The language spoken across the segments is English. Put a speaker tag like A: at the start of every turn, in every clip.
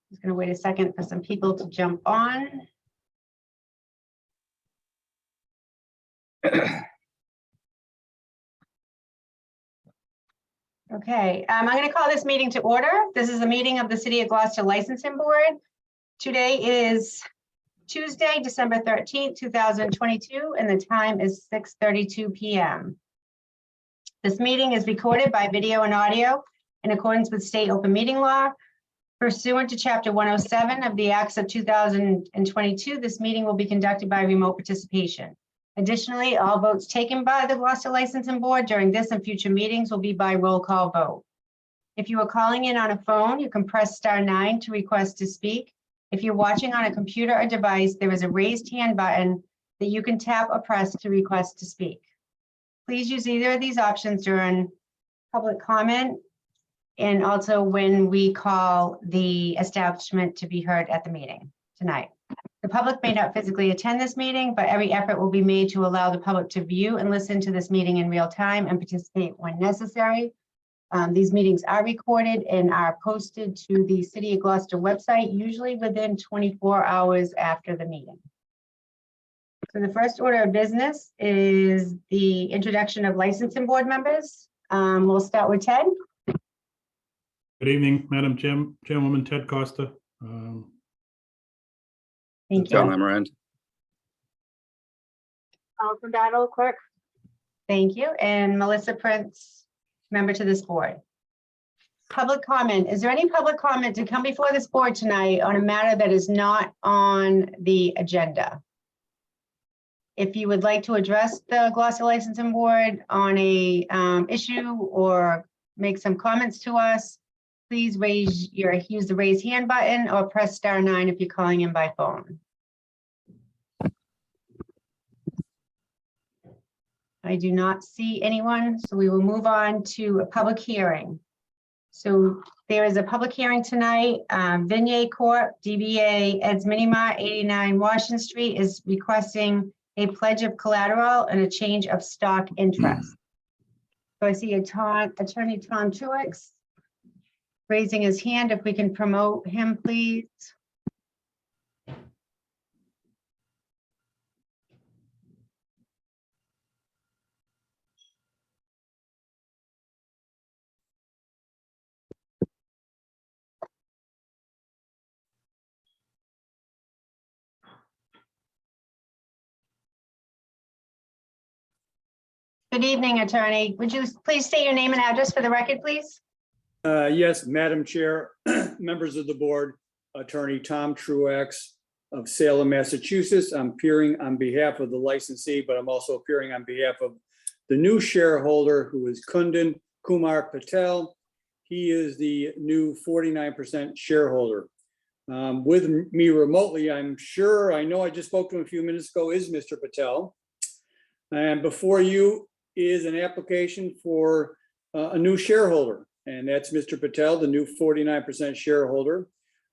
A: Just going to wait a second for some people to jump on. Okay, I'm going to call this meeting to order. This is a meeting of the City of Gloucester Licensing Board. Today is Tuesday, December 13th, 2022, and the time is 6:32 p.m. This meeting is recorded by video and audio in accordance with state open meeting law. Pursuant to Chapter 107 of the Acts of 2022, this meeting will be conducted by remote participation. Additionally, all votes taken by the Gloucester Licensing Board during this and future meetings will be by roll call vote. If you are calling in on a phone, you can press *9 to request to speak. If you're watching on a computer or device, there is a raised hand button that you can tap or press to request to speak. Please use either of these options during public comment and also when we call the establishment to be heard at the meeting tonight. The public may not physically attend this meeting, but every effort will be made to allow the public to view and listen to this meeting in real time and participate when necessary. These meetings are recorded and are posted to the City of Gloucester website, usually within 24 hours after the meeting. So the first order of business is the introduction of licensing board members. We'll start with Ted.
B: Good evening, Madam Chairwoman Ted Costa.
A: Thank
C: John
A: you.
C: Lamarand.
A: Allison Battle, clerk. Thank you. And Melissa Prince, member to this board. Public comment. Is there any public comment to come before this board tonight on a matter that is not on the agenda? If you would like to address the Gloucester Licensing Board on a issue or make some comments to us, please use the raise hand button or press *9 if you're calling in by phone. I do not see anyone, so we will move on to a public hearing. So there is a public hearing tonight. Vignette Corp, DBA Ed's Mini Mart, 89 Washington Street is requesting a pledge of collateral and a change of stock interest. So I see Attorney Tom Truex raising his hand. If we can promote him, please. Good evening, attorney. Would you please state your name and address for the record, please?
D: Yes, Madam Chair, members of the board, Attorney Tom Truex of Salem, Massachusetts. I'm appearing on behalf of the licensee, but I'm also appearing on behalf of the new shareholder, who is Kundan Kumar Patel. He is the new 49% shareholder. With me remotely, I know I just spoke to him a few minutes ago, is Mr. Patel. And before you is an application for a new shareholder. And that's Mr. Patel, the new 49% shareholder.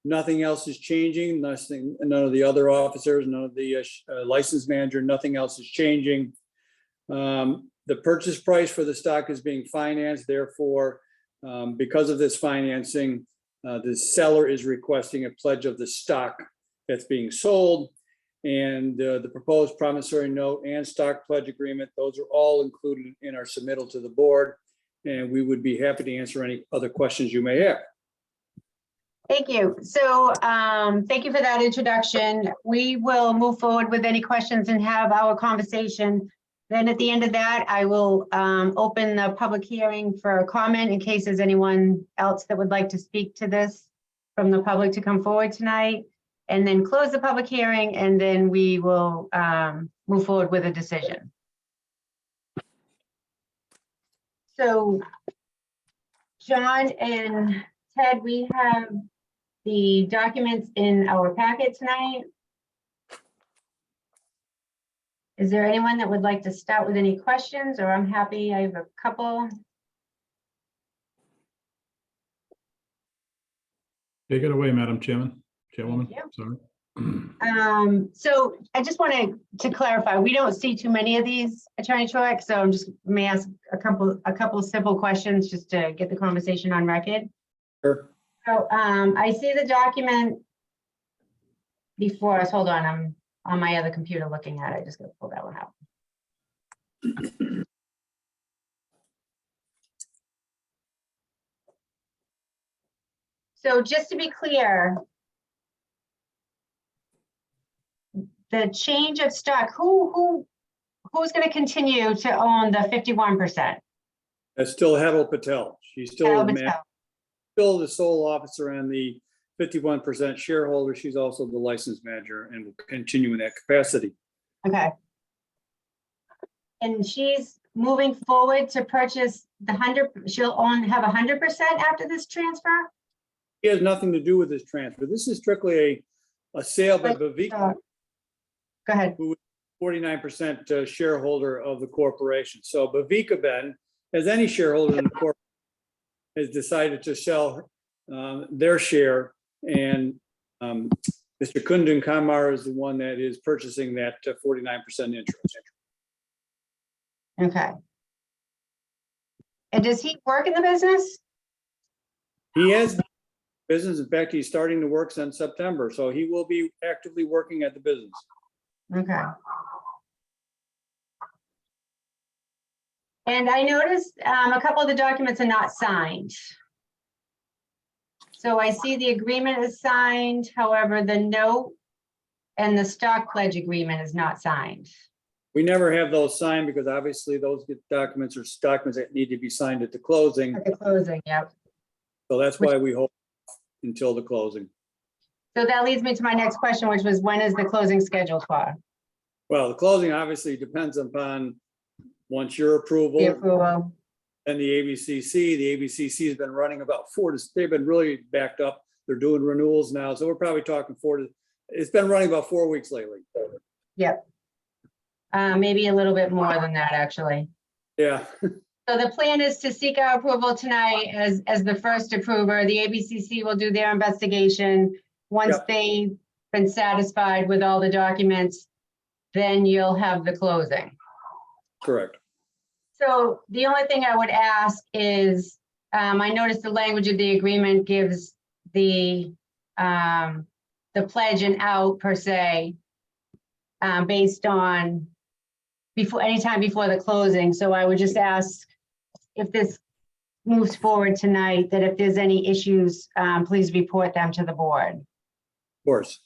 D: Nothing else is changing. None of the other officers, none of the license manager, nothing else is changing. The purchase price for the stock is being financed. Therefore, because of this financing, the seller is requesting a pledge of the stock that's being sold. And the proposed promissory note and stock pledge agreement, those are all included in our submittal to the board. And we would be happy to answer any other questions you may have.
A: Thank you. So thank you for that introduction. We will move forward with any questions and have our conversation. Then at the end of that, I will open the public hearing for comment in case there's anyone else that would like to speak to this from the public to come forward tonight, and then close the public hearing, and then we will move forward with a decision. So John and Ted, we have the documents in our packet tonight. Is there anyone that would like to start with any questions, or I'm happy, I have a couple.
B: Take it away, Madam Chairwoman. Sorry.
A: So I just wanted to clarify, we don't see too many of these, Attorney Truax, so I'm just may ask a couple of simple questions just to get the conversation on record.
D: Sure.
A: So I see the document before us. Hold on, I'm on my other computer looking at it. I just gotta pull that one out. So just to be clear, the change of stock, who's going to continue to own the 51%?
D: That's still Hetal Patel. She's still the sole officer and the 51% shareholder. She's also the license manager and will continue in that capacity.
A: Okay. And she's moving forward to purchase the 100, she'll have 100% after this transfer?
D: It has nothing to do with this transfer. This is strictly a sale by Bavika,
A: Go ahead.
D: 49% shareholder of the corporation. So Bavika Ben, as any shareholder in the corporation, has decided to sell their share, and Mr. Kundan Kamar is the one that is purchasing that 49% interest.
A: Okay. And does he work in the business?
D: He has business. In fact, he's starting to work since September, so he will be actively working at the business.
A: Okay. And I noticed a couple of the documents are not signed. So I see the agreement is signed, however, the note and the stock pledge agreement is not signed.
D: We never have those signed because obviously those documents are documents that need to be signed at the closing.
A: At the closing, yep.
D: So that's why we hold until the closing.
A: So that leads me to my next question, which was, when is the closing scheduled for?
D: Well, the closing obviously depends upon once your approval.
A: The approval.
D: And the ABCC. The ABCC has been running about they've been really backed up. They're doing renewals now. So we're probably talking it's been running about 4 weeks lately.
A: Yep. Maybe a little bit more than that, actually.
D: Yeah.
A: So the plan is to seek our approval tonight as the first approver. The ABCC will do their investigation. Once
D: Yep.
A: they've been satisfied with all the documents, then you'll have the closing.
D: Correct.
A: So the only thing I would ask is, I noticed the language of the agreement gives the pledge an out per se, based on anytime before the closing. So I would just ask if this moves forward tonight, that if there's any issues, please report them to the board.
D: Of course.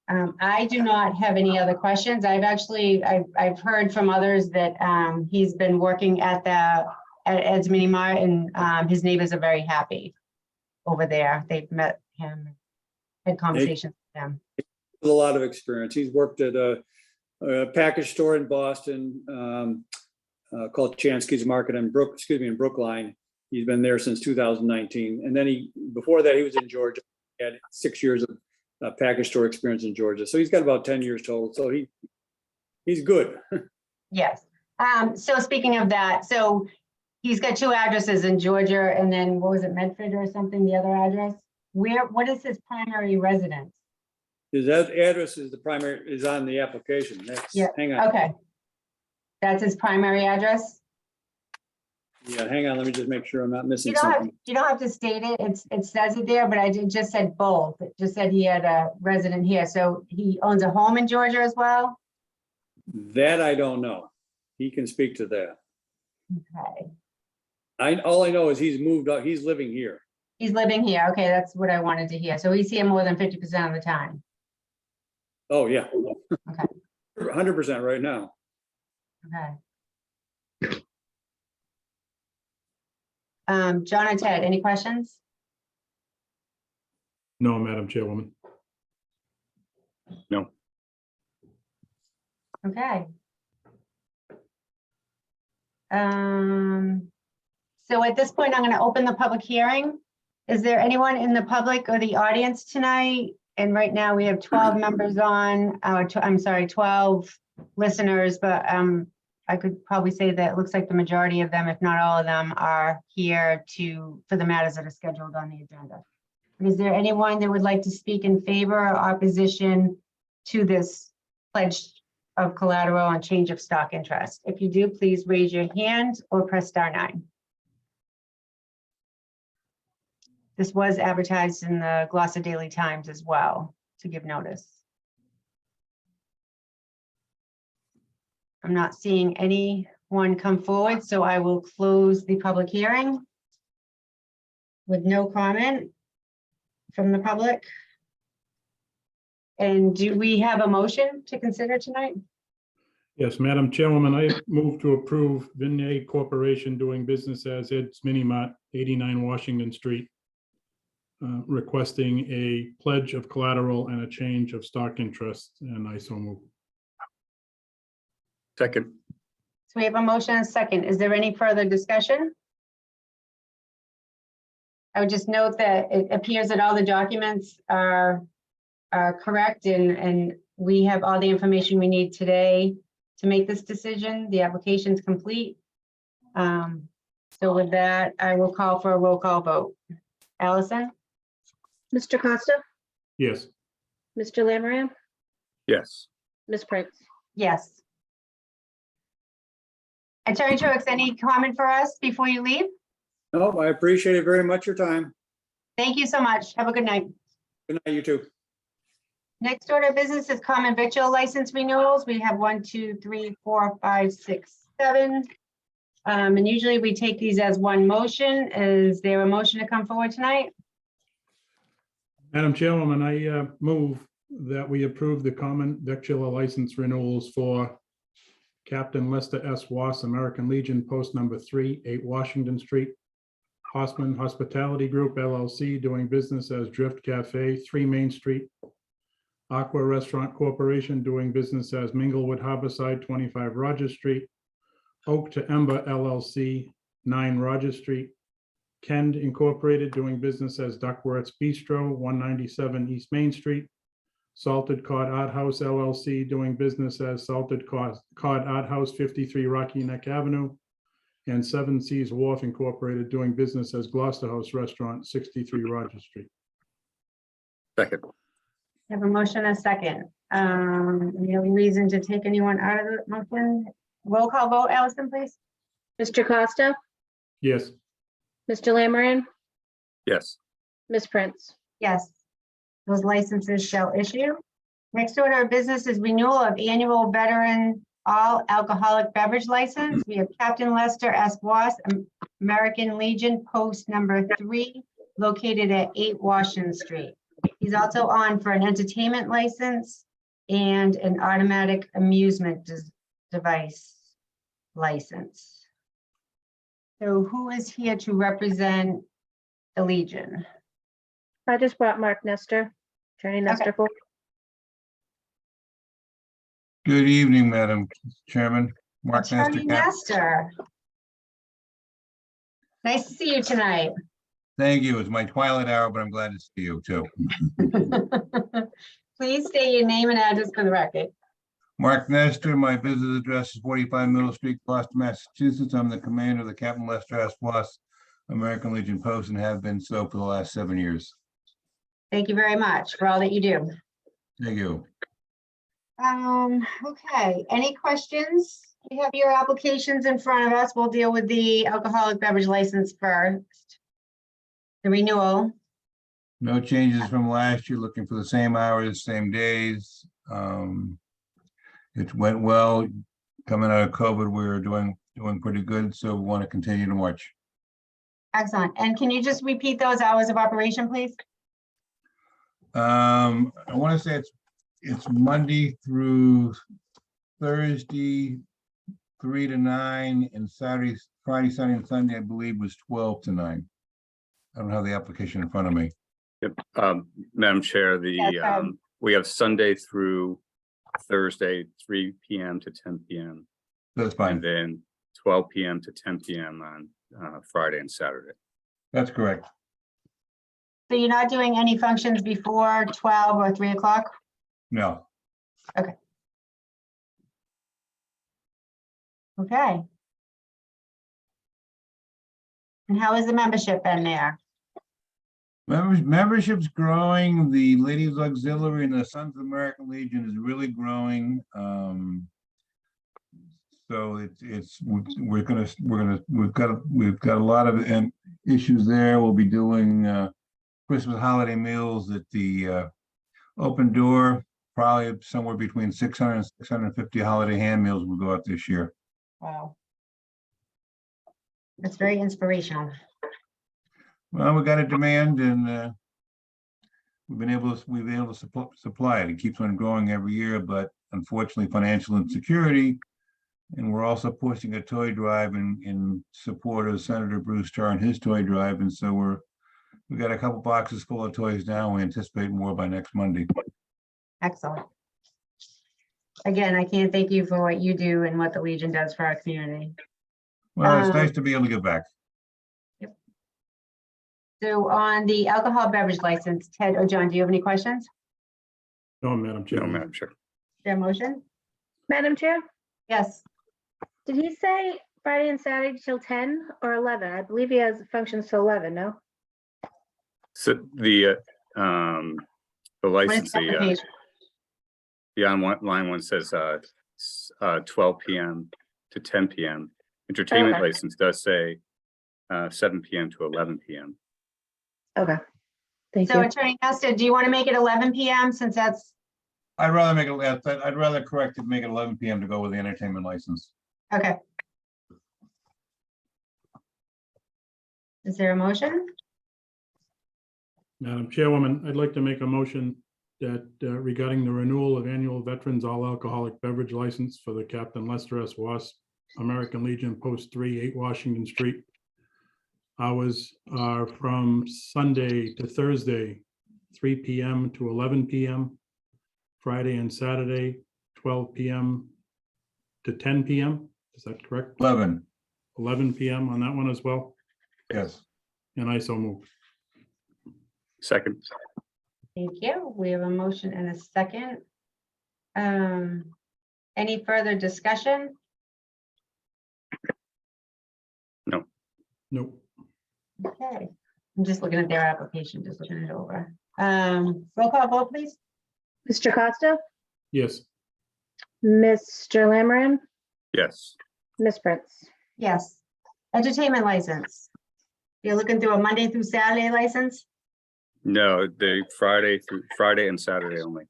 A: I do not have any other questions. I've heard from others that he's been working at Ed's Mini Mart, and his neighbors are very happy over there. They've met him, had conversations with him.
D: With a lot of experience. He's worked at a package store in Boston called Chansky's Market in Brookline. He's been there since 2019. And then before that, he was in Georgia. He had 6 years of package store experience in Georgia. So he's got about 10 years total. So he's good.
A: Yes. So speaking of that, so he's got 2 addresses in Georgia, and then what was it, Medford or something, the other address? What is his primary residence?
D: His address is on the application.
A: Yeah.
D: Hang on.
A: Okay. That's his primary address?
D: Yeah, hang on. Let me just make sure I'm not missing
A: You
D: something.
A: don't have to state it. It says it there, but just said both. It just said he had a resident here. So he owns a home in Georgia as well?
D: That I don't know. He can speak to that.
A: Okay.
D: All I know is he's moved up. He's living here.
A: He's living here. Okay, that's what I wanted to hear. So he's here more than 50% of the time.
D: Oh, yeah.
A: Okay.
D: 100% right now.
A: Okay. John and Ted, any questions?
B: No, Madam Chairwoman. No.
A: Okay. So at this point, I'm going to open the public hearing. Is there anyone in the public or the audience tonight? And right now we have 12 members on, I'm sorry, 12 listeners, but I could probably say that it looks like the majority of them, if not all of them, are here for the matters that are scheduled on the agenda. Is there anyone that would like to speak in favor or opposition to this pledge of collateral and change of stock interest? If you do, please raise your hand or press *9. This was advertised in the Gloucester Daily Times as well to give notice. I'm not seeing anyone come forward, so I will close the public hearing with no comment from the public. And do we have a motion to consider tonight?
B: Yes, Madam Chairwoman, I move to approve Vignay Corporation doing business as Ed's Mini Mart, 89 Washington Street, requesting a pledge of collateral and a change of stock interest, and I so move.
D: Second.
A: So we have a motion and a second. Is there any further discussion? I would just note that it appears that all the documents are correct and we have all the information we need today to make this decision. The application is complete. So with that, I will call for a roll call vote. Allison?
C: Mr. Costa,
B: Yes.
C: Mr. Lamaram,
D: Yes.
C: Ms. Prince.
A: Yes. Attorney Truax, any comment for us before you leave?
D: No, I appreciate it very much, your time.
A: Thank you so much. Have a good night.
D: Good night, you too.
A: Next order of business is common victual license renewals. We have 1, 2, 3, 4, 5, 6, 7. And usually we take these as one motion. Is there a motion to come forward tonight?
B: Madam Chairwoman, I move that we approve the common victular license renewals for Captain Lester S. Wass, American Legion, post number 3, 8 Washington Street. Hossman Hospitality Group LLC doing business as Drift Cafe, 3 Main Street. Aqua Restaurant Corporation doing business as Minglewood Harborside, 25 Rogers Street. Oak to Ember LLC, 9 Rogers Street. Kend Incorporated doing business as Duckworth's Bistro, 197 East Main Street. Salted Cod Art House LLC doing business as Salted Cod Art House, 53 Rocky Neck Avenue. And 7 Seas Wharf Incorporated doing business as Gloucester House Restaurant, 63 Rogers Street.
D: Second.
A: I have a motion and a second. Any reason to take anyone out of the motion? Roll call vote, Allison, please.
C: Mr. Costa,
B: Yes.
C: Mr. Lamaram,
D: Yes.
C: Ms. Prince.
A: Yes. Those licenses shall issue. Next order of business is renewal of annual veteran all alcoholic beverage license. We have Captain Lester S. Wass, American Legion, post number 3, located at 8 Washington Street. He's also on for an entertainment license and an automatic amusement device license. So who is here to represent the Legion?
C: I just brought Mark Nestor, Attorney Nestor. forward.
E: Good evening, Madam Chairman. Mark Nestor.
A: Attorney Nestor. Nice to see you tonight.
E: Thank you. It's my twilight hour, but I'm glad to see you too.
A: Please state your name and address for the record.
E: Mark Nestor, my business address is 45 Middle Street, Gloucester, Massachusetts. I'm the commander of the Captain Lester S. Wass American Legion Post and have been so for the last 7 years.
A: Thank you very much for all that you do.
E: Thank you.
A: Okay, any questions? We have your applications in front of us. We'll deal with the alcoholic beverage license first. The renewal.
E: No changes from last year, looking for the same hours, same days. It went well. Coming out of COVID, we were doing pretty good, so we want to continue to march.
A: Excellent. And can you just repeat those hours of operation, please?
E: I want to say it's Monday through Thursday, 3 to 9, and Friday, Saturday, and Sunday, I believe, was 12 to 9. I don't have the application in front of me.
F: Yep. Madam Chair,
A: Yes,
F: we have Sunday through Thursday, 3 p.m. to 10 p.m.
E: That's
F: and
E: fine.
F: then 12 p.m. to 10 p.m. on Friday and Saturday.
E: That's correct.
A: So you're not doing any functions before 12 or 3 o'clock?
E: No.
A: Okay. And how has the membership been there?
E: Membership's growing. The Ladies Auxiliary and the Sons of American Legion is really growing. So we've got a lot of issues there. We'll be doing Christmas holiday meals at the Open Door. Probably somewhere between 600 and 650 holiday hand meals will go out this year.
A: Wow. That's very inspirational.
E: Well, we got a demand and we've been able to supply it. It keeps on growing every year, but unfortunately financial insecurity. And we're also pushing a toy drive in support of Senator Bruce Tarr and his toy drive. And so we got a couple boxes full of toys now. We anticipate more by next Monday.
A: Excellent. Again, I can't thank you for what you do and what the Legion does for our community.
E: Well, it's nice to be able to give back.
A: So on the alcohol beverage license, Ted or John, do you have any questions?
B: No, Madam
F: No,
B: Chairman.
F: Madam Chair.
A: Their motion?
C: Madam Chair,
A: Yes.
C: did he say Friday and Saturday till 10 or 11? I believe he has functions till 11, no?
F: So the
A: What is
F: license,
A: the application?
F: the online one says 12 PM to 10 PM. Entertainment
A: Okay.
F: license does say 7 PM to 11 PM.
C: Okay, thank
A: So
C: you.
A: Attorney Nesta, do you want to make it 11 PM since that's,
E: I'd rather correct it, make it 11 PM to go with the entertainment license.
A: okay. Is there a motion?
B: Madam Chairwoman, I'd like to make a motion that regarding the renewal of annual Veterans All Alcoholic Beverage License for the Captain Lester S. Wass American Legion Post 3, 8 Washington Street. Hours are from Sunday to Thursday, 3 PM to 11 PM. Friday and Saturday, 12 PM to 10 PM. Is that correct?
E: 11,
B: 11 PM on that one as well.
E: yes.
B: And I so move.
F: Second.
A: Thank you. We have a motion and a second. Any further discussion?
B: Nope.
A: Okay, I'm just looking at their application, just looking it over. Roll call vote, please.
C: Mr. Costa,
B: Yes.
C: Mr. Lammerin,
F: Yes.
C: Ms. Prince.
A: Yes. Entertainment license. You're looking through a Monday through Saturday license?
F: No, the Friday and Saturday only.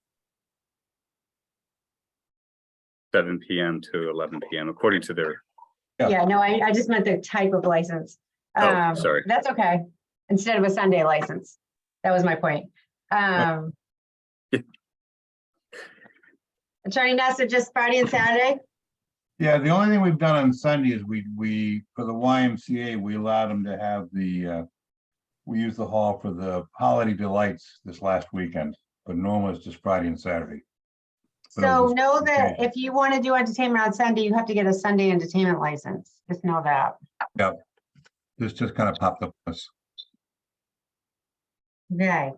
F: 7 PM to 11 PM, according to their,
E: Yeah.
A: Yeah, no, I just meant the type of license.
F: Oh, sorry.
A: That's okay. Instead of a Sunday license. That was my point. Attorney Nesta, just Friday and Saturday?
E: Yeah, the only thing we've done on Sunday is we for the YMCA, we allowed them to have we use the hall for the holiday delights this last weekend, but normally it's just Friday and Saturday. But it
A: So
E: was-
A: know that if you want to do entertainment on Sunday, you have to get a Sunday entertainment license. Just know that.
E: This just kind of popped up.
A: Okay.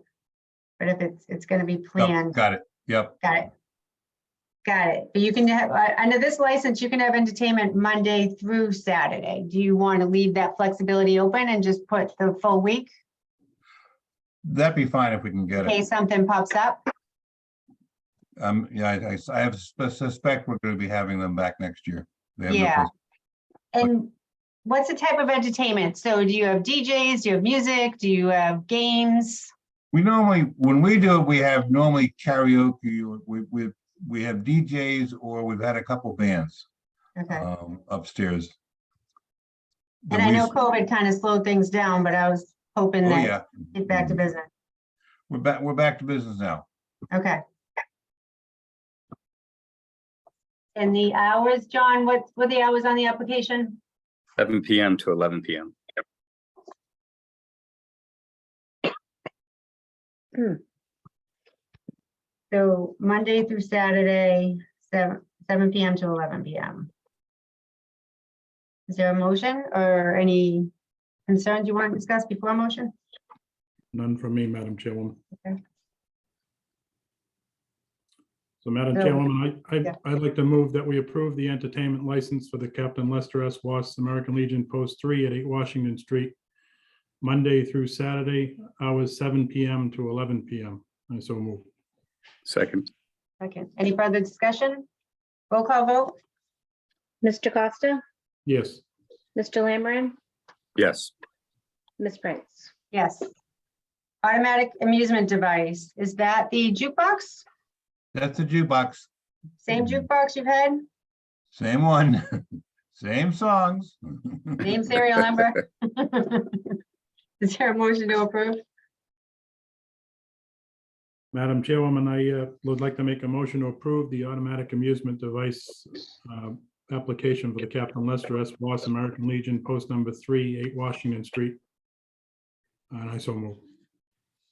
A: But if it's going to be
E: Yep,
A: planned,
E: got it. Yep.
A: got it. Got it. But you can have, under this license, you can have entertainment Monday through Saturday. Do you want to leave that flexibility open and just put the full week
E: That'd be fine if we can get
A: in
E: it.
A: case something pops up?
E: Yeah, I have suspect we're going to be having them back next year. They have no
A: Yeah.
E: place-
A: And what's the type of entertainment? So do you have DJs? Do you have music? Do you have games?
E: We normally, when we do it, we have normally karaoke. We have DJs or we've had a couple bands
A: Okay.
E: upstairs.
A: And I know COVID kind of slowed things down, but I was hoping
E: Oh,
A: that
E: yeah.
A: get back to business.
E: We're back to business now.
A: Okay. And the hours, John, what were the hours on the application?
F: 7 PM to 11 PM.
A: So Monday through Saturday, 7 PM to 11 PM. Is there a motion or any concerns you want to discuss before a motion?
B: None from me, Madam Chairwoman.
A: Okay.
B: So Madam
A: So-
B: Chairwoman,
A: Yeah.
B: I'd like to move that we approve the entertainment license for the Captain Lester S. Wass American Legion Post 3 at 8 Washington Street Monday through Saturday, hours 7 PM to 11 PM. I so move.
F: Second,
A: Second, any further discussion? Roll call vote?
C: Mr. Costa,
B: Yes,
C: Mr. Lammery,
F: yes,
C: Ms. Prince.
A: Yes. Automatic amusement device, is that the jukebox?
E: That's the jukebox.
A: Same jukebox you've had?
E: Same one, same songs.
A: Same serial number? Is there a motion to approve?
B: Madam Chairwoman, I would like to make a motion to approve the automatic amusement device application for the Captain Lester S. Ross American Legion, post number 3, 8 Washington Street. And I so move.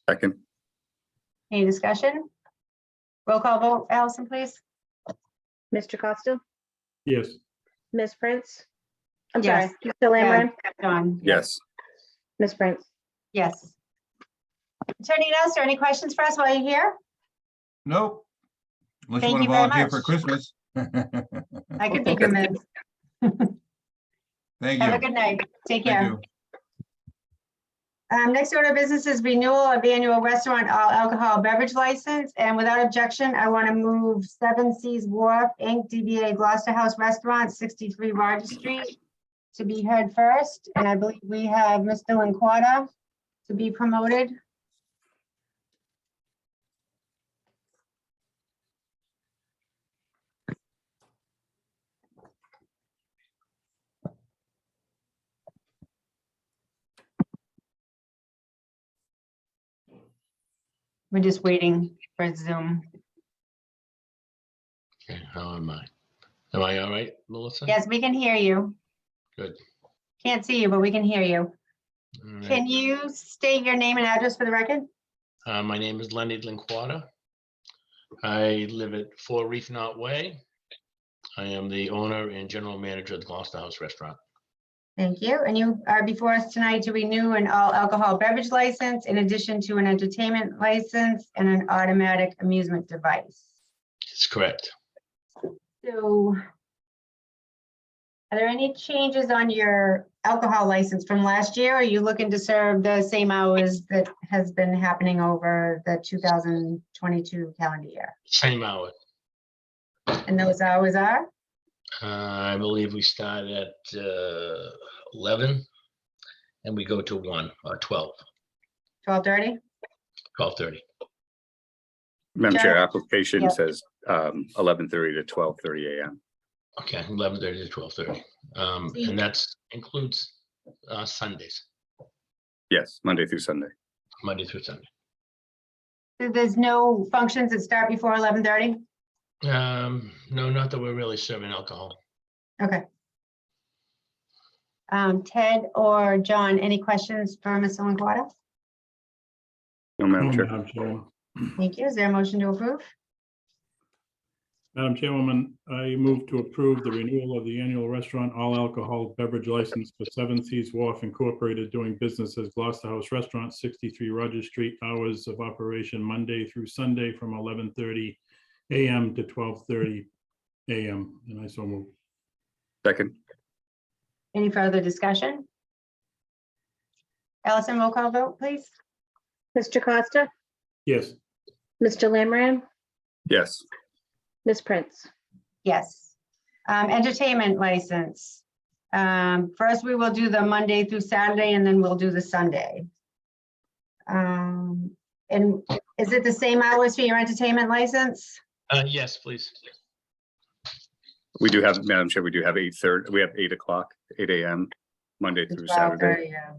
F: second,
A: Any discussion? Roll call vote, Allison, please?
C: Mr. Costa,
B: Yes,
C: Ms. Prince. I'm sorry,
A: Yes.
C: Mr. Lammery,
A: John?
F: yes.
C: Ms. Prince.
A: Yes. Attorney Nestor, any questions for us while you're here?
E: Nope. Unless
A: Thank
E: you want
A: you
E: to
A: very
E: volunteer for
A: much.
E: Christmas.
A: I could be convinced.
E: Thank
A: Have a
E: you.
A: good night. Take
E: Thank
A: care.
E: you.
A: Next order of business is renewal of annual restaurant all alcohol beverage license. And without objection, I want to move Seven Seas Wharf Inc., DBA Gloucester House Restaurant, 63 Rogers Street, to be heard first. And I believe we have Mr. Linquata to be promoted. We're just waiting for Zoom.
G: Okay, how am I? Am I all right, Melissa?
A: Yes, we can hear you.
G: Good.
A: Can't see you, but we can hear you.
G: All right.
A: Can you state your name and address for the record?
G: My name is Lenny Linquata. I live at 4 Reef Knot Way. I am the owner and general manager of the Gloucester House Restaurant.
A: Thank you. And you are before us tonight to renew an all alcohol beverage license in addition to an entertainment license and an automatic amusement device.
G: It's correct.
A: So are there any changes on your alcohol license from last year? Are you looking to serve the same hours that has been happening over the 2022 calendar year?
G: Same hour.
A: And those hours are?
G: I believe we start at 11 and we go to 1 or 12,
A: 12:30?
G: 12:30.
F: Madam Chair,
A: Yeah.
F: application says 11:30 to 12:30 AM.
G: Okay, 11:30 to 12:30. And that's includes Sundays,
F: Yes, Monday through Sunday.
G: Monday through Sunday.
A: So there's no functions that start before 11:30?
G: No, not that we're really serving alcohol.
A: Okay. Ted or John, any questions for Mr. Linquata?
F: No,
B: no,
F: Madam Chair.
B: Madam Chairwoman.
A: Thank you. Is there a motion to approve?
B: Madam Chairwoman, I move to approve the renewal of the annual restaurant all alcohol beverage license for Seven Seas Wharf Incorporated, doing business as Gloucester House Restaurant, 63 Rogers Street, hours of operation Monday through Sunday from 11:30 AM to 12:30 AM. And I so move.
F: Second,
A: Any further discussion? Allison, roll call vote, please.
C: Mr. Costa,
B: Yes,
C: Mr. Lammery,
F: yes,
C: Ms. Prince.
A: Yes. Entertainment license. First, we will do the Monday through Saturday, and then we'll do the Sunday. And is it the same hours for your entertainment license?
G: Yes, please.
F: we do have, Madam Chair, we do have 8:30, we have 8 o'clock, 8 AM, Monday through Saturday,
A: 12:30, yeah.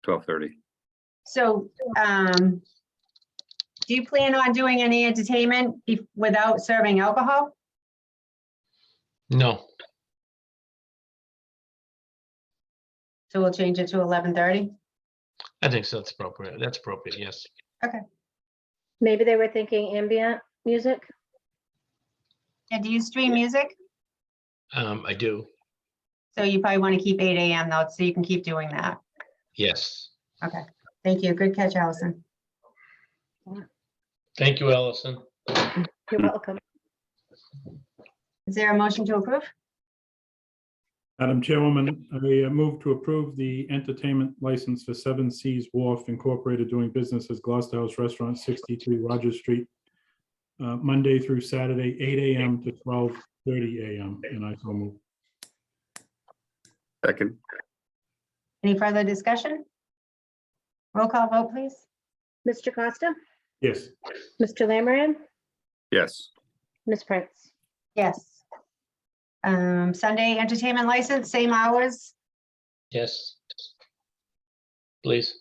F: 12:30.
A: So, do you plan on doing any entertainment without serving alcohol?
G: No,
A: So we'll change it to 11:30?
G: I think so. That's appropriate. That's appropriate. Yes.
C: Maybe they were thinking ambient music.
A: And do you stream music?
G: I do.
A: So you probably want to keep 8 AM though, so you can keep doing that.
G: Yes.
A: Okay, thank you. Good catch, Allison.
G: Thank you, Allison.
C: You're welcome.
A: Is there a motion to approve?
B: Madam Chairwoman, I move to approve the entertainment license for Seven Seas Wharf Incorporated doing business as Gloucester House Restaurant, 63 Rogers Street, Monday through Saturday, 8 a.m. to 12:30 a.m. And I so move.
F: Second,
A: Any further discussion? Roll call vote, please.
C: Mr. Costa,
B: Yes.
C: Mr. Lammery,
F: yes.
C: Ms. Prince.
A: Yes. Sunday entertainment license, same hours.
G: Yes. Please.
A: Is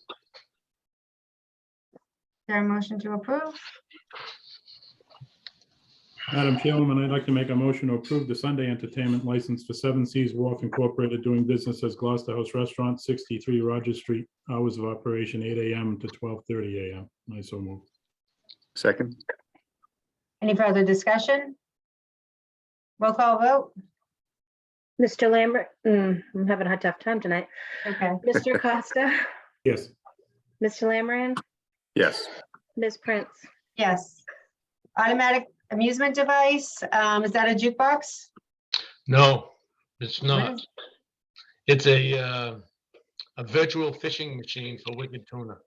A: there a motion to approve?
B: Madam Chairwoman, I'd like to make a motion to approve the Sunday entertainment license for Seven Seas Wharf Incorporated doing business as Gloucester House Restaurant, 63 Rogers Street, hours of operation 8 a.m. to 12:30 a.m. I so move.
F: Second,
A: Any further discussion? Roll call vote.
C: Mr. Lambert, I'm having a tough time tonight.
A: Okay.
C: Mr. Costa,
B: Yes.
C: Mr. Lammery,
F: yes.
C: Ms. Prince.
A: Yes. Automatic amusement device, is that a jukebox?
G: No, it's
A: What
G: not.
A: is-
G: It's a virtual fishing machine for wicked tuna.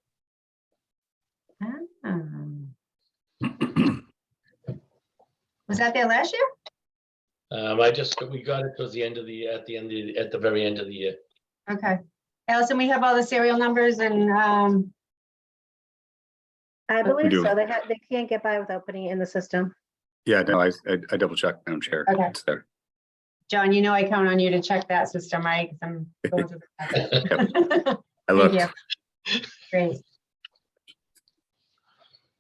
A: Um, Was that there last year?
G: We got it towards the end of the, at the very end of the year.
A: Okay. Allison, we have all the serial numbers and,
C: I believe
F: do.
C: so. They can't get by without putting it in the system.
F: Yeah, no, I double checked, Madam Chair.
A: Okay.
F: It's there.
A: John, you know I count on you to check that system, right? 'Cause I'm going through the-
F: I
A: Thank
F: looked.
A: you. Great.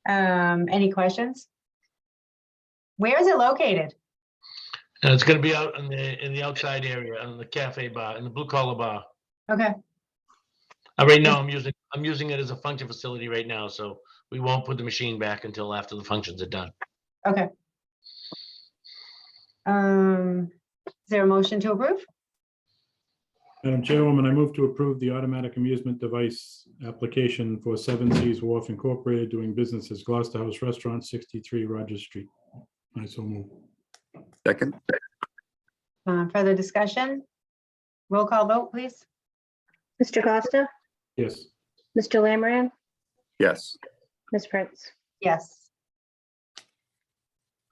A: Any questions? Where is it located?
G: And it's gonna be out in the outside area, in the cafe bar, in the blue collar bar.
A: Okay,
G: Right now, I'm using it as a function facility right now, so we won't put the machine back until after the functions are done.
A: okay. Is there a motion to approve?
B: Madam Chairwoman, I move to approve the automatic amusement device application for Seven Seas Wharf Incorporated doing business as Gloucester House Restaurant, 63 Rogers Street. I so move.
F: Second,
A: Further discussion? Roll call vote, please.
C: Mr. Costa,
B: Yes.
C: Mr. Lammery,
F: yes.
C: Ms. Prince.
A: Yes.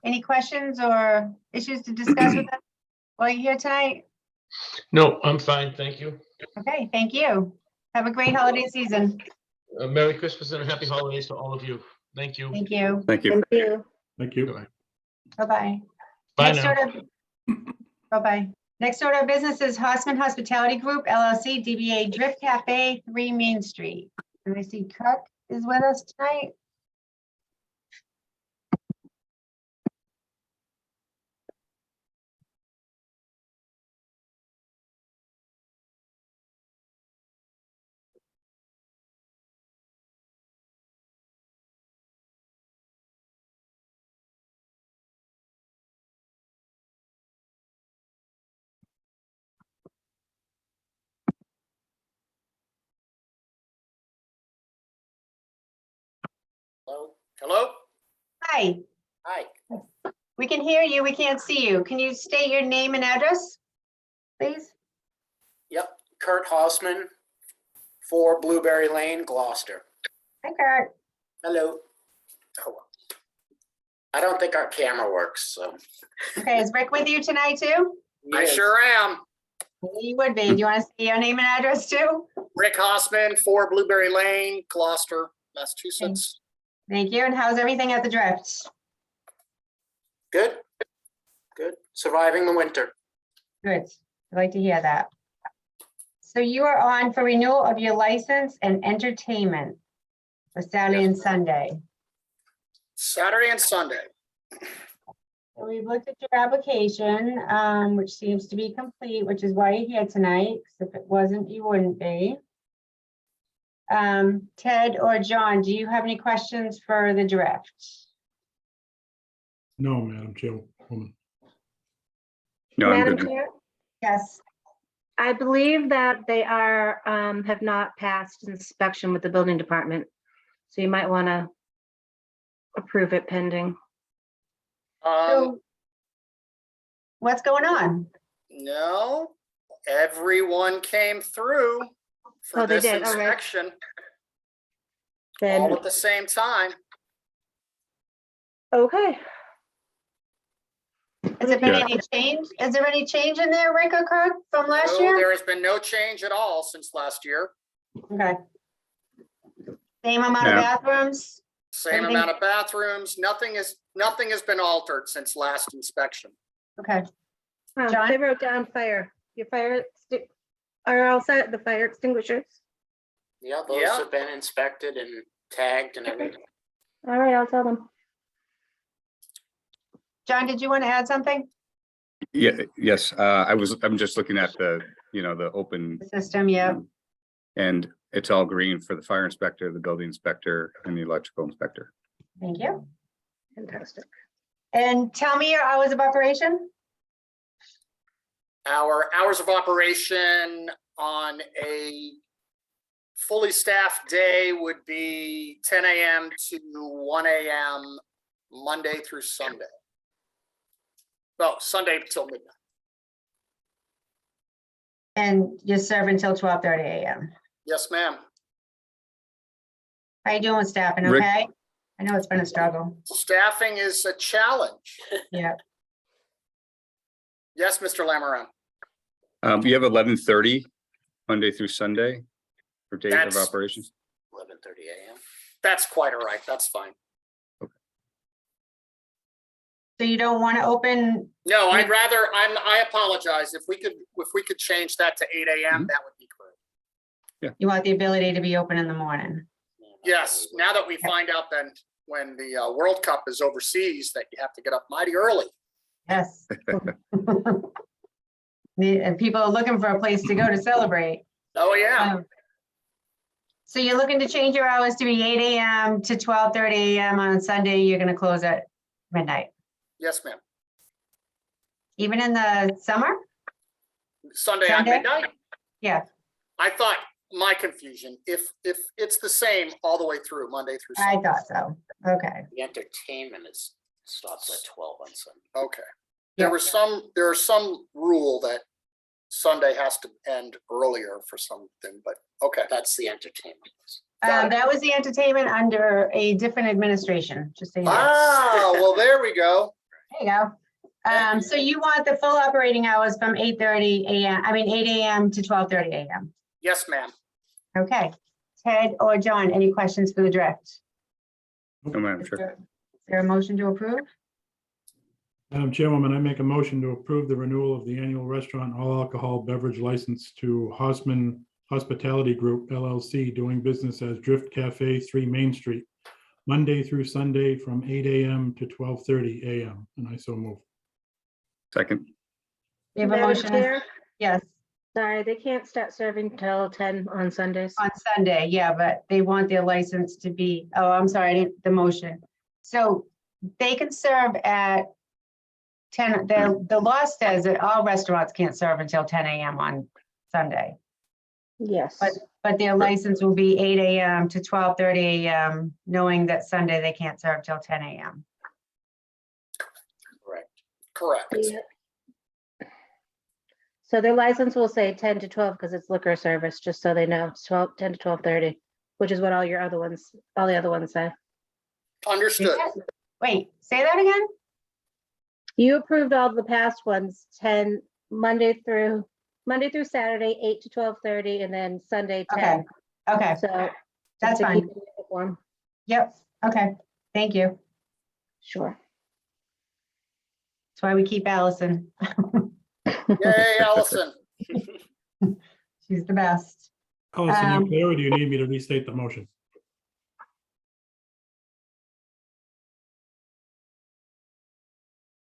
A: Any questions or issues to discuss with us while you're here tonight?
G: No, I'm fine, thank you.
A: Okay, thank you. Have a great holiday season.
G: Merry Christmas and happy holidays to all of you. Thank you.
A: Thank you.
F: Thank you.
C: Thank you.
B: Thank you.
G: Goodbye.
A: Bye-bye.
G: Bye
A: Next
G: now.
A: order. Bye-bye. Next order of business is Hosman Hospitality Group LLC, DBA Drift Cafe, 3 Main Street. And I see Kirk is with us tonight.
H: Hello? Hello?
A: Hi,
H: Hi.
A: we can hear you. We can't see you. Can you state your name and address, please?
H: Yep, Kurt Hausman, 4 Blueberry Lane, Gloucester.
A: Hi, Kurt.
H: Hello. Oh, I don't think our camera works, so.
A: Okay, is Rick with you tonight too?
H: I sure am.
A: You would be. Do you want to say your name and address too?
H: Rick Hausman, 4 Blueberry Lane, Gloucester, Massachusetts.
A: Thank you. And how's everything at the Drift?
H: Good. Good. Surviving the winter.
A: Good. I'd like to hear that. So you are on for renewal of your license and entertainment for Saturday and Sunday.
H: Saturday and Sunday.
A: So we've looked at your application, which seems to be complete, which is why you're here tonight. 'Cause if it wasn't, you wouldn't be. Ted or John, do you have any questions for the Drift?
B: No, Madam Chairwoman.
F: No, I'm
C: Madam
F: good.
C: Chair,
A: Yes.
C: I believe that they are, have not passed inspection with the building department. So you might want to approve it pending.
A: So what's going on?
H: No, Everyone came through for
C: Oh, they
H: this
C: did, all right.
H: inspection all
C: Then,
H: at the same time.
C: okay.
A: Has there been
F: Yeah.
A: any change? Is there any change in there, Rick or Kirk, from last
H: No,
A: year?
H: there has been no change at all since last year.
A: Okay. Same amount of
F: Yeah.
A: bathrooms?
H: Same
A: Everything-
H: amount of bathrooms. Nothing has been altered since last inspection.
A: Okay,
C: Oh,
A: John?
C: they wrote down fire. Your are all set, the fire extinguishers?
H: Yeah,
I: Those have been inspected and tagged and everything.
C: All right, I'll tell them.
A: John, did you want to add something?
F: Yeah, yes, I'm just looking at the, the open,
A: The system, yeah.
F: and it's all green for the fire inspector, the building inspector, and the electrical inspector.
A: Thank you.
C: Fantastic.
A: And tell me your hours of operation?
H: Our hours of operation on a fully staffed day would be 10 a.m. to 1 a.m. Monday through Sunday. No, Sunday till midnight.
A: And you serve until 12:30 a.m.
H: Yes, ma'am.
A: How you doing with staffing,
F: Rick?
A: okay? I know it's been a struggle.
H: Staffing is a challenge.
A: Yeah,
H: Yes, Mr. Lamaron.
F: We have 11:30 Monday through Sunday for date of
H: That's-
F: operations.
I: 11:30 a.m.
H: That's quite all right. That's fine.
A: so you don't want to open,
H: No, I'd rather, I apologize. If we could change that to 8 a.m., that would be great.
A: you want the ability to be open in the morning?
H: Yes, now that we find out then when the World Cup is overseas, that you have to get up mighty early.
A: Yes. And people are looking for a place to go to celebrate.
H: Oh, yeah.
A: Um, So you're looking to change your hours to be 8 a.m. to 12:30 a.m. on Sunday, you're gonna close at midnight,
H: Yes, ma'am.
A: even in the summer?
H: Sunday at
A: Sunday?
H: midnight?
A: Yeah,
H: I thought, my confusion, if it's the same all the way through, Monday through
A: I
H: Sunday.
A: thought so. Okay,
I: The entertainment stops at 12 on Sunday.
H: Okay.
A: Yeah.
H: There are some rule that Sunday has to end earlier for something, but okay.
I: That's the entertainment.
H: Got it.
A: that was the entertainment under a different administration, just so you know.
H: Ah, well, there we go.
A: There you go. So you want the full operating hours from 8:30 a.m., 8 a.m. to 12:30 a.m.
H: Yes, ma'am.
A: Okay. Ted or John, any questions for the direct?
F: No, Madam
A: Is
F: Chair.
A: there a motion to approve?
B: Madam Chairwoman, I make a motion to approve the renewal of the annual restaurant all alcohol beverage license to Hosman Hospitality Group LLC, doing business as Drift Cafe, 3 Main Street, Monday through Sunday from 8 a.m. to 12:30 a.m. And I so move.
F: Second,
A: We have a
C: Madam
A: motion.
C: Chair,
A: Yes,
C: sorry, they can't start serving till 10 on Sundays.
A: on Sunday, yeah, but they want their license to be, oh, I'm sorry, I didn't, the motion. So they can serve at 10, the law says that all restaurants can't serve until 10 a.m. on Sunday.
C: Yes.
A: But their license will be 8 a.m. to 12:30 a.m., knowing that Sunday they can't serve till 10 a.m.
H: Correct.
C: Yeah. So their license will say 10 to 12 because it's liquor service, just so they know, it's 10 to 12:30, which is what all the other ones say.
H: Understood.
A: Wait, say that again?
C: You approved all the past ones, 10, Monday through Saturday, 8 to 12:30, and then Sunday, 10.
A: Okay,
C: So. just
A: That's
C: to keep
A: fine.
C: it uniform.
A: yep, okay, thank you.
C: Sure.
A: That's why we keep Allison.
H: Yay, Allison.
A: She's the best.
B: Allison,
A: Um,
B: you clear, or do you need me to restate the motion?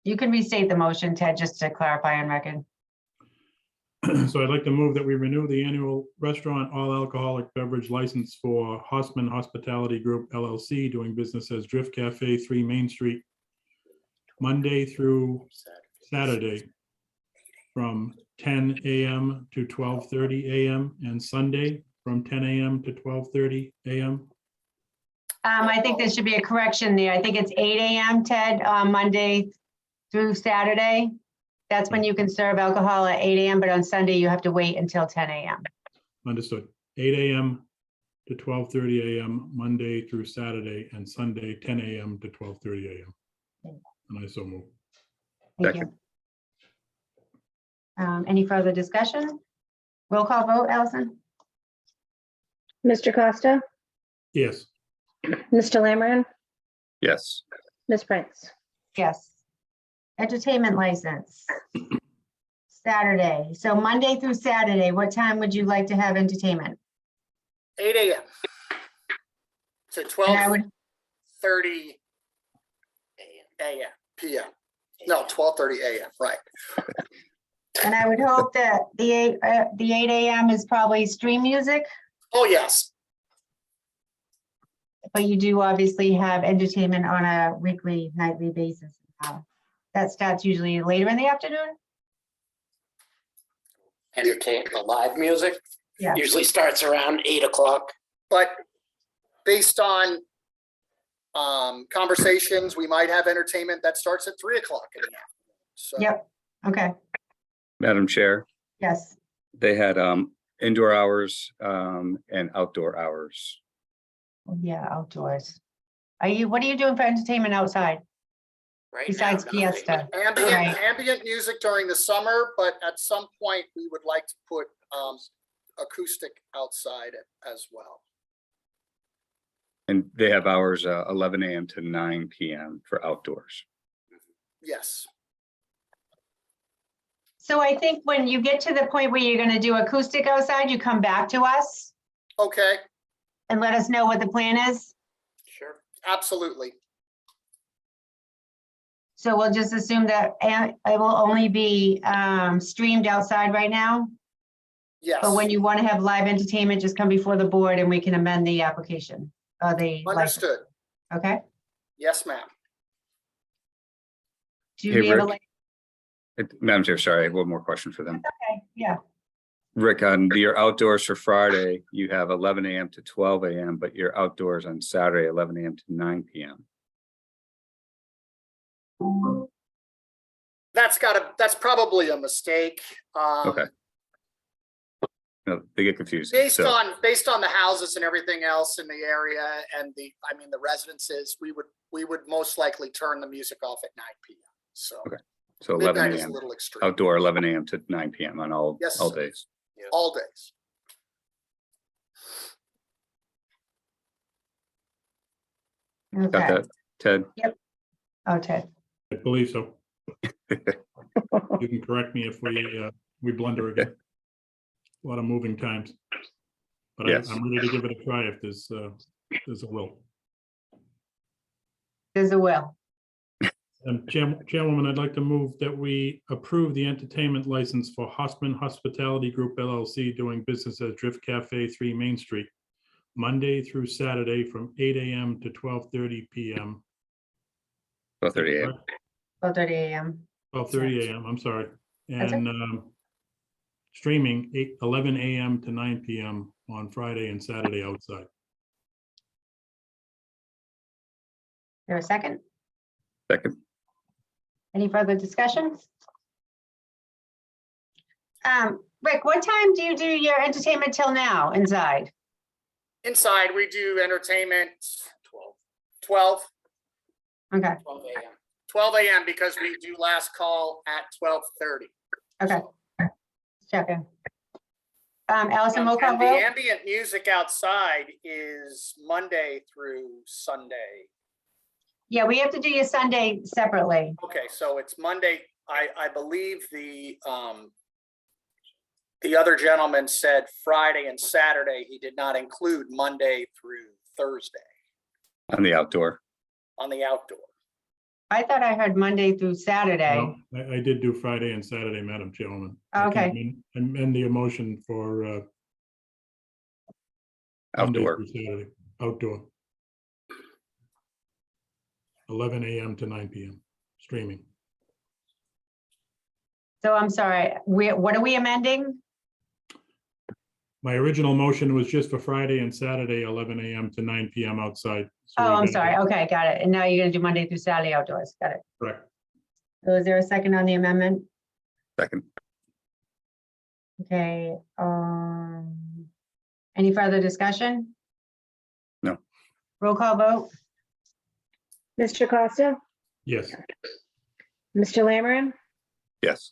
A: You can restate the motion, Ted, just to clarify on record.
B: So I'd like to move that we renew the annual restaurant all alcoholic beverage license for Hosman Hospitality Group LLC, doing business as Drift Cafe, 3 Main Street, Monday through Saturday from 10 a.m. to 12:30 a.m. and Sunday from 10 a.m. to 12:30 a.m.
A: I think there should be a correction there. I think it's 8 a.m., Ted, Monday through Saturday, That's when you can serve alcohol at 8 AM, but on Sunday you have to wait until 10 AM.
B: Understood. 8 AM to 12:30 AM, Monday through Saturday, and Sunday, 10 AM to 12:30 AM. And I so move.
A: Thank you. Any further discussion? Roll call vote, Allison?
C: Mr. Costa,
B: Yes,
C: Mr. Lammerin,
F: Yes,
C: Ms. Prince.
A: Yes. Entertainment license. Saturday. So Monday through Saturday, what time would you like to have entertainment?
H: 8 AM to
A: And I would,
H: 12:30 AM, PM. No, 12:30 AM, right.
A: and I would hope that the 8 AM is probably stream music,
H: Oh, yes.
A: but you do obviously have entertainment on a weekly, nightly basis. That starts usually later in the afternoon?
I: Entertain, the live music
A: Yeah.
I: usually starts around 8 o'clock.
H: But based on conversations, we might have entertainment that starts at 3 o'clock in the afternoon. So
A: Yep, okay,
F: Madam Chair,
A: yes.
F: they had indoor hours and outdoor hours.
A: Yeah, outdoors. What are you doing for entertainment outside
I: Right
A: besides
I: now,
A: Fiesta?
H: ambient,
A: Right.
H: ambient music during the summer, but at some point we would like to put acoustic outside as well.
F: And they have hours 11 AM to 9 PM for outdoors.
H: Yes.
A: So I think when you get to the point where you're gonna do acoustic outside, you come back to us
H: Okay,
A: and let us know what the plan is.
I: Sure.
H: absolutely.
A: So we'll just assume that it will only be streamed outside right now.
H: Yes.
A: But when you want to have live entertainment, just come before the board and we can amend the application. The license.
H: Understood.
A: Okay?
H: Yes, ma'am.
A: Do
F: Hey,
A: we have a,
F: Rick. Madam Chair, sorry, I have one more question for them.
A: okay, yeah,
F: Rick, on your outdoors for Friday, you have 11 AM to 12 AM, but your outdoors on Saturday, 11 AM to 9 PM.
H: That's probably a mistake.
F: Okay. No, they get confused.
H: Based
F: So,
H: on the houses and everything else in the area and the residences, we would most likely turn the music off at 9 PM. So
F: Okay. so 11
H: midnight is a
F: AM,
H: little extreme,
F: outdoor 11 AM to 9 PM on all
H: Yes.
F: days.
H: all days.
F: Got
A: okay.
F: that, Ted?
A: Okay,
B: I believe so. You can correct me if we blunder again. A lot of moving times. But
F: Yes.
B: I'm ready to give it a try if there's a will.
A: there's a will.
B: Chairwoman, I'd like to move that we approve the entertainment license for Hossman Hospitality Group LLC doing business as Drift Cafe 3 Main Street, Monday through Saturday from 8 AM to 12:30 PM.
F: 12:30 AM.
A: 12:30 AM.
B: 12:30 AM, I'm sorry.
A: That's
B: And streaming 11 AM to 9 PM on Friday and Saturday outside.
A: There a second?
F: Second.
A: Any further discussion? Rick, what time do you do your entertainment till now inside?
H: Inside, we do entertainment 12
A: Okay,
I: 12 AM.
H: 12 AM because we do last call at 12:30.
A: okay. Checking. Allison, roll call
H: And the
A: vote?
H: ambient music outside is Monday through Sunday.
A: Yeah, we have to do your Sunday separately.
H: Okay, so it's Monday. I believe the other gentleman said Friday and Saturday. He did not include Monday through Thursday
F: On the outdoor.
H: on the outdoor.
A: I thought I heard Monday through Saturday.
B: No, I did do Friday and Saturday, Madam Chairwoman. I
A: Okay.
B: can amend the emotion for Monday
F: Outdoor.
B: through Saturday, outdoor. 11 AM to 9 PM, streaming.
A: So I'm sorry, what are we amending?
B: My original motion was just for Friday and Saturday, 11 AM to 9 PM outside. So
A: Oh,
B: we
A: I'm
B: got
A: sorry.
B: it.
A: Okay, got it. And now you're gonna do Monday through Saturday outdoors. Got it.
B: Correct.
A: So is there a second on the amendment?
F: Second.
A: Okay, any further discussion?
F: No.
A: Roll call vote?
C: Mr. Costa,
B: Yes.
C: Mr. Lammerin,
F: Yes.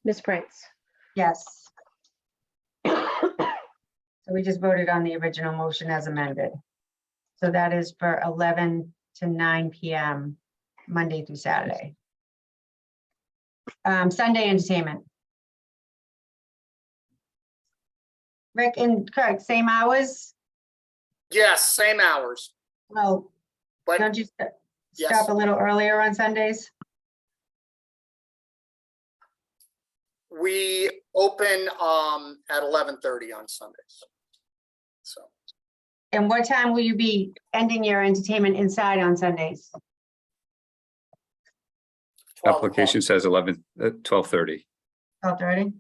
C: Ms. Prince.
A: Yes. So we just voted on the original motion as amended. So that is for 11 to 9 PM, Monday through Saturday. Sunday entertainment. Rick and Kirk, same hours?
H: Yes, same hours,
A: Well,
H: but
A: don't you
H: Yes.
A: stop a little earlier on Sundays?
H: we open at 11:30 on Sundays. So
A: And what time will you be ending your entertainment inside on Sundays?
H: 12
F: Application says 12:30
A: 12:30?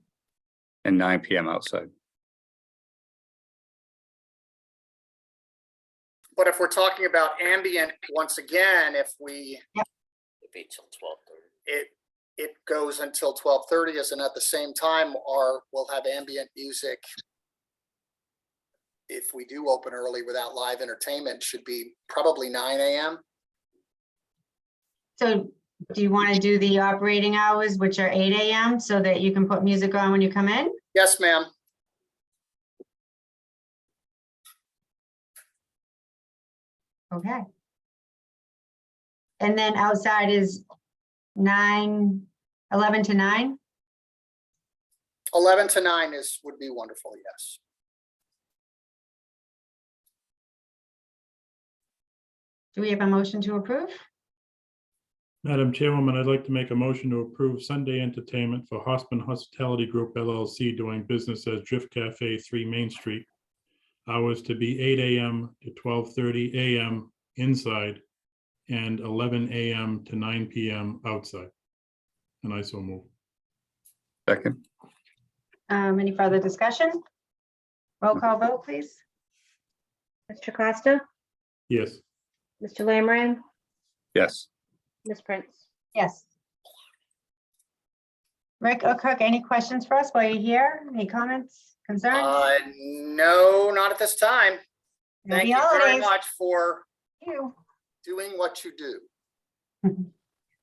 F: and 9 PM outside.
H: But if we're talking about ambient, once again, if we,
I: It'd be till 12:30.
H: it goes until 12:30, and at the same time, we'll have ambient music. If we do open early without live entertainment, should be probably 9 AM.
A: So do you want to do the operating hours, which are 8 AM, so that you can put music on when you come in?
H: Yes, ma'am.
A: Okay. And then outside is 11 to 9?
H: 11 to 9 would be wonderful, yes.
A: Do we have a motion to approve?
B: Madam Chairwoman, I'd like to make a motion to approve Sunday entertainment for Hospen Hospitality Group LLC doing business as Drift Cafe 3 Main Street. Hours to be 8 AM to 12:30 AM inside and 11 AM to 9 PM outside. And I so move.
F: Second.
A: Any further discussion? Roll call vote, please.
C: Mr. Costa,
B: Yes.
C: Mr. Lammerin,
F: Yes.
C: Ms. Prince.
A: Yes. Rick or Kirk, any questions for us while you're here? Any comments, concerns?
H: No, not at this time. Thank
A: Happy
H: you very
A: holidays.
H: much for
A: You.
H: doing what you do.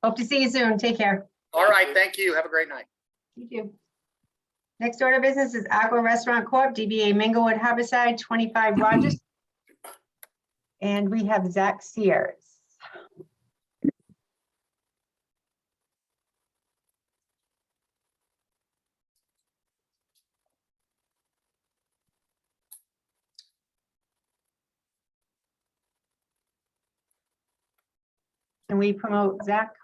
A: Hope to see you soon. Take care.
H: All right, thank you. Have a great night.
A: You too. Next order of business is Aqua Restaurant Corp., DBA Minglewood Harborside, 25 Rogers. And we have Zach Sears. Can we promote Zach?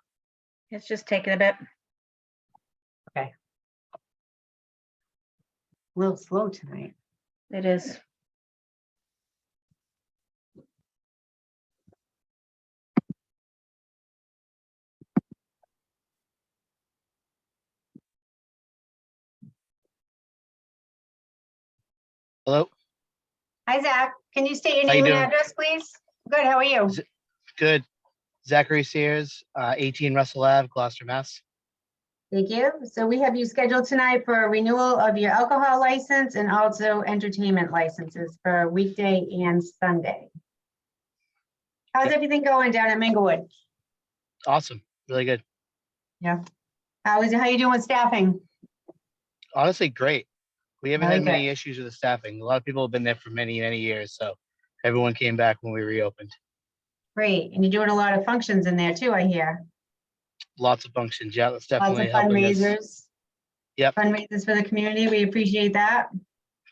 C: It's just taking a bit.
A: A little slow tonight.
C: It is.
J: Hello,
A: Hi, Zach. Can you state your
J: How you
A: name and
J: doing?
A: address, please? Good, how are you?
J: good. Zachary Sears, 18 Russell Ave, Gloucester, Mass.
A: Thank you. So we have you scheduled tonight for a renewal of your alcohol license and also entertainment licenses for weekday and Sunday. How's everything going down at Minglewood?
J: Awesome, really good.
A: How you doing with staffing?
J: Honestly, great. We haven't
A: Very
J: had many issues with the staffing. A lot of people have been there for many, many years, so everyone came back when we reopened.
A: Great. And you're doing a lot of functions in there too, I hear.
J: Lots of functions. Yeah, that's
A: Lots
J: definitely
A: of
J: helping us. Of
A: fundraisers.
J: Yep.
A: Fundraisers for the community. We appreciate that.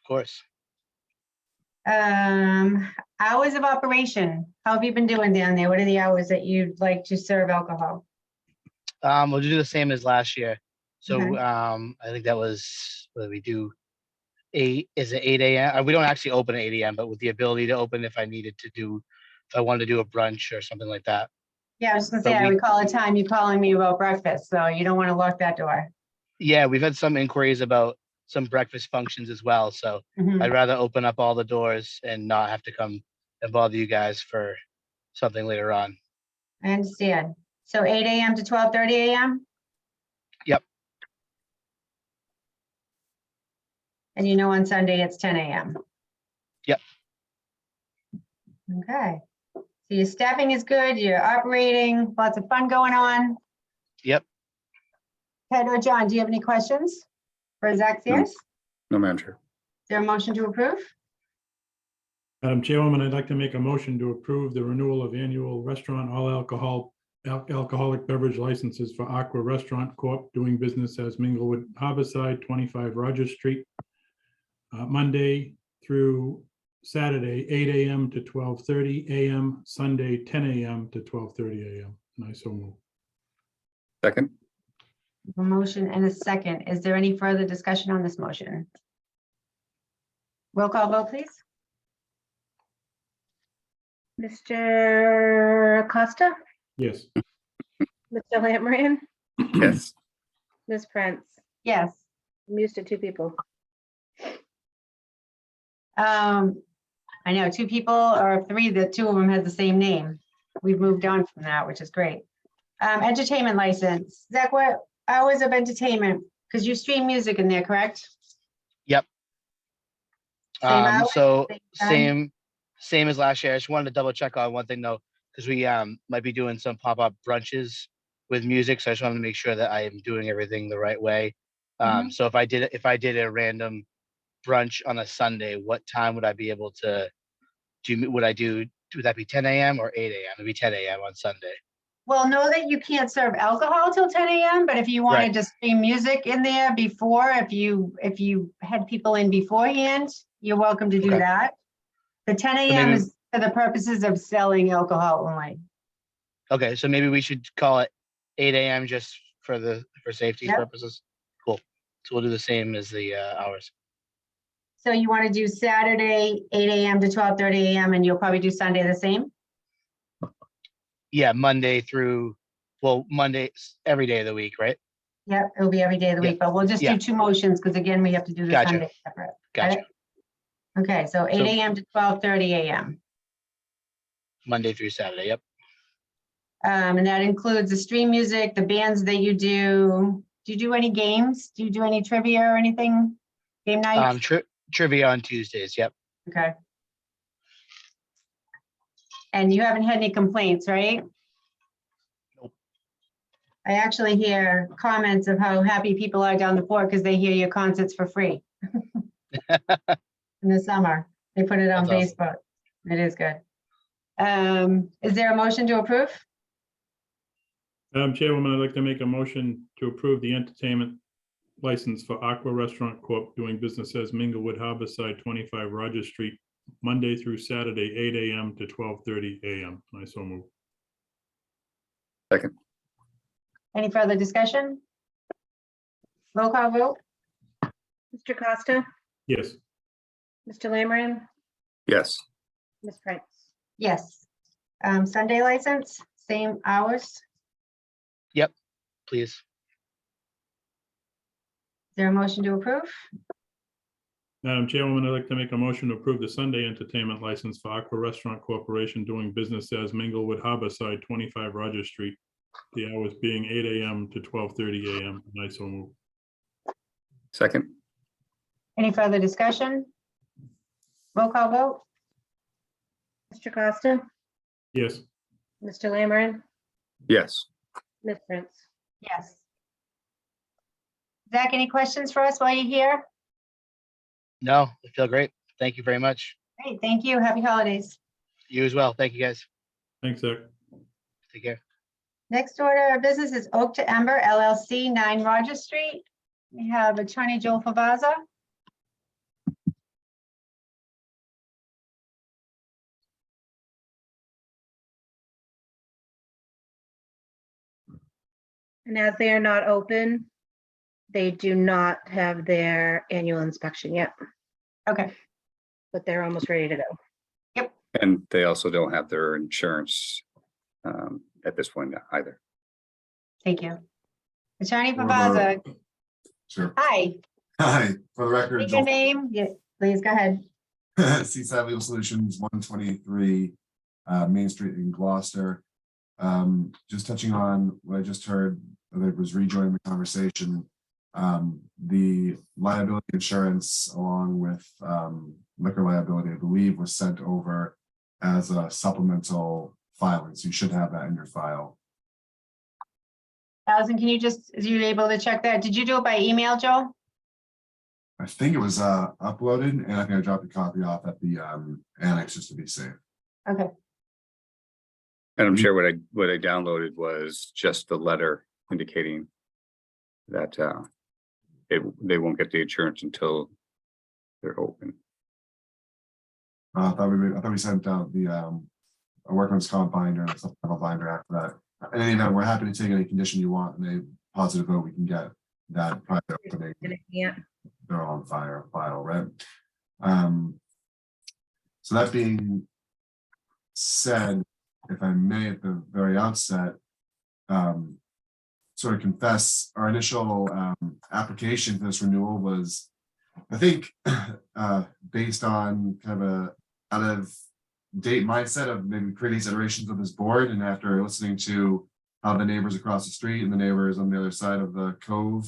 J: course.
A: Hours of operation. How have you been doing down there? What are the hours that you'd like to serve alcohol?
J: We'll do the same as last year. So
A: Okay.
J: I think that was, what did we do? 8, is it 8 AM? We don't actually open at 8 AM, but with the ability to open if I needed to do, if I wanted to do a brunch or something like that.
A: Yeah, I was just gonna say,
J: But
A: I
J: we-
A: recall a time you calling me about breakfast, so you don't want to lock that door.
J: Yeah, we've had some inquiries about some breakfast functions as well, so
A: Mhm.
J: I'd rather open up all the doors and not have to come and bother you guys for something later on.
A: I understand. So 8 AM to 12:30 AM?
J: Yep.
A: And you know on Sunday it's 10 a.m.
J: Yep.
A: Okay. So your staffing is good, you're operating, lots of fun going on.
J: Yep.
A: Ted or John, do you have any questions for Zach Sears? Is
F: No, Madam Chair.
A: there a motion to approve?
B: Madam Chairwoman, I'd like to make a motion to approve the renewal of annual restaurant all alcoholic beverage licenses for Aqua Restaurant Corp. doing business as Minglewood Harborside, 25 Rogers Street, Monday through Saturday, 8 a.m. to 12:30 a.m., Sunday, 10 a.m. to 12:30 a.m. And I so move.
F: Second,
A: A motion and a second. Is there any further discussion on this motion? Roll call vote, please.
C: Mr. Acosta,
B: Yes.
C: Mr. Lamb,
F: yes.
C: Ms. Prince.
A: Yes.
C: I'm used to two people.
A: I know two people or three, the two of them had the same name. We've moved on from that, which is great. Entertainment license. Zach, what hours of entertainment? Because you stream music in there, correct?
J: Yep.
A: Same hours,
J: So
A: same time?
J: same as last year. I just wanted to double check on one thing though, because we might be doing some pop-up brunches with music. So I just wanted to make sure that I am doing everything the right way. So if I did a random brunch on a Sunday, what time would I be able to do? Would that be 10 a.m. or 8 a.m.? It'd be 10 a.m. on Sunday.
A: Well, know that you can't serve alcohol till 10 a.m., but if you wanted
J: Right.
A: to stream music in there before, if you had people in beforehand, you're welcome to do
J: Okay.
A: that. The 10 a.m.
J: maybe-
A: is for the purposes of selling alcohol only.
J: Okay, so maybe we should call it 8 a.m. just for safety
A: Yep.
J: purposes. Cool. So we'll do the same as the hours.
A: So you want to do Saturday, 8 a.m. to 12:30 a.m., and you'll probably do Sunday the same?
J: Yeah, Monday every day of the week, right?
A: Yep, it'll be every day of the
J: Yep.
A: week, but we'll just
J: Yeah.
A: do two motions because again, we have to do the
J: Gotcha.
A: Sunday separate.
J: Gotcha.
A: Okay, so 8
J: So-
A: a.m. to 12:30 a.m.
J: Monday through Saturday. Yep.
A: And that includes the stream music, the bands that you do. Do you do any games? Do you do any trivia or anything? Game nights?
J: Trivia on Tuesdays. Yep.
A: Okay. And you haven't had any complaints, right?
J: Nope.
A: I actually hear comments of how happy people are down the floor because they hear your concerts for free. In the summer, they put it on
J: That's awesome.
A: Facebook. It is good. Is there a motion to approve?
B: Madam Chairwoman, I'd like to make a motion to approve the entertainment license for Aqua Restaurant Corp. doing business as Minglewood Harborside, 25 Rogers Street, Monday through Saturday, 8 a.m. to 12:30 a.m. I so move.
F: Second,
A: Any further discussion? Roll call vote?
C: Mr. Costa,
B: Yes.
C: Mr. Lamb,
F: yes.
C: Ms. Prince.
A: Yes. Sunday license, same hours?
J: Please.
A: Is there a motion to approve?
B: Madam Chairwoman, I'd like to make a motion to approve the Sunday entertainment license for Aqua Restaurant Corporation doing business as Minglewood Harborside, 25 Rogers Street. The hours being 8 a.m. to 12:30 a.m. And I so move.
F: Second,
A: Any further discussion? Roll call vote?
C: Mr. Costa,
B: Yes.
C: Mr. Lamb,
F: yes.
C: Ms. Prince.
A: Yes. Zach, any questions for us while you're here?
J: No, I feel great. Thank you very much.
A: Great, thank you. Happy holidays.
J: You as well. Thank you guys.
B: Thanks, Zach.
J: Take care.
A: Next order of business is Oak to Ember LLC, 9 Rogers Street. We have Attorney Joel Favaza.
C: And as they are not open, they do not have their annual inspection yet,
A: Okay,
C: but they're almost ready to go.
F: And they also don't have their insurance at this point either.
A: thank you. Attorney
K: Or
A: Favaza,
K: Sure.
A: hi,
K: Hi, for the record,
A: state your name. Yeah, please go ahead.
K: Seaside Legal Solutions, 123 Main Street in Gloucester. Just touching on what I just heard, that was rejoining the conversation. The liability insurance along with liquor liability, I believe, was sent over as a supplemental filing. So you should have that in your file.
A: Allison, can you just, is you able to check that? Did you do it by email, Joe?
K: I think it was uploaded, and I think I dropped a copy off at the annex just to be safe.
A: Okay,
F: Madam Chair, what I downloaded was just the letter indicating that they won't get the insurance until they're open.
K: I thought we sent out the a workman's comp binder and a supplemental binder after that. In any event, we're happy to take any condition you want, and a positive vote, we can get that prior to opening.
C: Yeah.
K: They're on file, right? So that being said, if I may, at the very outset, sort of confess our initial application for this renewal was, I think, based on kind of a out of date mindset of maybe previous iterations of this board, and after listening to how the neighbors across the street and the neighbors on the other side of the cove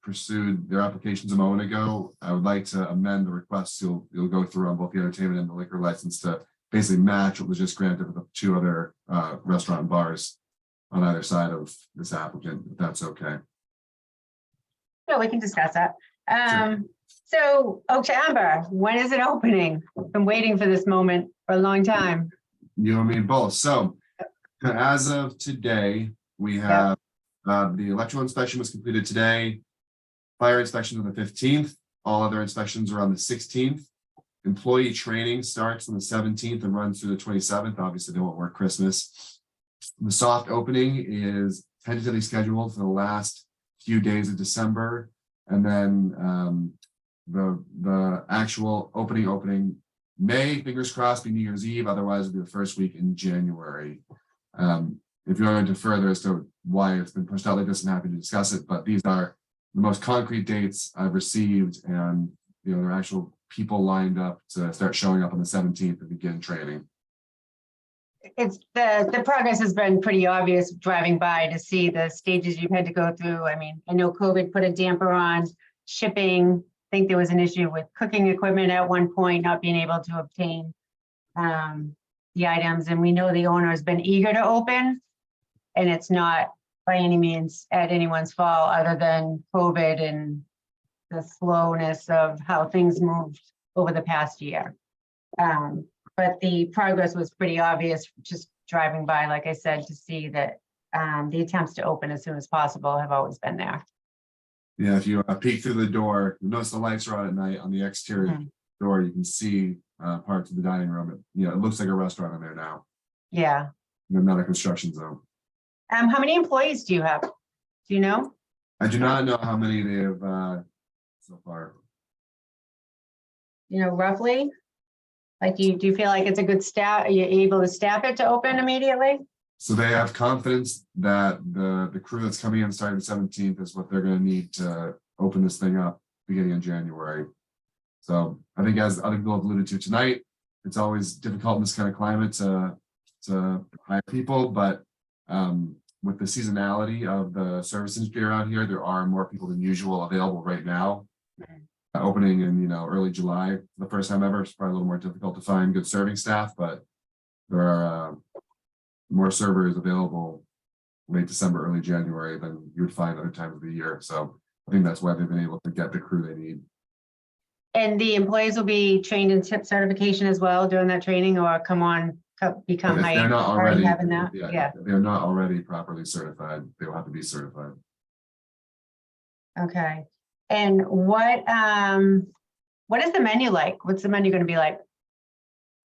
K: pursued their applications a moment ago, I would like to amend the request you'll go through on both the entertainment and the liquor license to basically match what was just granted with the two other restaurant and bars on either side of this applicant, if that's okay.
A: yeah, we can discuss that. So Oak to Amber, when is it opening? Been waiting for this moment for a long time.
K: You and me both. So as of today, we have the electrical inspection was completed today. Fire inspection on the 15th. All other inspections are on the 16th. Employee training starts on the 17th and runs through the 27th. Obviously, they won't work Christmas. The soft opening is tentatively scheduled for the last few days of December. And then the actual opening may, fingers crossed, be New Year's Eve. Otherwise, it'll be the first week in January. If you're going to further as to why it's been pushed out like this, I'm happy to discuss it. But these are the most concrete dates I've received, and there are actual people lined up to start showing up on the 17th and begin training.
A: It's the progress has been pretty obvious driving by to see the stages you've had to go through. I mean, I know COVID put a damper on shipping. I think there was an issue with cooking equipment at one point, not being able to obtain the items. And we know the owner has been eager to open, and it's not by any means at anyone's fault other than COVID and the slowness of how things moved over the past year. But the progress was pretty obvious just driving by, like I said, to see that the attempts to open as soon as possible have always been there.
K: Yeah, if you peek through the door, you notice the lights are on at night on the exterior door. You can see parts of the dining room. It looks like a restaurant in there now.
A: Yeah.
K: Not a construction zone.
A: How many employees do you have? Do you know?
K: I do not know how many they have so far.
A: Roughly? Like, do you feel like it's a good staff? Are you able to staff it to open immediately?
K: So they have confidence that the crew that's coming in starting the 17th is what they're going to need to open this thing up beginning in January. So I think, as other people have alluded to tonight, it's always difficult in this kind of climate to hire people, but with the seasonality of the service industry around here, there are more people than usual available right now. Opening in early July, the first time ever. It's probably a little more difficult to find good serving staff, but there are more servers available late December, early January than you would find other times of the year. So I think that's why they've been able to get the crew they need.
A: And the employees will be trained in tip certification as well during that training, or become
K: If
A: high.
K: they're not already,
A: having that. Yeah.
K: if they're not already properly certified, they will have to be certified.
A: Okay. And what is the menu like? What's the menu going to be like?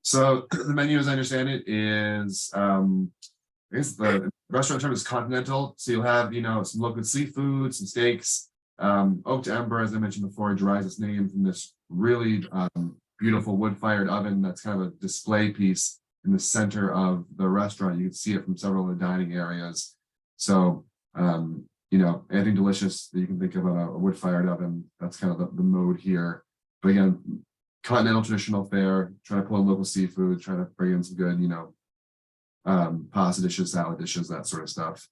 K: So the menu, as I understand it, is I guess the restaurant term is continental. So you'll have some local seafood, some steaks. Oak to Ember, as I mentioned before, derives its name from this really beautiful wood-fired oven that's kind of a display piece in the center of the restaurant. You can see it from several of the dining areas. So anything delicious that you can think of on a wood-fired oven, that's kind of the mode here. But again, continental traditional fare, trying to pull in local seafood, trying to bring in some good, pasta dishes, salad dishes, that sort of stuff.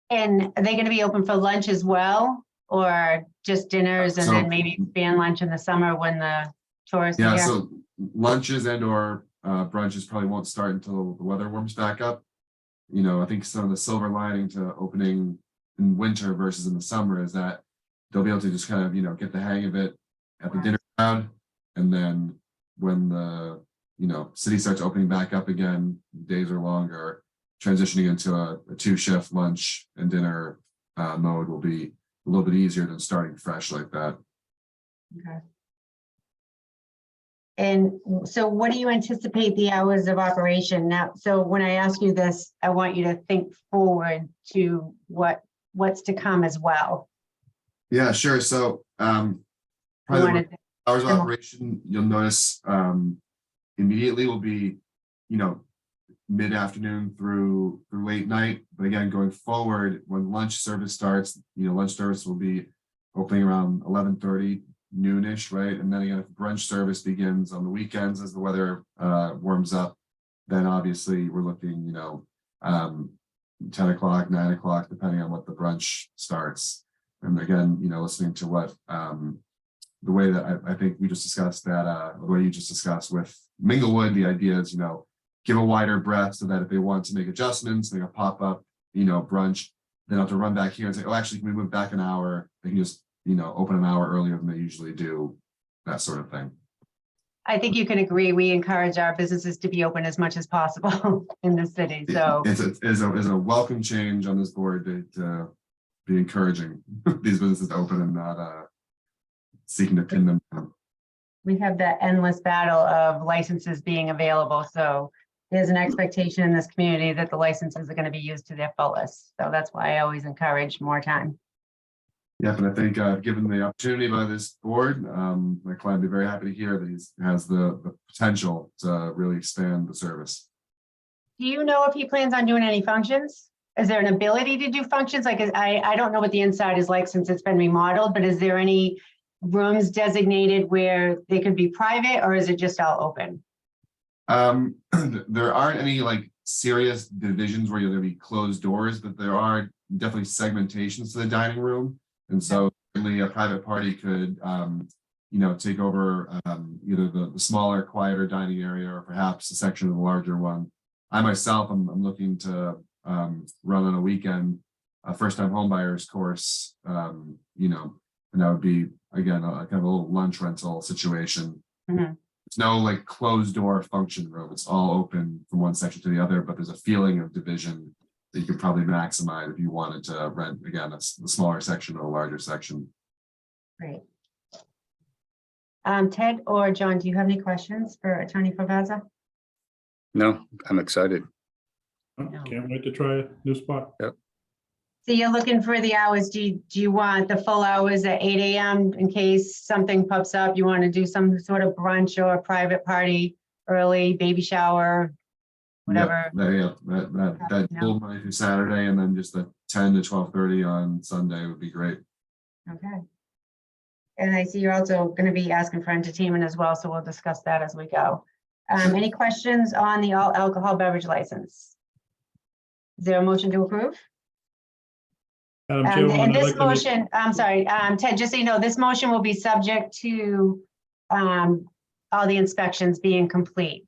A: And are they going to be open for lunch as well? Or just dinners and
K: So-
A: then maybe expand lunch in the summer when the tourists are
K: Yeah,
A: here?
K: so lunches and or brunches probably won't start until the weather warms back up. You know, I think some of the silver lining to opening in winter versus in the summer is that they'll be able to just kind of, you know, get the hang of it at the dinner crowd. And then when the, you know, city starts opening back up again, days are longer, transitioning into a 2-shift lunch and dinner mode will be a little bit easier than starting fresh like that.
A: Okay. And so what do you anticipate the hours of operation now? So when I ask you this, I want you to think forward to what's to come as well.
K: Yeah, sure. So
A: You
K: probably
A: wanna-
K: the hours of
A: and-
K: operation, you'll notice immediately will be, you know, mid-afternoon through late night. But again, going forward, when lunch service starts, you know, lunch service will be opening around 11:30 noonish, right? And then again, if brunch service begins on the weekends as the weather warms up, then obviously we're looking, you know, 10 o'clock, 9 o'clock, depending on what the brunch starts. And again, you know, listening to what the way that I think we just discussed that, the way you just discussed with Minglewood, the idea is, you know, give a wider breadth so that if they want to make adjustments, make a pop-up, you know, brunch, they don't have to run back here and say, oh, actually, can we move back an hour? They can just, you know, open an hour earlier than they usually do, that sort of thing.
A: I think you can agree, we encourage our businesses to be open as much as possible in the city, so.
K: It's a welcome change on this board to be encouraging these businesses to open and not seeking to pin them down.
A: We have that endless battle of licenses being available, so there's an expectation in this community that the licenses are going to be used to their fullest. So that's why I always encourage more time.
K: Yeah, and I think given the opportunity by this board, my client would be very happy to hear that he has the potential to really expand the service.
A: Do you know if he plans on doing any functions? Is there an ability to do functions? Like, I don't know what the inside is like since it's been remodeled, but is there any rooms designated where they could be private, or is it just all open?
K: There aren't any like serious divisions where you're gonna be closed doors, but there are definitely segmentations to the dining room. And so certainly a private party could, you know, take over either the smaller, quieter dining area or perhaps a section of the larger one. I myself, I'm looking to run on a weekend, a first-time homebuyers course, you know, and that would be, again, kind of a little lunch rental situation.
A: Mhm.
K: It's no like closed door function room. It's all open from one section to the other, but there's a feeling of division that you could probably maximize if you wanted to rent, again, the smaller section or a larger section.
A: Great. Ted or John, do you have any questions for Attorney Favazza?
F: No, I'm excited.
B: Oh, can't wait to try a new spot.
A: So you're looking for the hours. Do you want the full hours at 8 a.m. in case something pops up? You want to do some sort of brunch or a private party, early baby shower, whatever?
K: That full Monday through Saturday, and then just the 10 to 12:30 on Sunday would be great.
A: Okay. And I see you're also going to be asking for entertainment as well, so we'll discuss that as we go. Any questions on the all alcohol beverage license? Is there a motion to approve?
B: Madam
A: And
B: Chairwoman, I'd
A: this
B: like to make-
A: motion, I'm sorry, Ted, just so you know, this motion will be subject to all the inspections being complete.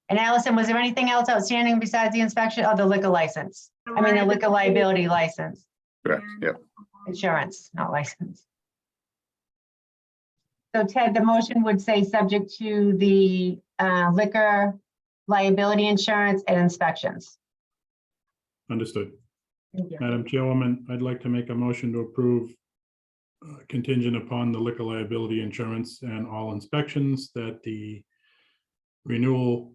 A: And Allison, was there anything else outstanding besides the inspection of the liquor license? I mean, the liquor liability license,
F: Correct, yep.
A: insurance, not license. So Ted, the motion would say subject to the liquor liability insurance and inspections.
B: Understood.
A: Thank you.
B: Madam Chairwoman, I'd like to make a motion to approve contingent upon the liquor liability insurance and all inspections that the renewal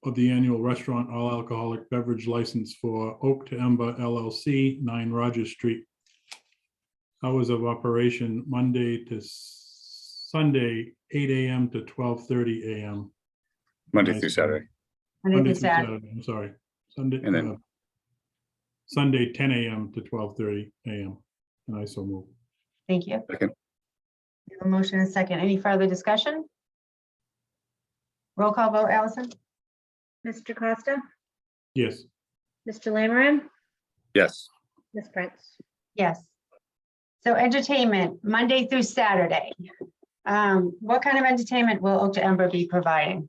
B: of the annual restaurant all alcoholic beverage license for Oak to Ember LLC, 9 Rogers Street. Hours of operation Monday to Sunday, 8 a.m. to 12:30 a.m.
F: Monday through Saturday.
A: Monday through Saturday.
B: I'm sorry, Sunday.
F: And then-
B: Sunday, 10 a.m. to 12:30 a.m. And I so move.
A: Thank you.
F: Second.
A: We have a motion and a second. Any further discussion? Roll call vote, Allison?
C: Mr. Costa,
B: Yes,
C: Mr. Lammerin,
F: Yes,
C: Ms. Prince.
A: Yes. So entertainment, Monday through Saturday. What kind of entertainment will Oak to Ember be providing?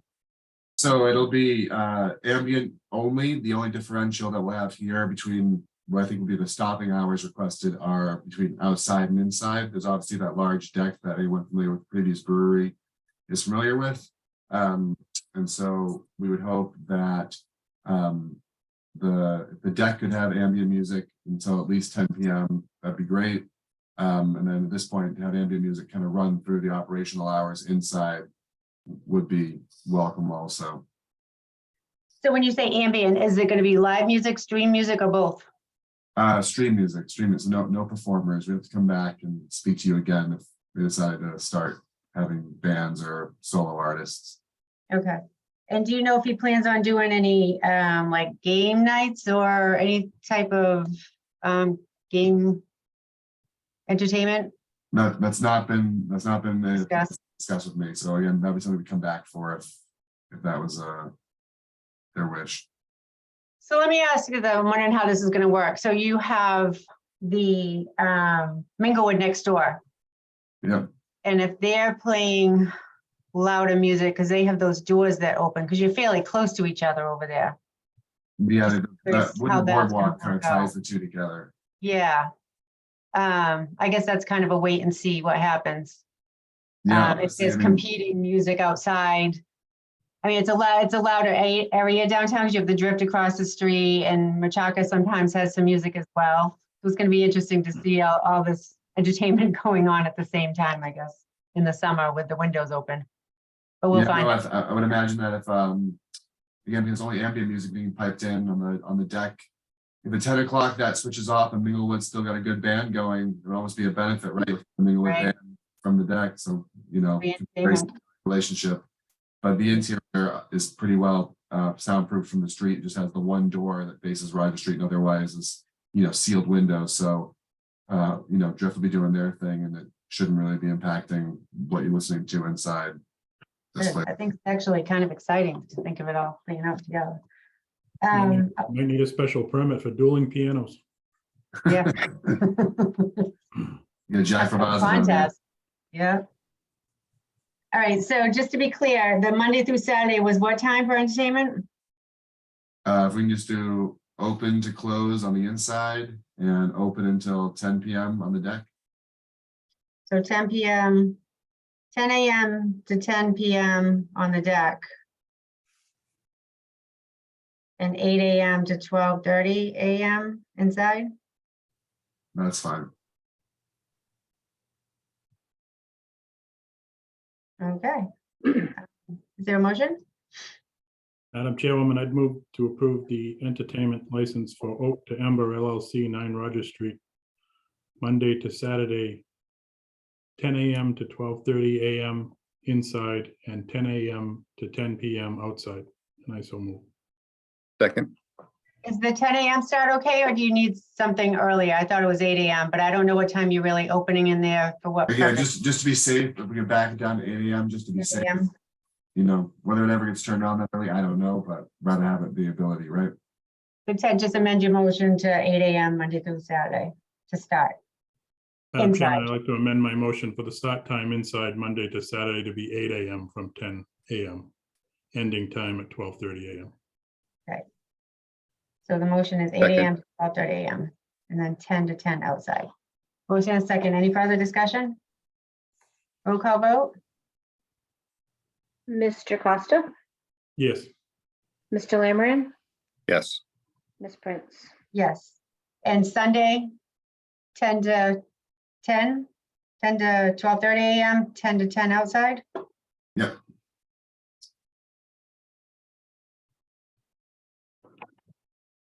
K: So it'll be ambient only. The only differential that we'll have here between what I think will be the stopping hours requested are between outside and inside. There's obviously that large deck that anyone familiar with the previous brewery is familiar with. And so we would hope that the deck could have ambient music until at least 10 p.m. That'd be great. And then at this point, to have ambient music kind of run through the operational hours inside would be welcome also.
A: So when you say ambient, is it going to be live music, stream music, or both?
K: Stream music, no performers. We have to come back and speak to you again if we decide to start having bands or solo artists.
A: Okay. And do you know if he plans on doing any like game nights or any type of game entertainment?
K: No, that's not been
A: Discussed.
K: discussed with me. So again, that'd be something to come back for if that was their wish.
A: So let me ask you though, I'm wondering how this is going to work. So you have the Minglewood next door.
K: Yep.
A: And if they're playing louder music, because they have those doors that open, because you're fairly close to each other over there.
K: Yeah,
A: curious
K: that
A: how
K: wooden
A: that's gonna
K: boardwalk kind of
A: work out.
K: ties the two together.
A: Yeah. I guess that's kind of a wait and see what happens.
K: Yeah.
A: If there's competing music outside. I mean, it's a louder area downtown because you have the Drift across the street, and Machaca sometimes has some music as well. So it's going to be interesting to see all this entertainment going on at the same time, I guess, in the summer with the windows open. But we'll find out.
K: I would imagine that if again, there's only ambient music being piped in on the deck. If at 10 o'clock that switches off and Minglewood's still got a good band going, it would almost be a benefit, right? With the Minglewood
A: Right.
K: band from the deck. So, very
A: Entertainment.
K: relationship. But the interior is pretty well soundproof from the street. It just has the one door that faces Roger Street, and otherwise is sealed windows. So Drift will be doing their thing, and it shouldn't really be impacting what you're listening to inside this
A: Good.
K: place.
A: I think it's actually kind of exciting to think of it all playing out together.
B: Might need a special permit for dueling pianos.
A: Yeah.
K: Yeah, Jack Ravazza.
A: Contest. Yeah. All right, so just to be clear, the Monday through Saturday was what time for entertainment?
K: If we can just do open to close on the inside and open until 10 p.m. on the deck.
A: So 10 p.m., 10 a.m. to 10 p.m. on the deck. And 8 a.m. to 12:30 a.m. inside?
K: That's fine.
A: Okay. Is there a motion?
B: Madam Chairwoman, I'd move to approve the entertainment license for Oak to Ember LLC, 9 Rogers Street, Monday to Saturday, 10 a.m. to 12:30 a.m. inside and 10 a.m. to 10 p.m. outside. And I so move.
F: Second,
A: Is the 10 a.m. start okay, or do you need something earlier? I thought it was 8 a.m., but I don't know what time you're really opening in there for what
K: Yeah,
A: purpose.
K: just to be safe, if we can back it down to 8 a.m. just to be
A: 8
K: safe.
A: a.m.
K: Whether it ever gets turned on that early, I don't know, but rather have it the ability, right?
A: So Ted, just amend your motion to 8 a.m. Monday through Saturday to start.
B: Madam Chairman,
A: Inside.
B: I'd like to amend my motion for the start time inside Monday to Saturday to be 8 a.m. from 10 a.m. Ending time at 12:30 a.m.
A: So the motion is 8 a.m. to 12:30 a.m. and then 10 to 10 outside. Motion and second. Any further discussion? Roll call vote?
C: Mr. Costa,
B: Yes.
C: Mr. Lammerin,
F: yes,
C: Ms. Prince.
A: Yes. And Sunday, 10 to 10, 10 to 12:30 a.m., 10 to 10 outside?
K: Yep.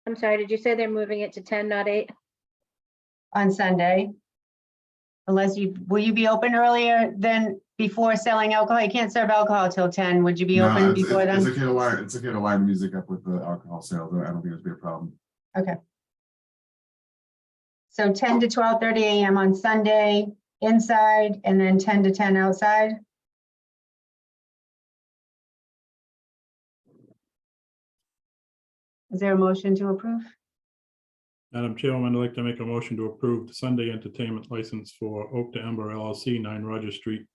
C: I'm sorry, did you say they're moving it to 10, not 8?
A: On Sunday. Unless will you be open earlier than before selling alcohol? You can't serve alcohol till 10. Would you be
K: No,
A: open before
K: it's
A: then?
K: okay to line, it's okay to line the music up with the alcohol sales. I don't think it'd be a problem.
A: Okay. So 10 to 12:30 a.m. on Sunday inside and then 10 to 10 outside? Is there a motion to approve?
B: Madam Chairwoman, I'd like to make a motion to approve the Sunday entertainment license for Oak to Ember LLC, 9 Roger Street.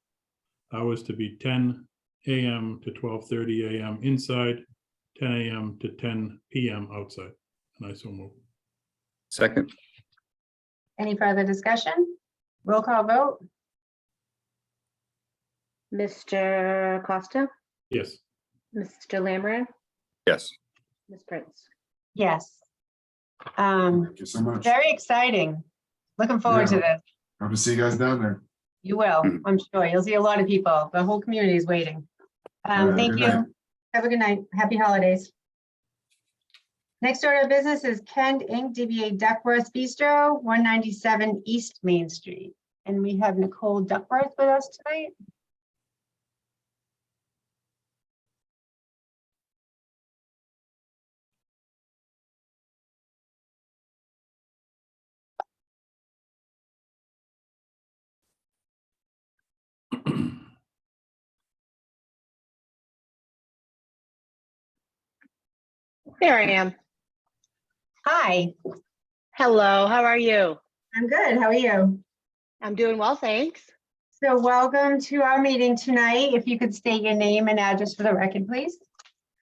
B: Hours to be 10 a.m. to 12:30 a.m. inside, 10 a.m. to 10 p.m. outside. And I so move.
F: Second,
A: Any further discussion? Roll call vote?
C: Mr. Costa,
B: Yes.
C: Mr. Lammerow,
F: yes.
C: Ms. Prince.
A: Yes.
K: Thank you so much.
A: Very exciting. Looking forward to this.
K: Hope to see you guys down there.
A: You will,
F: Mhm.
A: I'm sure. You'll see a lot of people. The whole community is waiting.
K: Have a
A: Thank
K: good
A: you.
K: night.
A: Have a good night. Happy holidays. Next order of business is Kend Inc., DBA Duckworth Bistro, 197 East Main Street. And we have Nicole Duckworth with us tonight.
C: There I am.
A: Hi,
C: Hello, how are you?
A: I'm good. How are you?
C: I'm doing well, thanks.
A: So welcome to our meeting tonight. If you could state your name and address for the record, please.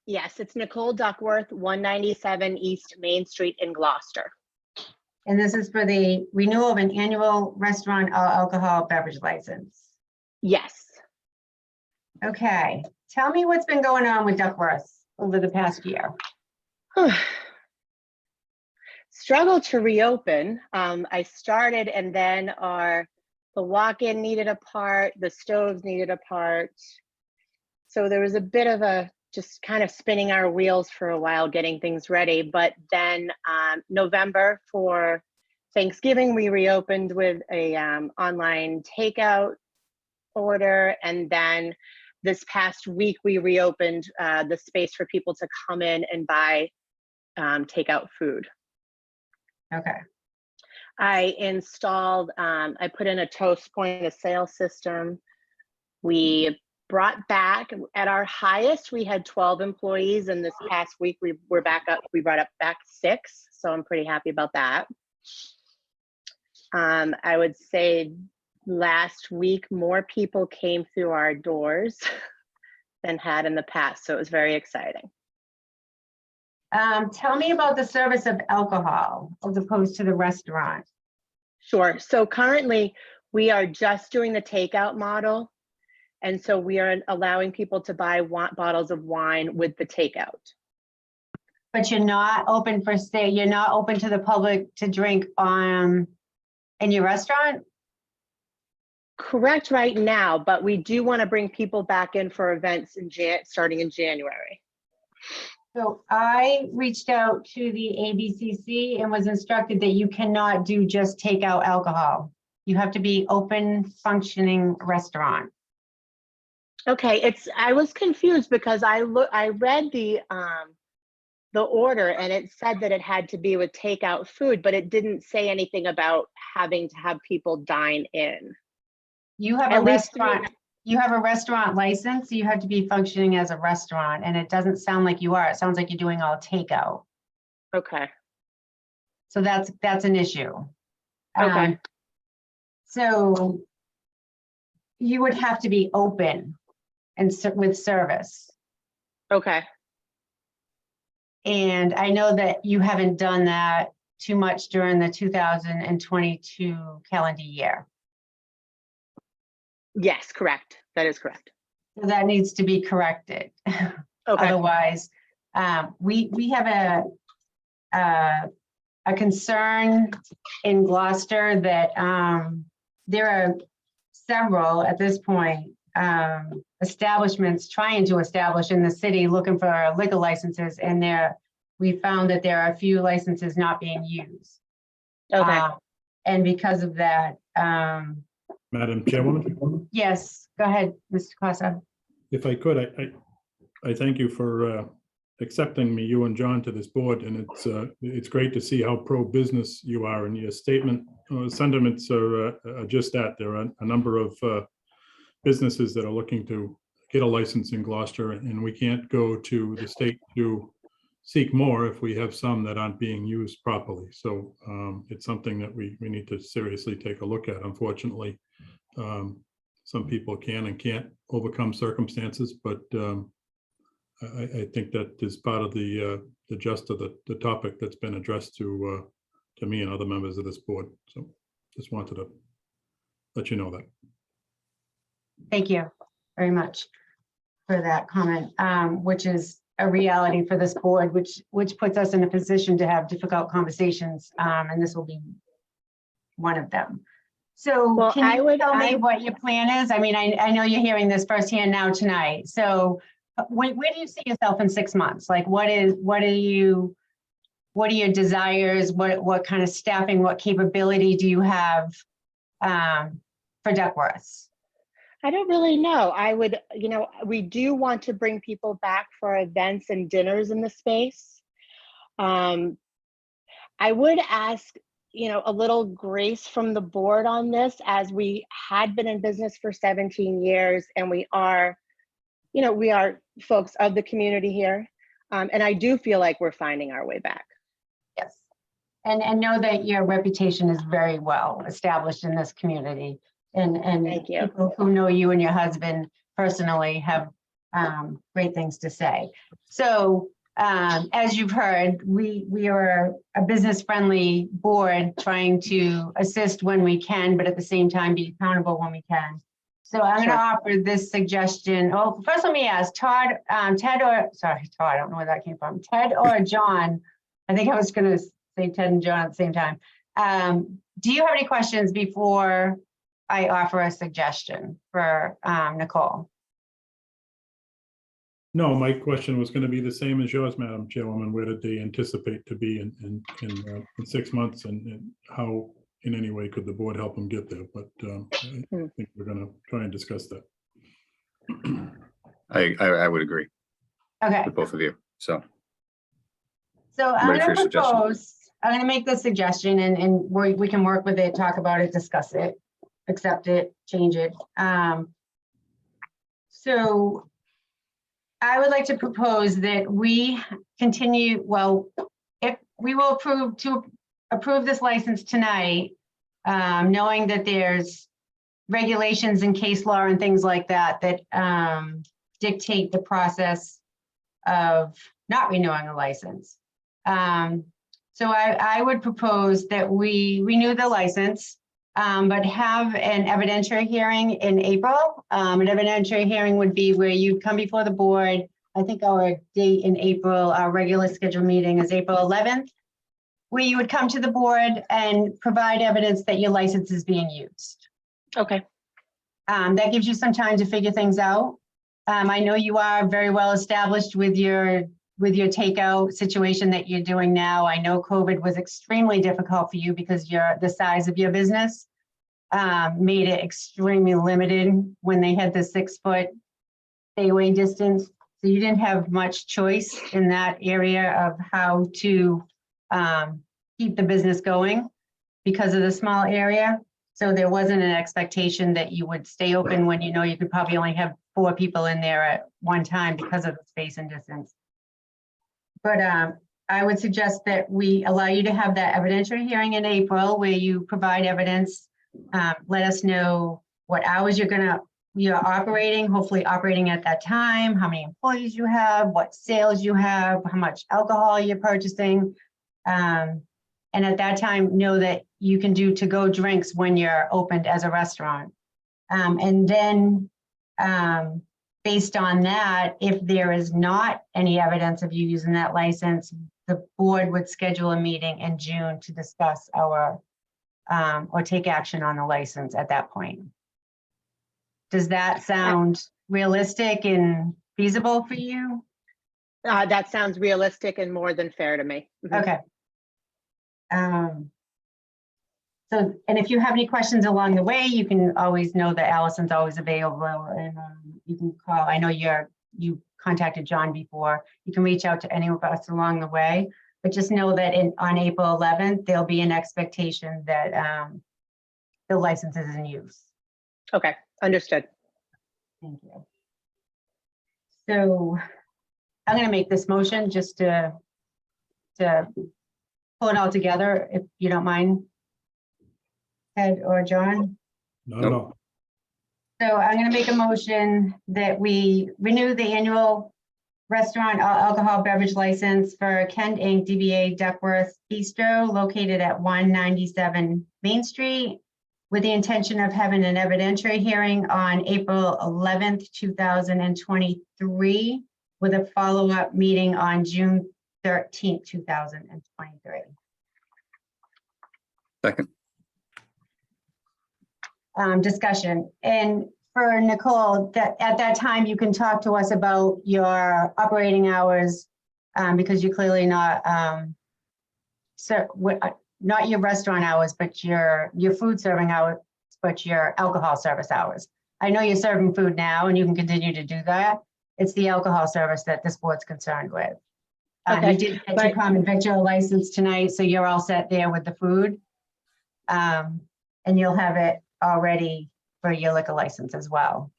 C: Yes, it's Nicole Duckworth, 197 East Main Street in Gloucester.
A: And this is for the renewal of an annual restaurant alcohol beverage license.
C: Yes.
A: Okay, tell me what's been going on with Duckworth over the past year.
C: Struggled to reopen. I started and then the walk-in needed a part, the stoves needed a part. So there was a bit of a just kind of spinning our wheels for a while, getting things ready. But then November for Thanksgiving, we reopened with a online takeout order. And then this past week, we reopened the space for people to come in and buy takeout food.
A: Okay,
C: I installed, I put in a Toast point of sale system. We brought back, at our highest, we had 12 employees, and this past week we brought back 6. So I'm pretty happy about that. I would say last week, more people came through our doors than had in the past. So it was very exciting.
A: tell me about the service of alcohol as opposed to the restaurant.
C: Sure. So currently we are just doing the takeout model. And so we are allowing people to buy bottles of wine with the takeout.
A: But you're not open for stay, you're not open to the public to drink in your restaurant?
C: Correct right now, but we do want to bring people back in for events starting in January.
A: So I reached out to the ABCC and was instructed that you cannot do just takeout alcohol. You have to be open functioning restaurant.
C: Okay, I was confused because I read the order and it said that it had to be with takeout food, but it didn't say anything about having to have people dine in.
A: You have a restaurant. You have a restaurant license, so you have to be functioning as a restaurant, and it doesn't sound like you are. It sounds like you're doing all takeout.
C: Okay.
A: So that's an issue.
C: Okay.
A: So you would have to be open and with service.
C: Okay.
A: And I know that you haven't done that too much during the 2022 calendar year.
C: Yes, correct. That is correct.
A: So that needs to be corrected.
C: Okay.
A: Otherwise, we have a concern in Gloucester that there are several at this point establishments trying to establish in the city looking for liquor licenses, and we found that there are a few licenses not being used.
C: Okay.
A: And because of that,
B: Madam Chairwoman,
A: yes, go ahead, Mr. Costa.
B: if I could, I thank you for accepting me, you and John, to this board, and it's great to see how pro-business you are, and your sentiments are just that. There are a number of businesses that are looking to get a license in Gloucester, and we can't go to the state to seek more if we have some that aren't being used properly. So it's something that we need to seriously take a look at. Unfortunately, some people can and can't overcome circumstances, but I think that is part of the gist of the topic that's been addressed to me and other members of this board. So just wanted to let you know that.
A: Thank you very much for that comment, which is a reality for this board, which puts us in a position to have difficult conversations, and this will be one of them. So
C: Well,
A: can you tell me
C: I-
A: what your plan is? I mean, I know you're hearing this firsthand now tonight. So where do you see yourself in 6 months? Like, what are your desires? What kind of staffing, what capability do you have for Duckworth?
C: I don't really know. I would, we do want to bring people back for events and dinners in the space. I would ask, a little grace from the board on this, as we had been in business for 17 years and we are folks of the community here. And I do feel like we're finding our way back.
A: Yes. And know that your reputation is very well established in this community. And
C: Thank you.
A: people who know you and your husband personally have great things to say. So as you've heard, we are a business-friendly board trying to assist when we can, but at the same time be accountable when we can. So I'm going to
C: Sure.
A: offer this suggestion. Oh, first let me ask Todd, Ted or, sorry, Todd, I don't know where that came from. Ted or John? I think I was going to say Ted and John at the same time. Do you have any questions before I offer a suggestion for Nicole?
B: No, my question was going to be the same as yours, Madam Chairwoman. Where did they anticipate to be in 6 months, and how in any way could the board help them get there? But I think we're going to try and discuss that.
F: I would agree
A: Okay.
F: with both of you. So
A: So I'm
F: Ready for
A: going
F: your
A: to
F: suggestion.
A: propose, I'm going to make this suggestion and we can work with it, talk about it, discuss it, accept it, change it. So I would like to propose that we continue, well, if we will approve this license tonight, knowing that there's regulations and case law and things like that dictate the process of not renewing a license. So I would propose that we renew the license, but have an evidentiary hearing in April. An evidentiary hearing would be where you come before the board. I think our date in April, our regular scheduled meeting is April 11th, where you would come to the board and provide evidence that your license is being used.
C: Okay.
A: That gives you some time to figure things out. I know you are very well established with your takeout situation that you're doing now. I know COVID was extremely difficult for you because the size of your business made it extremely limited when they had the 6-foot stay away distance. So you didn't have much choice in that area of how to keep the business going because of the small area. So there wasn't an expectation that you would stay open when you could probably only have 4 people in there at one time because of the space and distance. But I would suggest that we allow you to have that evidentiary hearing in April where you provide evidence. Let us know what hours you're operating, hopefully operating at that time, how many employees you have, what sales you have, how much alcohol you're purchasing. And at that time, know that you can do to-go drinks when you're opened as a restaurant. And then based on that, if there is not any evidence of you using that license, the board would schedule a meeting in June to discuss or take action on the license at that point. Does that sound realistic and feasible for you?
C: That sounds realistic and more than fair to me. Mhm.
A: Okay. So, and if you have any questions along the way, you can always know that Allison's always available and you can call. I know you contacted John before. You can reach out to any of us along the way, but just know that on April 11th, there'll be an expectation that the license is in use.
C: Okay, understood.
A: Thank you. So I'm going to make this motion just to to pull it all together, if you don't mind? Ed or John?
B: Not at all.
A: So I'm gonna make a motion that we renew the annual restaurant alcohol beverage license for Kent Inc. DBA Duckworth Bistro located at 197 Main Street with the intention of having an evidentiary hearing on April 11th, 2023, with a follow-up meeting on June 13th, 2023.
F: Second.
A: Discussion. And for Nicole, that at that time, you can talk to us about your operating hours, because you're clearly not, not your restaurant hours, but your food serving hours, but your alcohol service hours. I know you're serving food now and you can continue to do that. It's the alcohol service that this board's concerned with.
C: Okay,
A: You did get
C: but-
A: your common victual license tonight, so you're all set there with the food. And you'll have it already for your liquor license as well.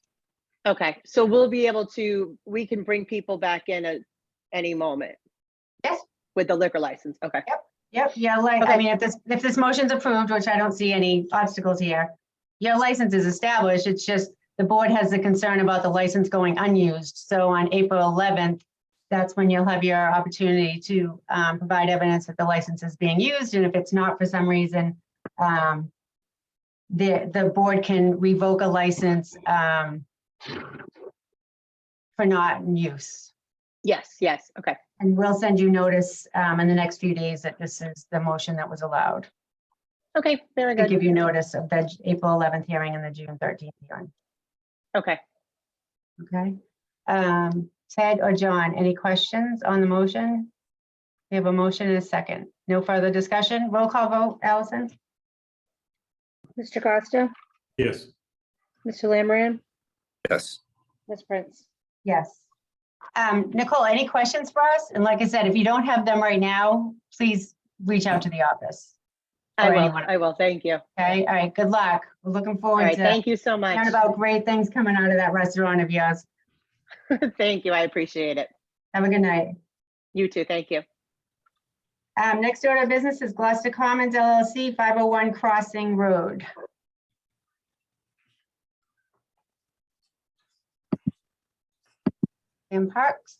C: Okay, so we'll be able to, we can bring people back in at any moment?
A: Yes.
C: With the liquor license, okay.
A: Yep, yeah, like, I
C: Okay.
A: mean, if this motion's approved, which I don't see any obstacles here, your license is established, it's just the board has a concern about the license going unused. So on April 11th, that's when you'll have your opportunity to provide evidence that the license is being used. And if it's not for some reason, the board can revoke a license for not in use.
C: Yes, yes, okay,
A: And we'll send you notice in the next few days that this is the motion that was allowed.
C: okay, very
A: To
C: good,
A: give you notice of the April 11th hearing and the June 13th hearing,
C: okay.
A: okay? Ted or John, any questions on the motion? We have a motion and a second. No further discussion. Roll call vote, Allison?
C: Mr. Costa,
B: Yes.
C: Mr. Lamb,
F: Yes.
C: Ms. Prince.
A: Yes. Nicole, any questions for us? And like I said, if you don't have them right now, please reach out to the office.
C: I
A: Or
C: will,
A: anyone.
C: I will, thank you.
A: Okay, all right, good luck. We're looking
C: All
A: forward
C: right,
A: to
C: thank you so
A: hearing
C: much.
A: about great things coming out of that restaurant of yours.
C: Thank you, I appreciate it.
A: Have a good night.
C: You too, thank you.
A: Next order of business is Gloucester Commons LLC, 501 Crossing Road. In Parks.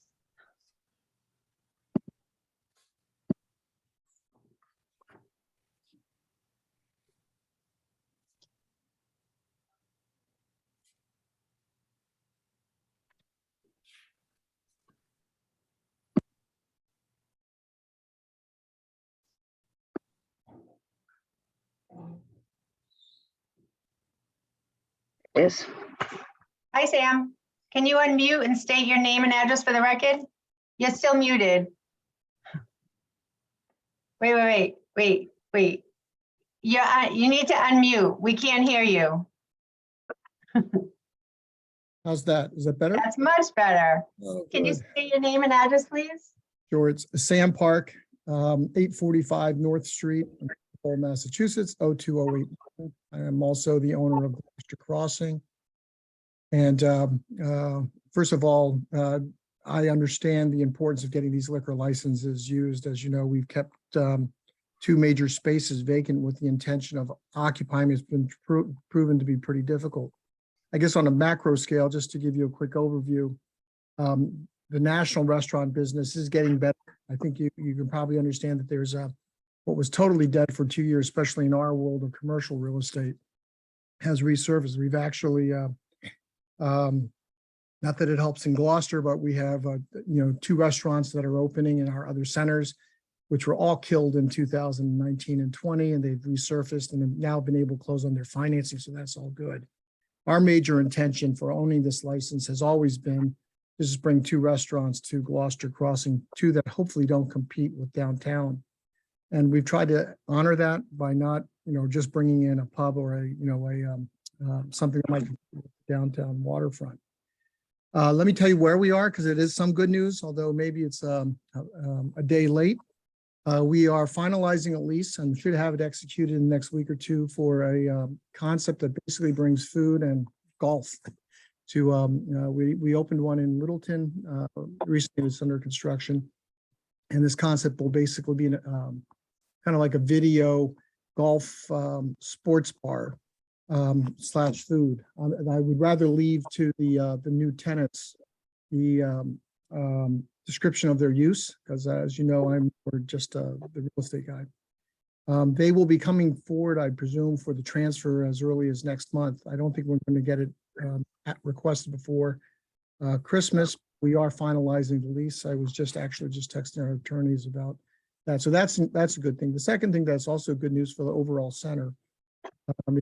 C: Yes.
A: Hi, Sam. Can you unmute and state your name and address for the record? You're still muted. Wait. You need to unmute. We can't hear you.
L: How's that? Is that better?
A: That's much better.
L: Oh,
A: Can you
L: good.
A: state your name and address, please?
L: Sure, it's Sam Park, 845 North Street, in Lowell, Massachusetts, 02081. I am also the owner of Gloucester Crossing. And first of all, I understand the importance of getting these liquor licenses used. As you know, we've kept two major spaces vacant with the intention of occupying. It's been proven to be pretty difficult. I guess on a macro scale, just to give you a quick overview, the national restaurant business is getting better. I think you can probably understand that there's what was totally dead for 2 years, especially in our world of commercial real estate, has resurfaced. We've actually, not that it helps in Gloucester, but we have, 2 restaurants that are opening in our other centers, which were all killed in 2019 and 20, and they've resurfaced and have now been able to close on their financing. So that's all good. Our major intention for owning this license has always been to just bring 2 restaurants to Gloucester Crossing, 2 that hopefully don't compete with downtown. And we've tried to honor that by not, just bringing in a pub or something that might be downtown waterfront. Let me tell you where we are, because it is some good news, although maybe it's a day late. We are finalizing a lease and should have it executed in the next week or 2 for a concept that basically brings food and golf to, we opened one in Littleton recently. It's under construction. And this concept will basically be kind of like a video golf sports bar slash food. And I would rather leave to the new tenants the description of their use, because as you know, I'm just the real estate guy. They will be coming forward, I presume, for the transfer as early as next month. I don't think we're going to get it requested before Christmas. We are finalizing the lease. I was just texting our attorneys about that. So that's a good thing. The second thing that's also good news for the overall center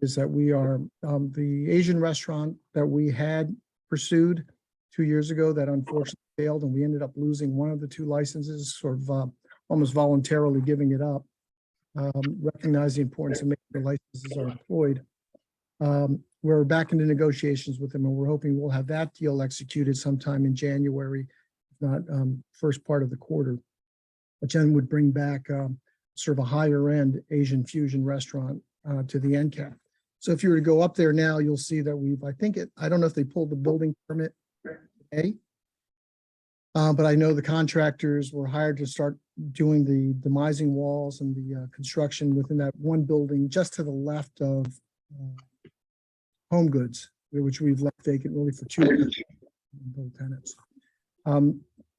L: is that we are the Asian restaurant that we had pursued 2 years ago that unfortunately failed, and we ended up losing one of the 2 licenses, sort of almost voluntarily giving it up. Recognize the importance of making the licenses are employed. We're back into negotiations with them, and we're hoping we'll have that deal executed sometime in January, if not first part of the quarter, which then would bring back sort of a higher end Asian fusion restaurant to the end cap. So if you were to go up there now, you'll see that I don't know if they pulled the building permit today, but I know the contractors were hired to start doing the demising walls and the construction within that one building just to the left of Home Goods, which we've left vacant really for 2 years, both tenants.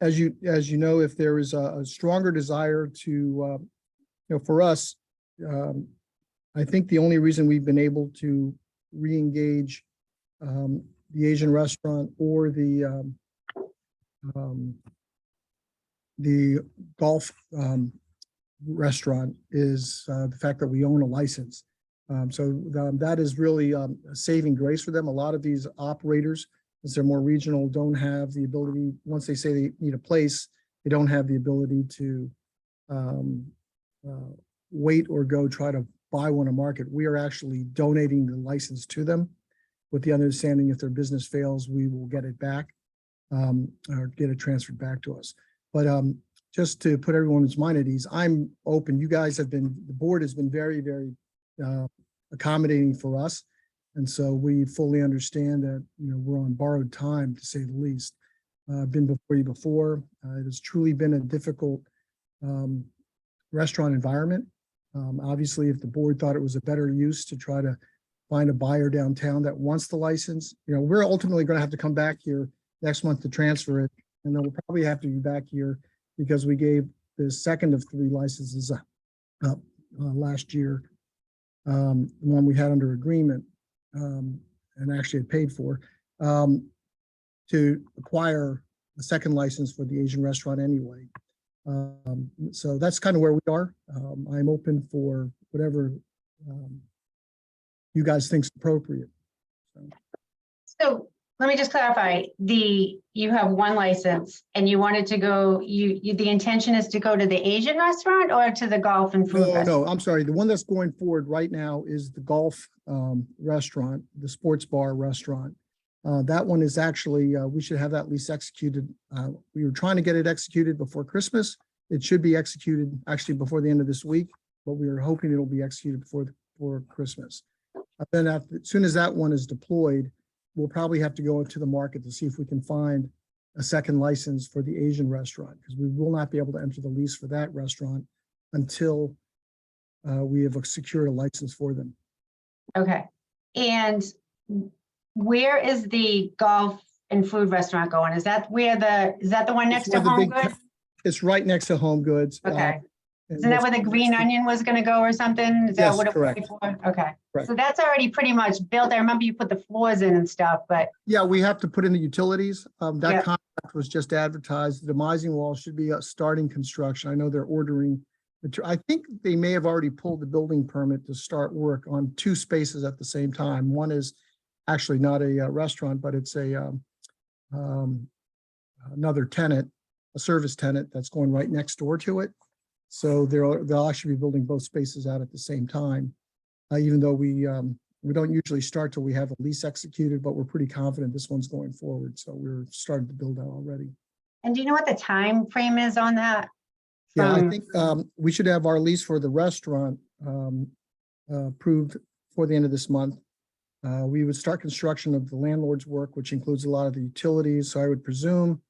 L: As you know, if there is a stronger desire to, for us, I think the only reason we've been able to re-engage the Asian restaurant or the golf restaurant is the fact that we own a license. That is really a saving grace for them. A lot of these operators, as they're more regional, don't have the ability, once they say they need a place, they don't have the ability to wait or go try to buy one on market. We are actually donating the license to them with the understanding if their business fails, we will get it back or get it transferred back to us. But just to put everyone's mind at ease, I'm open. You guys the board has been very, very accommodating for us. And so we fully understand that, we're on borrowed time, to say the least. I've been before you before. It has truly been a difficult restaurant environment. Obviously, if the board thought it was a better use to try to find a buyer downtown that wants the license, we're ultimately going to have to come back here next month to transfer it. And then we'll probably have to be back here because we gave the second of 3 licenses up last year. The one we had under agreement and actually had paid for to acquire the second license for the Asian restaurant anyway. So that's kind of where we are. I'm open for whatever you guys think is appropriate.
A: So let me just clarify, you have 1 license and you wanted to go, the intention is to go to the Asian restaurant or to the golf and food restaurant?
L: No, I'm sorry. The one that's going forward right now is the golf restaurant, the sports bar restaurant. That one is actually, we should have that lease executed. We were trying to get it executed before Christmas. It should be executed actually before the end of this week, but we were hoping it'll be executed before Christmas. Then as soon as that one is deployed, we'll probably have to go into the market to see if we can find a second license for the Asian restaurant, because we will not be able to enter the lease for that restaurant until we have secured a license for them.
A: Okay. And where is the golf and food restaurant going? Is that the one next to Home Goods?
L: It's right next to Home Goods.
A: Okay. Isn't that where the Green Onion was going to go or something? Is that
L: Yes,
A: what it was
L: correct.
A: before? Okay.
L: Correct.
A: So that's already pretty much built. I remember you put the floors in and stuff, but
L: Yeah, we have to put in the utilities. That
A: Yeah.
L: contract was just advertised. The demising wall should be starting construction. I know they're ordering. I think they may have already pulled the building permit to start work on 2 spaces at the same time. One is actually not a restaurant, but it's another tenant, a service tenant that's going right next door to it. So they'll actually be building both spaces out at the same time. Even though we don't usually start till we have a lease executed, but we're pretty confident this one's going forward. So we're starting to build out already.
A: and do you know what the time frame is on that?
L: Yeah, I
A: From-
L: think we should have our lease for the restaurant approved for the end of this month. We would start construction of the landlord's work, which includes a lot of the utilities. So I would presume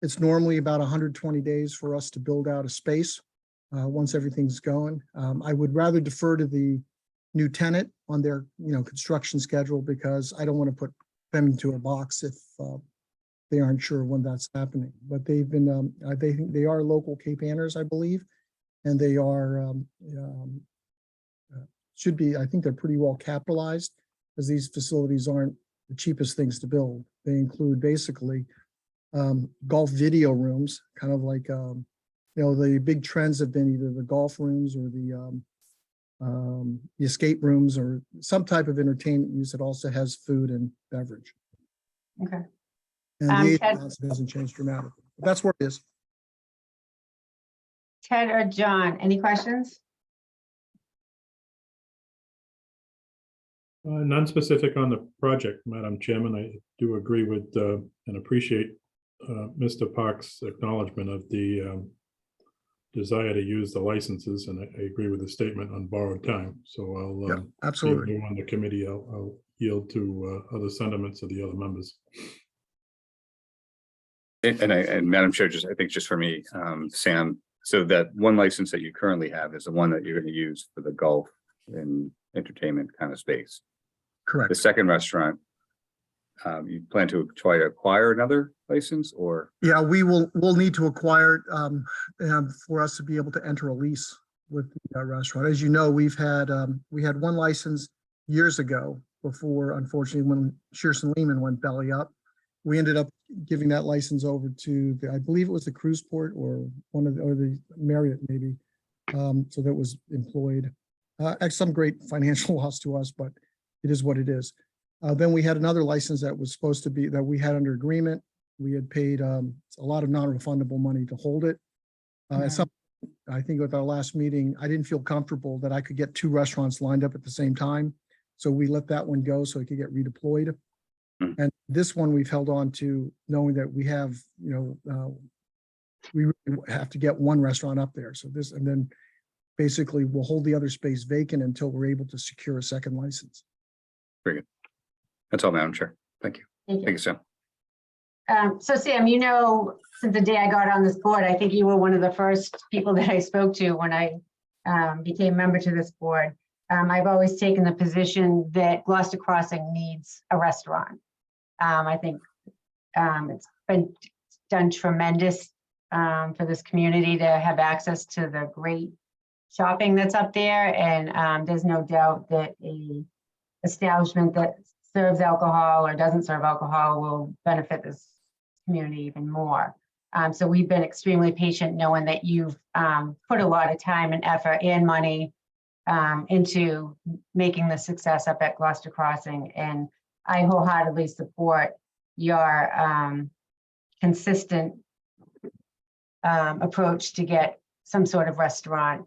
L: It's normally about 120 days for us to build out a space once everything's going. I would rather defer to the new tenant on their, construction schedule because I don't want to put them into a box if they aren't sure when that's happening. But they've been, they are local Cape Anners, I believe, and they are should be, I think they're pretty well capitalized, because these facilities aren't the cheapest things to build. They include basically golf video rooms, kind of like, the big trends have been either the golf rooms or the escape rooms or some type of entertainment use that also has food and beverage.
A: Okay.
L: And the age
A: Ted-
L: balance hasn't changed dramatically. But that's where it is.
A: Ted or John, any questions?
B: None specific on the project, Madam Chairman. I do agree with and appreciate Mr. Park's acknowledgement of the desire to use the licenses, and I agree with the statement on borrowed time. So
L: Yeah,
B: I'll
L: absolutely.
B: on the committee. I'll yield to other sentiments of the other members.
F: And Madam Chair, I think just for me, Sam, so that one license that you currently have is the one that you're going to use for the golf and entertainment kind of space. The
L: Correct.
F: second restaurant, you plan to try to acquire another license or?
L: Yeah, we'll need to acquire it for us to be able to enter a lease with the restaurant. As you know, we had one license years ago before, unfortunately, when Shearson Lehman went belly up. We ended up giving that license over to I believe it was the cruise port or the Marriott maybe. So that was employed at some great financial loss to us, but it is what it is. Then we had another license that was supposed to be that we had under agreement. We had paid a lot of non-refundable money to hold it. I think with our last meeting, I didn't feel comfortable that I could get two restaurants lined up at the same time. So we let that one go so it could get redeployed. And this one we've held on to knowing that we have, we really have to get one restaurant up there. So this, and then basically we'll hold the other space vacant until we're able to secure a second license.
F: Very good. That's all, Madam Chair. Thank you.
A: Thank
F: Thank you, Sam.
A: So Sam, since the day I got on this board, I think you were one of the first people that I spoke to when I became member to this board. I've always taken the position that Gloucester Crossing needs a restaurant. I think it's been done tremendous for this community to have access to the great shopping that's up there. And there's no doubt that a establishment that serves alcohol or doesn't serve alcohol will benefit this community even more. So we've been extremely patient knowing that you've put a lot of time and effort and money into making the success up at Gloucester Crossing. And I wholeheartedly support your consistent approach to get some sort of restaurant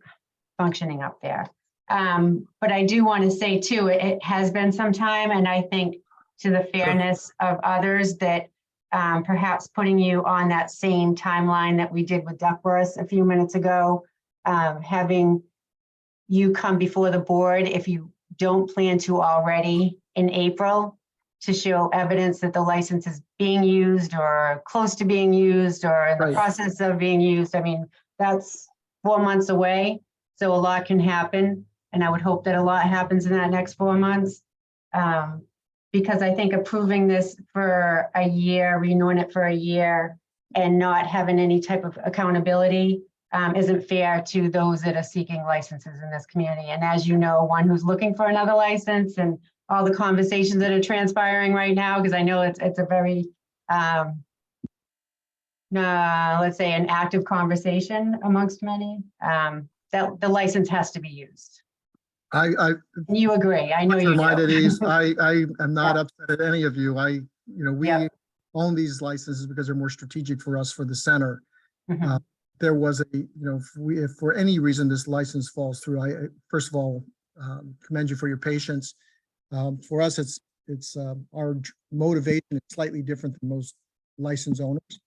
A: functioning up there. But I do want to say too, it has been some time, and I think to the fairness of others that perhaps putting you on that same timeline that we did with Duckworth a few minutes ago, having you come before the board if you don't plan to already in April to show evidence that the license is being used or close to being used or in the
L: Right.
A: process of being used. I mean, that's 4 months away, so a lot can happen. And I would hope that a lot happens in that next 4 months. Because I think approving this for a year, renewing it for a year and not having any type of accountability isn't fair to those that are seeking licenses in this community. And as you know, one who's looking for another license and all the conversations that are transpiring right now, because I know it's a very, let's say an active conversation amongst many, that the license has to be used. You agree, I know you
L: Reminded
A: do.
L: these, I am not upset at any of you. We
A: Yeah.
L: own these licenses because they're more strategic for us for the center.
A: Mhm.
L: There was if for any reason this license falls through, I first of all commend you for your patience. For us, it's our motivation is slightly different than most license owners.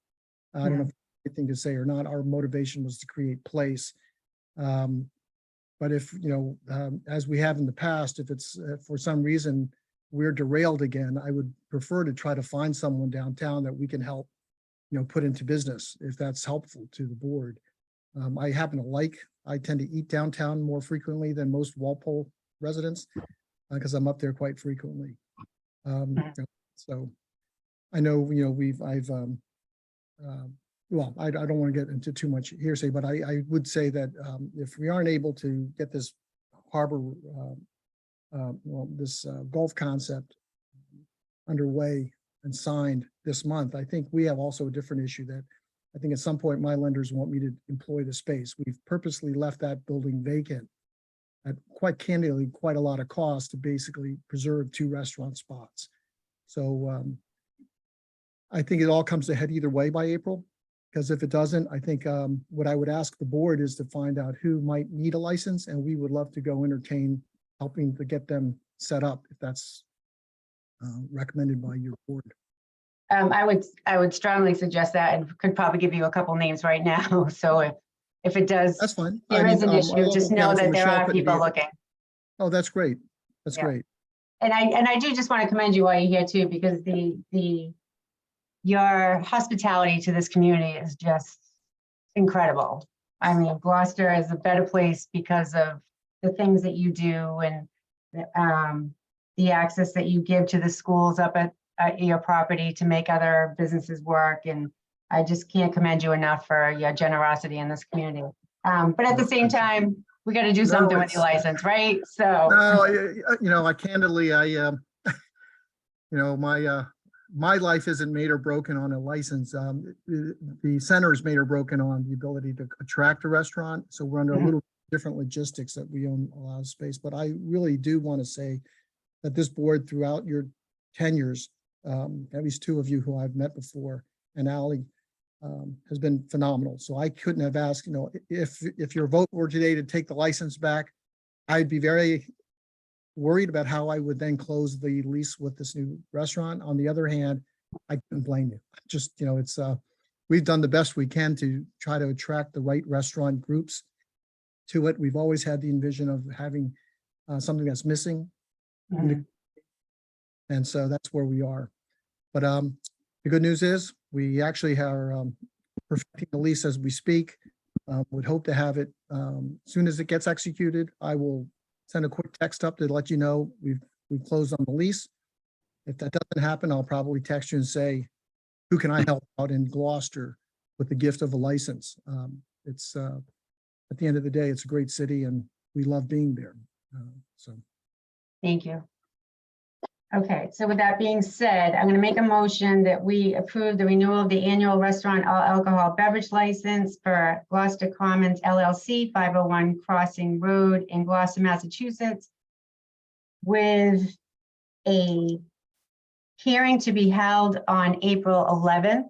L: I don't know if anything to say or not. Our motivation was to create place. But if, as we have in the past, if it's for some reason we're derailed again, I would prefer to try to find someone downtown that we can help put into business, if that's helpful to the board. I happen to I tend to eat downtown more frequently than most Walpole residents because I'm up there quite frequently. So I know, well, I don't want to get into too much hearsay, but I would say that if we aren't able to get this harbor, this golf concept underway and signed this month, I think we have also a different issue that I think at some point my lenders want me to employ the space. We've purposely left that building vacant at quite candidly, quite a lot of cost to basically preserve 2 restaurant spots. So I think it all comes to head either way by April, because if it doesn't, I think what I would ask the board is to find out who might need a license, and we would love to go entertain helping to get them set up if that's recommended by your board.
A: I would strongly suggest that, and could probably give you a couple names right now. So if it does,
L: That's fine.
A: there is an
L: our
A: issue,
L: local
A: just know
L: council,
A: that there
L: Michelle,
A: are
L: couldn't be
A: people
L: here.
A: looking.
L: Oh, that's great. That's
A: Yeah.
L: great.
A: And I do just want to commend you while you're here too, because your hospitality to this community is just incredible. I mean, Gloucester is a better place because of the things that you do and the access that you give to the schools up at your property to make other businesses work. And I just can't commend you enough for your generosity in this community. But at the same time, we got to do something with your license, right? So.
L: No, I candidly, my life isn't made or broken on a license. The center is made or broken on the ability to attract a restaurant. So we're under a little different logistics that we own a lot of space. But I really do want to say that this board throughout your tenures, at least 2 of you who I've met before, and Ally, has been phenomenal. So I couldn't have asked, if your vote were today to take the license back, I'd be very worried about how I would then close the lease with this new restaurant. On the other hand, I couldn't blame you. Just, it's, we've done the best we can to try to attract the right restaurant groups to it. We've always had the envision of having something that's missing. And so that's where we are. But the good news is we actually are perfecting the lease as we speak. Would hope to have it soon as it gets executed. I will send a quick text up to let you know we've closed on the lease. If that doesn't happen, I'll probably text you and say, who can I help out in Gloucester with the gift of a license? It's at the end of the day, it's a great city and we love being there. So.
A: Thank you. Okay, so with that being said, I'm going to make a motion that we approve the renewal of the annual restaurant all alcohol beverage license for Gloucester Commons LLC, 501 Crossing Road in Gloucester, Massachusetts, with a hearing to be held on April 11th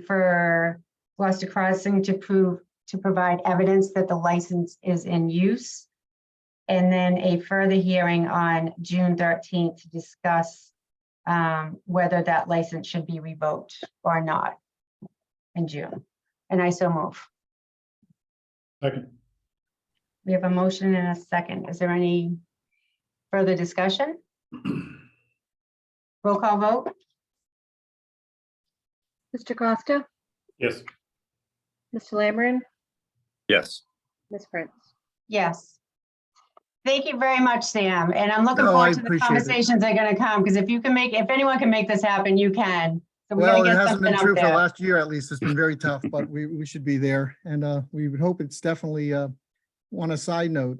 A: for Gloucester Crossing to provide evidence that the license is in use. And then a further hearing on June 13th to discuss whether that license should be revoked or not in June. And I so move.
B: Second.
A: We have a motion and a second. Is there any further discussion? Roll call vote?
M: Mr. Costa,
B: Yes.
M: Mr. Lammerin,
F: Yes.
M: Ms. Prince.
A: Yes. Thank you very much, Sam. And I'm looking
L: No,
A: forward
L: I
A: to the
L: appreciate it.
A: conversations that are going to come, because if anyone can make this happen, you can. So we
L: Well,
A: gotta
L: it
A: get
L: hasn't
A: something
L: been
A: out
L: true for the
A: there.
L: last year, at least. It's been very tough, but we should be there. And we would hope it's definitely, on a side note,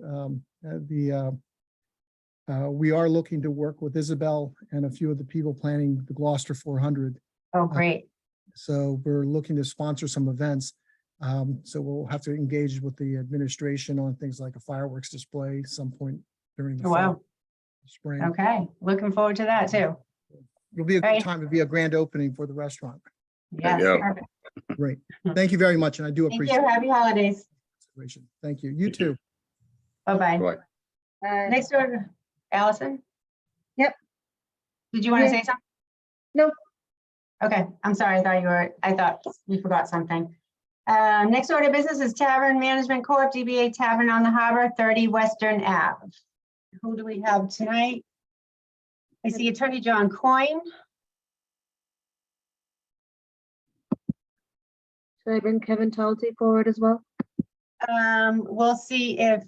L: we are looking to work with Isabel and a few of the people planning the Gloucester 400.
A: Oh, great.
L: So we're looking to sponsor some events. So we'll have to engage with the administration on things like a fireworks display some point during the
A: Oh, wow.
L: fall, spring.
A: Okay, looking forward to that too.
L: It'll be a
A: Right.
L: good time. It'll be a grand opening for the restaurant.
A: Yes,
F: Yeah.
A: perfect.
L: Great. Thank you very much. And I do
A: Thank
L: appreciate
A: you. Happy holidays.
L: it. Thank you. You too.
A: Bye-bye.
F: Bye.
A: Next order, Allison?
M: Yep.
A: Did you want to
M: Yeah.
A: say something?
M: No.
A: Okay, I'm sorry. I thought we forgot something. Next order of business is Tavern Management Corp., DBA Tavern on the Harbor, 30 Western Ave. Who do we have tonight? I see Attorney John Coyne.
M: Should I bring Kevin Talty forward as well?
A: We'll see if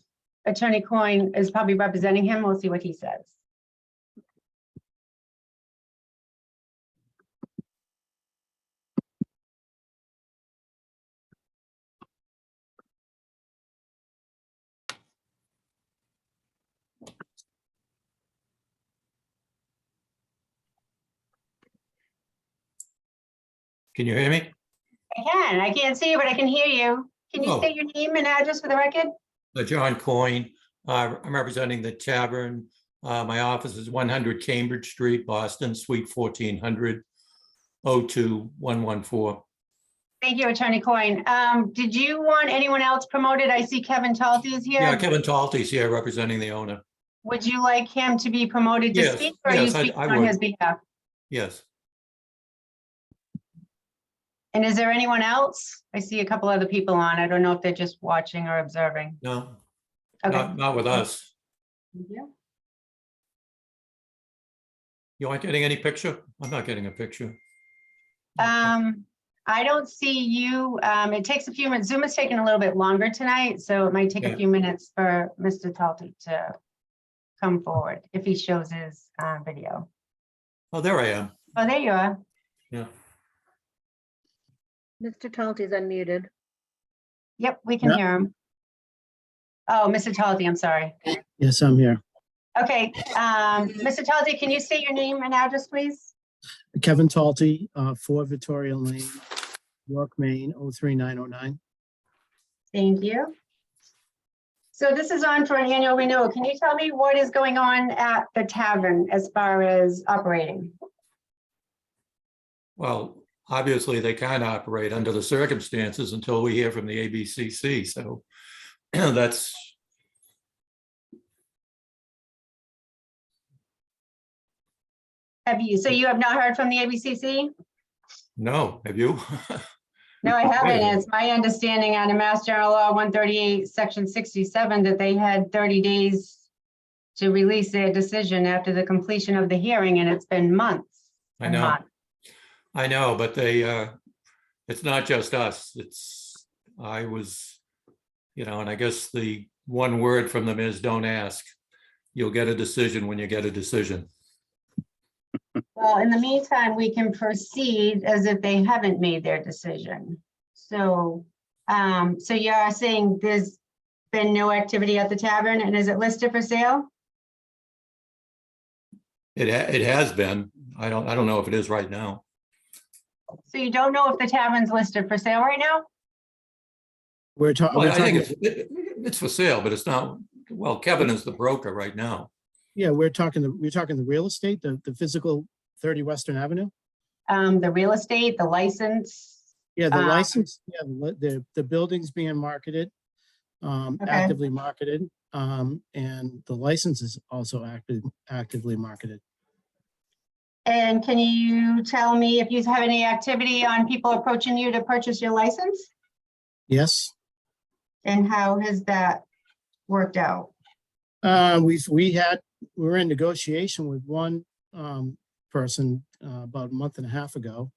A: Attorney Coyne is probably representing him. We'll see what he says.
N: Can you hear me?
A: I can't see you, but I can hear you. Can you
N: Oh.
A: state your name and address for the record?
N: John Coyne. I'm representing the Tavern. My office is 100 Cambridge Street, Boston, Suite 1400, 02114.
A: Thank you, Attorney Coyne. Did you want anyone else promoted? I see Kevin Talty is
N: Yeah,
A: here.
N: Kevin Talty's here representing the owner.
A: Would you like him to be promoted to
N: Yes,
A: speak, or are you
N: yes,
A: speaking
N: I
A: on
N: would.
A: his behalf?
N: Yes.
A: And is there anyone else? I see a couple other people on. I don't know if they're just watching or observing.
N: No,
A: Okay.
N: not with us.
A: Thank you.
N: You aren't getting any picture? I'm not getting a picture.
A: I don't see you. It takes a few minutes. Zoom is taking a little bit longer tonight, so it might take a
N: Yeah.
A: few minutes for Mr. Talty to come forward if he shows his video.
N: Oh, there I am.
A: Oh, there you are.
N: Yeah.
M: Mr. Talty's unmuted.
A: Yep, we can
L: Yeah.
A: hear him. Oh, Mr. Talty, I'm sorry.
L: Yes, I'm here.
A: Okay, Mr. Talty, can you state your name and address, please?
L: Kevin Talty, 4 Victoria Lane, York, Maine, 03909.
A: Thank you. So this is on for an annual renewal. Can you tell me what is going on at the tavern as far as operating?
N: Well, obviously, they can't operate under the circumstances until we hear from the ABCC, so that's.
A: So you have not heard from the ABCC?
N: No, have you?
A: No, I haven't. It's my understanding under Mass General Law 138, Section 67, that they had 30 days to release their decision after the completion of the hearing, and it's been months.
N: I
A: and
N: know.
A: months.
N: I know, but they, it's not just us. I was, and I guess the one word from them is don't ask. You'll get a decision when you get a decision.
A: Well, in the meantime, we can proceed as if they haven't made their decision. So, so you're saying there's been no activity at the tavern, and is it listed for sale?
N: It has been. I don't know if it is right now.
A: So you don't know if the tavern's listed for sale right now?
L: We're
N: Well, I think
L: talking,
N: it's for sale, but it's not, well, Kevin is the broker right now.
L: yeah, we're talking the real estate, the physical 30 Western Avenue.
A: The real estate, the license.
L: Yeah, the license, yeah, the building's being marketed, actively marketed, and the license is also actively marketed.
A: And can you tell me if you have any activity on people approaching you to purchase your license?
L: Yes,
A: And how has that worked out?
L: we're in negotiation with one person about a month and a half ago.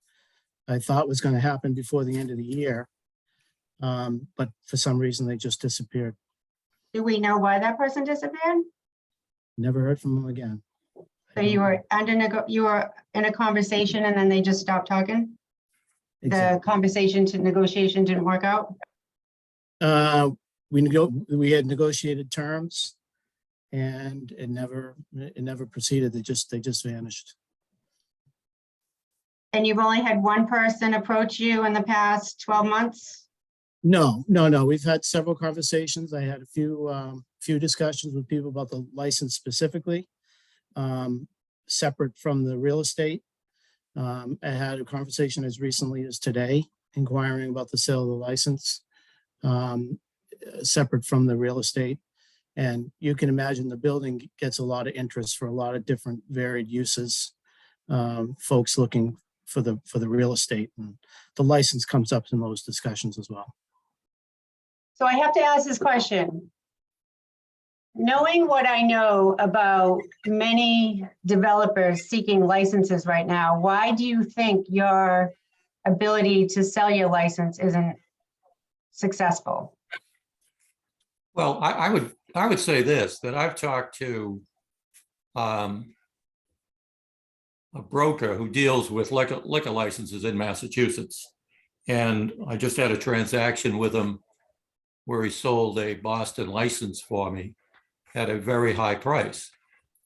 L: I thought was going to happen before the end of the year, but for some reason they just disappeared.
A: Do we know why that person disappeared?
L: Never heard from them again.
A: So you were you were in a conversation and then they just stopped talking? The
L: Exactly.
A: conversation to negotiation didn't work out?
L: We had negotiated terms, and it never proceeded. They just vanished.
A: And you've only had one person approach you in the past 12 months?
L: No. We've had several conversations. I had a few discussions with people about the license specifically, separate from the real estate. I had a conversation as recently as today, inquiring about the sale of the license, separate from the real estate. And you can imagine the building gets a lot of interest for a lot of different varied uses. Folks looking for the real estate, and the license comes up in those discussions as well.
A: So I have to ask this question. Knowing what I know about many developers seeking licenses right now, why do you think your ability to sell your license isn't successful.
N: Well, I would say this, that I've talked to a broker who deals with liquor licenses in Massachusetts. And I just had a transaction with him where he sold a Boston license for me at a very high price.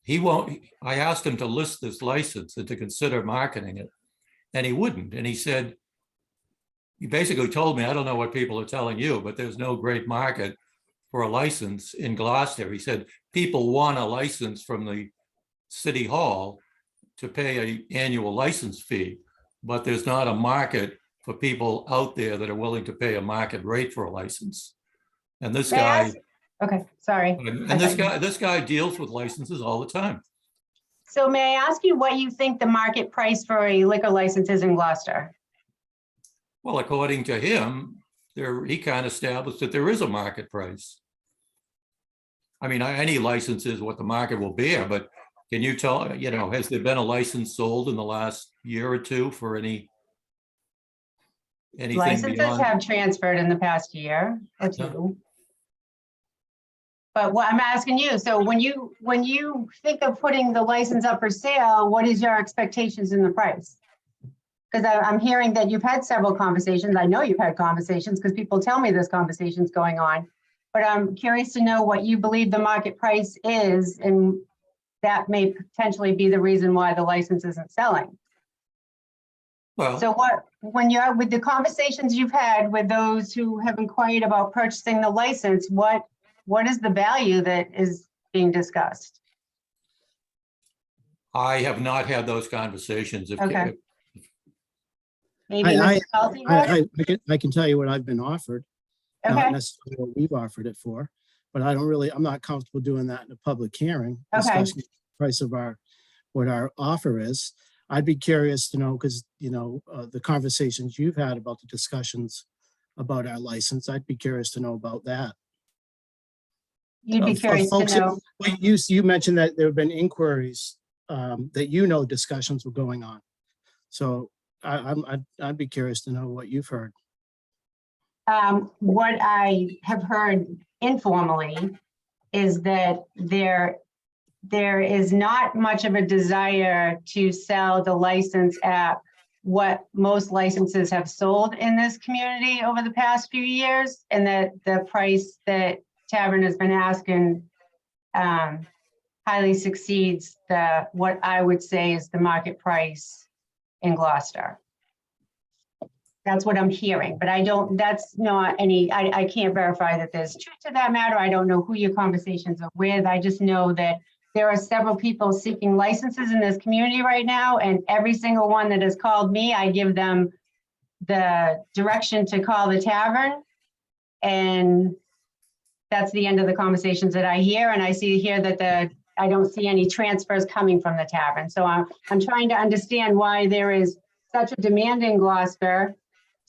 N: I asked him to list this license and to consider marketing it, and he wouldn't. And he said, he basically told me, I don't know what people are telling you, but there's no great market for a license in Gloucester. He said, people want a license from the city hall to pay an annual license fee, but there's not a market for people out there that are willing to pay a market rate for a license. And this
A: May I
N: guy,
A: ask- Okay, sorry.
N: and this guy deals with licenses all the time.
A: So may I ask you what you think the market price for a liquor license is in Gloucester?
N: Well, according to him, he kind of established that there is a market price. I mean, any license is what the market will bear, but can you tell, has there been a license sold in the last year or two for anything
A: Licenses
N: beyond?
A: have transferred in the past year or two. But what I'm asking you, so when you think of putting the license up for sale, what is your expectations in the price? Because I'm hearing that you've had several conversations. I know you've had conversations because people tell me there's conversations going on. But I'm curious to know what you believe the market price is, and that may potentially be the reason why the license isn't selling.
N: Well,
A: So when you're with the conversations you've had with those who have inquired about purchasing the license, what is the value that is being discussed?
N: I have not had those conversations.
A: Okay. Maybe
O: I-
A: Mr. Felty has?
O: I can tell you what I've been offered,
A: Okay,
O: not necessarily what we've offered it for, but I'm not comfortable doing that in a public hearing.
A: Okay.
O: Discussing the price of what our offer is. I'd be curious to know, because, the conversations you've had about the discussions about our license, I'd be curious to know about that.
A: you'd be
O: Of
A: curious to
O: folks that-
A: know.
O: well, You mentioned that there have been inquiries, that discussions were going on. So I'd be curious to know what you've heard.
A: What I have heard informally is that there is not much of a desire to sell the license at what most licenses have sold in this community over the past few years, and that the price that Tavern has been asking highly succeeds what I would say is the market price in Gloucester. That's what I'm hearing, but that's not I can't verify that there's truth to that matter. I don't know who your conversations are with. I just know that there are several people seeking licenses in this community right now, and every single one that has called me, I give them the direction to call the tavern. And that's the end of the conversations that I hear. And I see here that I don't see any transfers coming from the tavern. So I'm trying to understand why there is such a demand in Gloucester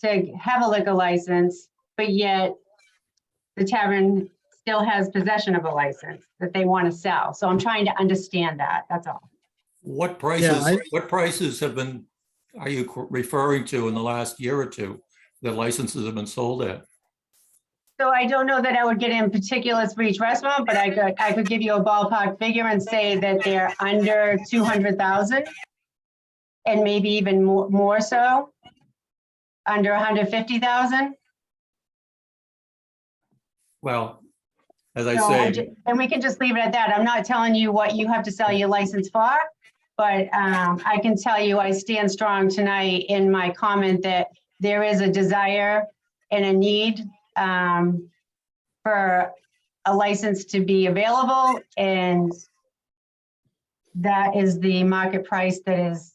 A: to have a liquor license, but yet the tavern still has possession of a license that they want to sell. So I'm trying to understand that, that's all.
N: What prices are you referring to in the last year or two that licenses have been sold at?
A: So I don't know that I would get in particulars for each restaurant, but I could give you a ballpark figure and say that they're under 200,000 and maybe even more so, under 150,000.
N: Well, as I
A: So
N: say,
A: and we can just leave it at that. I'm not telling you what you have to sell your license for, but I can tell you I stand strong tonight in my comment that there is a desire and a need for a license to be available, and that is the market price that has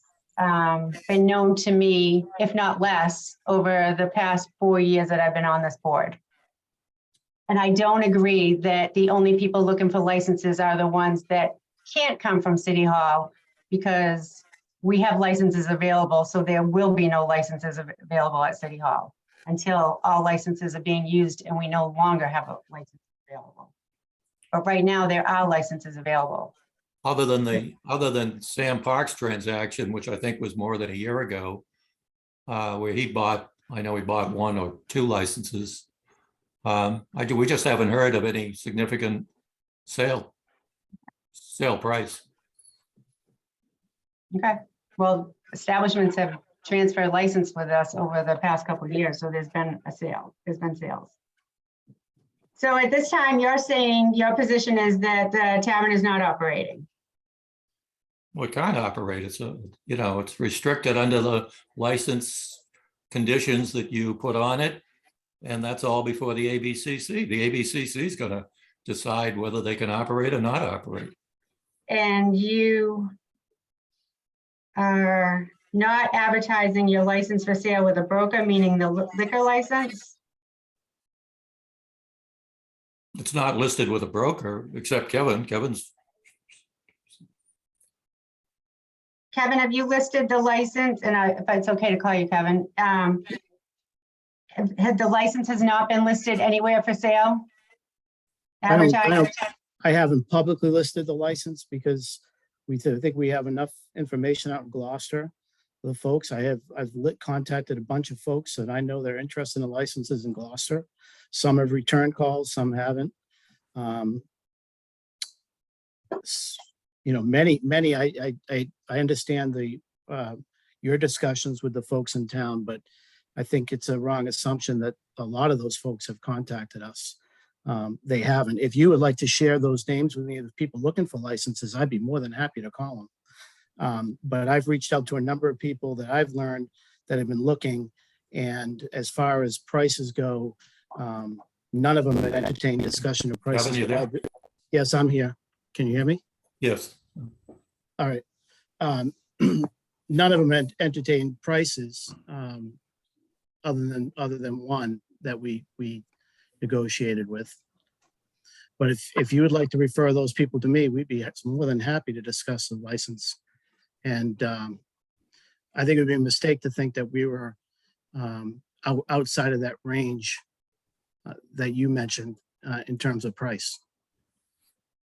A: been known to me, if not less, over the past 4 years that I've been on this board. And I don't agree that the only people looking for licenses are the ones that can't come from City Hall, because we have licenses available, so there will be no licenses available at City Hall until all licenses are being used and we no longer have a license available. But right now, there are licenses available.
N: other than Sam Park's transaction, which I think was more than a year ago, where he bought, I know he bought 1 or 2 licenses. We just haven't heard of any significant sale price.
A: Okay, well, establishments have transferred license with us over the past couple of years, so there's been sales. So at this time, you're saying your position is that the tavern is not operating?
N: We can't operate it, so, it's restricted under the license conditions that you put on it. And that's all before the ABCC. The ABCC is gonna decide whether they can operate or not operate.
A: And you are not advertising your license for sale with a broker, meaning the liquor license?
N: It's not listed with a broker, except Kevin.
A: Kevin, have you listed the license? And if it's okay to call you Kevin, had the license has not been listed anywhere for sale? Advertised?
O: I haven't publicly listed the license because we think we have enough information out in Gloucester. The folks, I've contacted a bunch of folks that I know they're interested in the licenses in Gloucester. Some have returned calls, some haven't. Many, I understand your discussions with the folks in town, but I think it's a wrong assumption that a lot of those folks have contacted us. They haven't. If you would like to share those names with me, the people looking for licenses, I'd be more than happy to call them. But I've reached out to a number of people that I've learned that have been looking. And as far as prices go, none of them have entertained discussion of prices.
N: Kevin, you there?
O: Yes, I'm here. Can you hear me?
N: Yes.
O: All right. None of them entertained prices other than one that we negotiated with. But if you would like to refer those people to me, we'd be more than happy to discuss the license. And I think it would be a mistake to think that we were outside of that range that you mentioned in terms of price.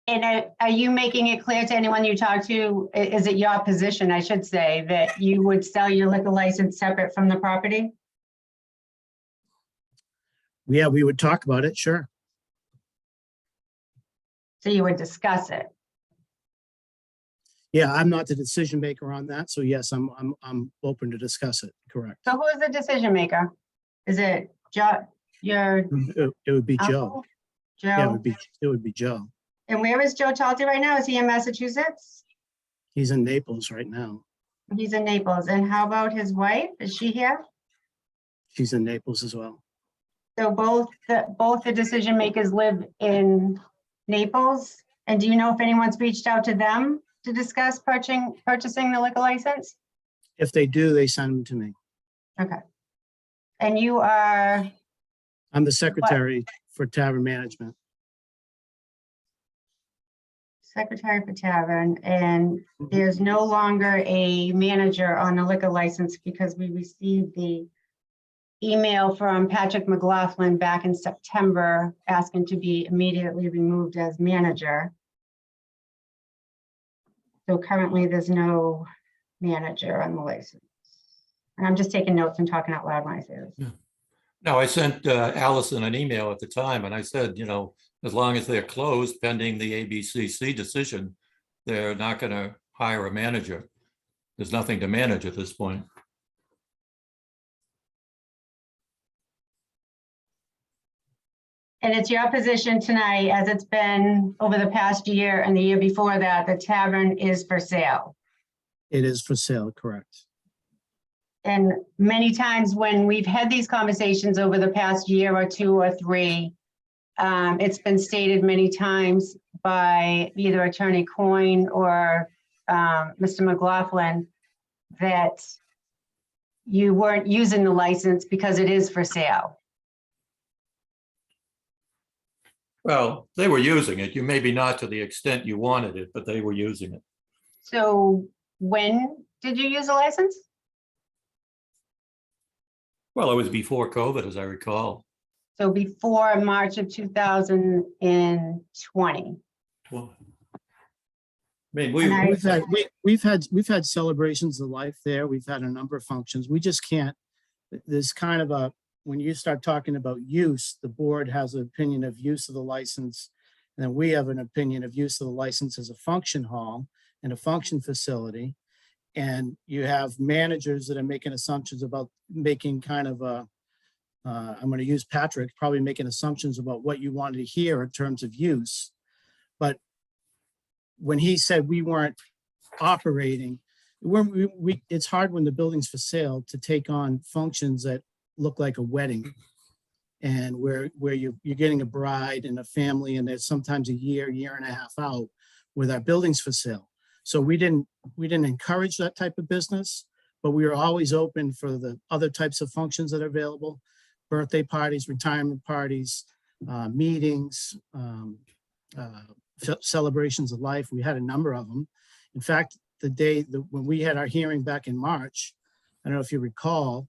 A: And are you making it clear to anyone you talk to, is it your position, I should say, that you would sell your liquor license separate from the property?
O: Yeah, we would talk about it, sure.
A: So you would discuss it?
O: Yeah, I'm not the decision maker on that, so yes, I'm open to discuss it, correct.
A: So who is the decision maker? Is it Joe, your
O: It would be Joe.
A: uncle?
O: Yeah,
A: Joe?
O: it would be Joe.
A: And where is Joe Talty right now? Is he in Massachusetts?
O: He's in Naples right now.
A: He's in Naples. And how about his wife? Is she here?
O: She's in Naples as well.
A: So both the decision makers live in Naples? And do you know if anyone's reached out to them to discuss purchasing the liquor license?
O: If they do, they send them to me.
A: Okay. And you are,
O: I'm the secretary for tavern management.
A: Secretary for Tavern, and there's no longer a manager on the liquor license because we received the email from Patrick McLaughlin back in September asking to be immediately removed as manager. So currently there's no manager on the license. And I'm just taking notes and talking out loud when I say this.
N: No, I sent Allison an email at the time and I said, as long as they're closed pending the ABCC decision, they're not going to hire a manager. There's nothing to manage at this point.
A: And it's your position tonight, as it's been over the past year and the year before that, the tavern is for sale.
O: It is for sale, correct.
A: And many times when we've had these conversations over the past year or two or three, it's been stated many times by either Attorney Coyne or Mr. McLaughlin that you weren't using the license because it is for sale.
N: Well, they were using it. You maybe not to the extent you wanted it, but they were using it.
A: So when did you use the license?
N: Well, it was before COVID, as I recall.
A: So before March of 2020.
N: Well, I mean,
A: And
O: We've had celebrations of life there. We've had a number of functions. We just can't there's kind of a, when you start talking about use, the board has an opinion of use of the license. And then we have an opinion of use of the license as a function hall and a function facility. And you have managers that are making assumptions about making kind of a, I'm going to use Patrick, probably making assumptions about what you wanted to hear in terms of use. But when he said we weren't operating, it's hard when the building's for sale to take on functions that look like a wedding. And where you're getting a bride and a family, and there's sometimes a year and a half out with our buildings for sale. So we didn't encourage that type of business, but we were always open for the other types of functions that are available: birthday parties, retirement parties, meetings, celebrations of life. We had a number of them. In fact, when we had our hearing back in March, I don't know if you recall,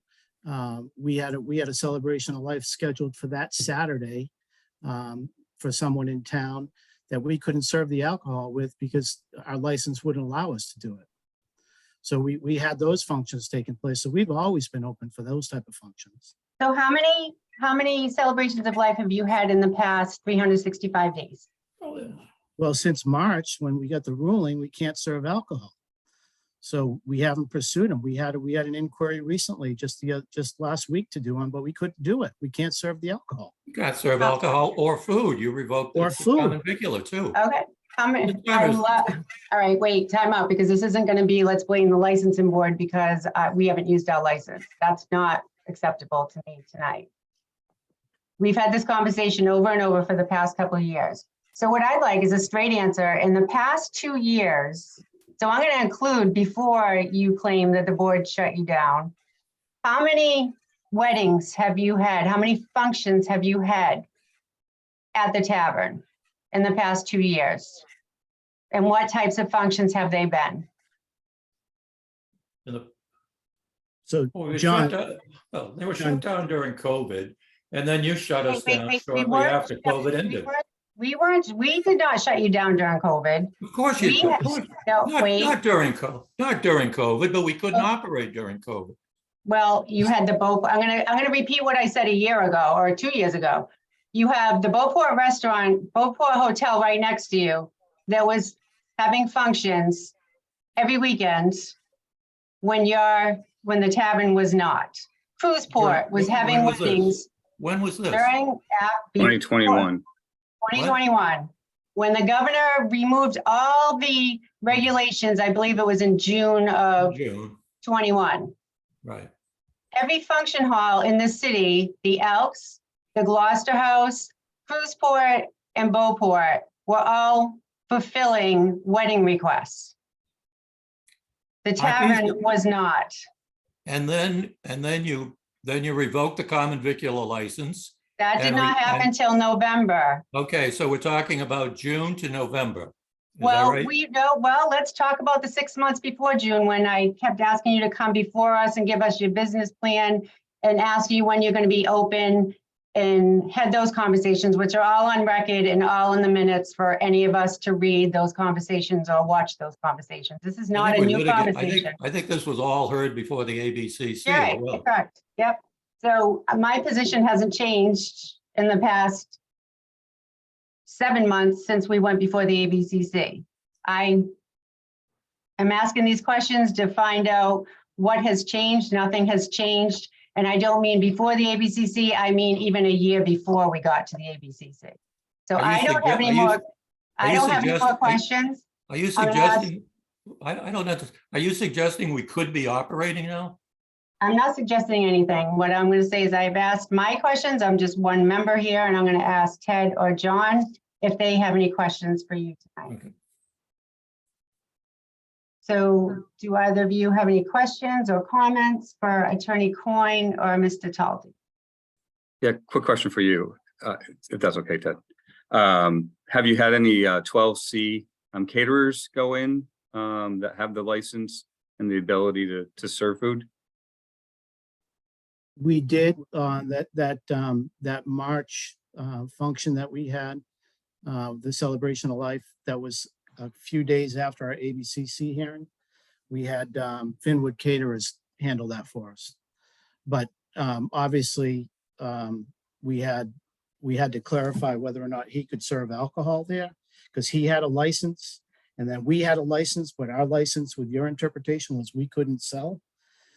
O: we had a celebration of life scheduled for that Saturday for someone in town that we couldn't serve the alcohol with because our license wouldn't allow us to do it. So we had those functions taking place. So we've always been open for those type of functions.
A: So how many celebrations of life have you had in the past 365 days?
O: Well, since March, when we got the ruling, we can't serve alcohol. So we haven't pursued them. We had an inquiry recently, just last week to do one, but we couldn't do it. We can't serve the alcohol.
N: You can't serve alcohol or food. You revoked
O: Or
N: the
O: food.
N: common vicular too.
A: Okay. All
N: Mr.
A: right, wait, time out, because this isn't going to be, let's blame the licensing board because we haven't used our license. That's not acceptable to me tonight. We've had this conversation over and over for the past couple of years. So what I'd like is a straight answer. In the past 2 years, so I'm going to include before you claim that the board shut you down, how many weddings have you had? How many functions have you had at the tavern in the past 2 years? And what types of functions have they been?
O: So,
N: Well, we
O: John,
N: shut down- well, they were
O: John-
N: shut down during COVID, and then you shut us
A: Wait,
N: down
A: we
N: shortly
A: weren't
N: after
A: shut-
N: COVID ended.
A: We did not shut you down during COVID.
N: Of course you
A: We
N: did.
A: have- No, wait.
N: Not during COVID, but we couldn't operate during COVID.
A: Well, you had the I'm gonna repeat what I said a year ago or 2 years ago. You have the Beauport restaurant, Beauport Hotel right next to you that was having functions every weekend when the tavern was not. Cruiseport was
N: When
A: having
N: was this?
A: weddings
N: When was this?
A: during
F: 2021.
A: 2021. When the governor removed all the regulations, I believe it was in June of
N: June,
A: 21.
N: right.
A: Every function hall in the city, the Elks, the Gloucester House, Cruiseport, and Beauport were all fulfilling wedding requests. The tavern was not.
N: And then you revoked the common vicular license.
A: That did
N: And
A: not happen till November.
N: Okay, so we're talking about June to November. Is that right?
A: Well, let's talk about the 6 months before June when I kept asking you to come before us and give us your business plan and ask you when you're going to be open and had those conversations, which are all on record and all in the minutes for any of us to read those conversations or watch those conversations. This is
N: I
A: not
N: think
A: a
N: we
A: new
N: litigated-
A: conversation.
N: I think this was all heard before the ABCC. as
A: Right,
N: well.
A: correct. Yep. So my position hasn't changed in the past 7 months since we went before the ABCC. I am asking these questions to find out what has changed. Nothing has changed. And I don't mean before the ABCC, I mean even a year before we got to the ABCC. So
N: Are you
A: I don't have
N: sugge-
A: any
N: are you-
A: more,
N: are
A: I
N: you
A: don't have any more
N: suggesting-
A: questions.
N: Are you
A: I'm gonna ask-
N: suggesting, I don't know, are you suggesting we could be operating now?
A: I'm not suggesting anything. What I'm going to say is I've asked my questions. I'm just one member here, and I'm going to ask Ted or John if they have any questions for you tonight.
N: Okay.
A: So do either of you have any questions or comments for Attorney Coyne or Mr. Talty?
F: Yeah, quick question for you, if that's okay, Ted. Have you had any 12C caterers go in that have the license and the ability to serve food?
O: we did that March function that we had, the celebration of life, that was a few days after our ABCC hearing. We had Finwood Caterers handle that for us. But obviously, we had to clarify whether or not he could serve alcohol there, because he had a license, and then we had a license, but our license with your interpretation was we couldn't sell.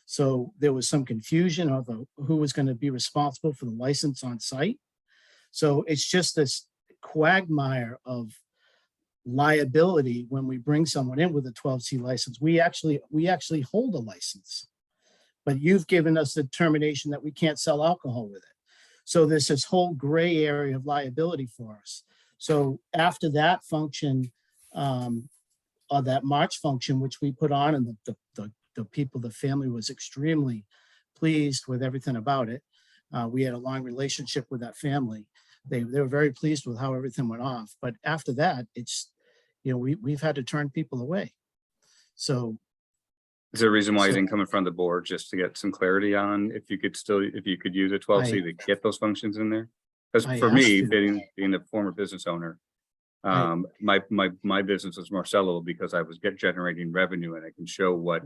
O: So there was some confusion of who was going to be responsible for the license on site. So it's just this quagmire of liability when we bring someone in with a 12C license. We actually hold a license, but you've given us the determination that we can't sell alcohol with it. So there's this whole gray area of liability for us. So after that function, or that March function, which we put on, and the people, the family was extremely pleased with everything about it. We had a long relationship with that family. They were very pleased with how everything went off. But after that, it's, we've had to turn people away. So
F: Is there a reason why you
O: So-
F: didn't come in front of the board just to get some clarity on if you could use a 12C to get those functions in there? Because
O: I
F: for me,
O: asked you.
F: being a former business owner,
O: Right.
F: my business was more sellable because I was generating revenue and I can show what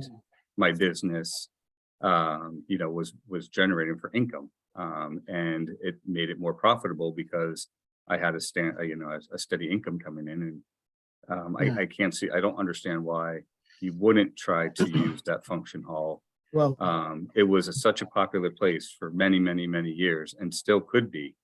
F: my business, was generating for income. And it made it more profitable because I had a steady income coming in. And
O: Yeah.
F: I don't understand why you wouldn't try to use that function hall.
O: Well,
F: It was such a popular place for many, many, many years and still could be.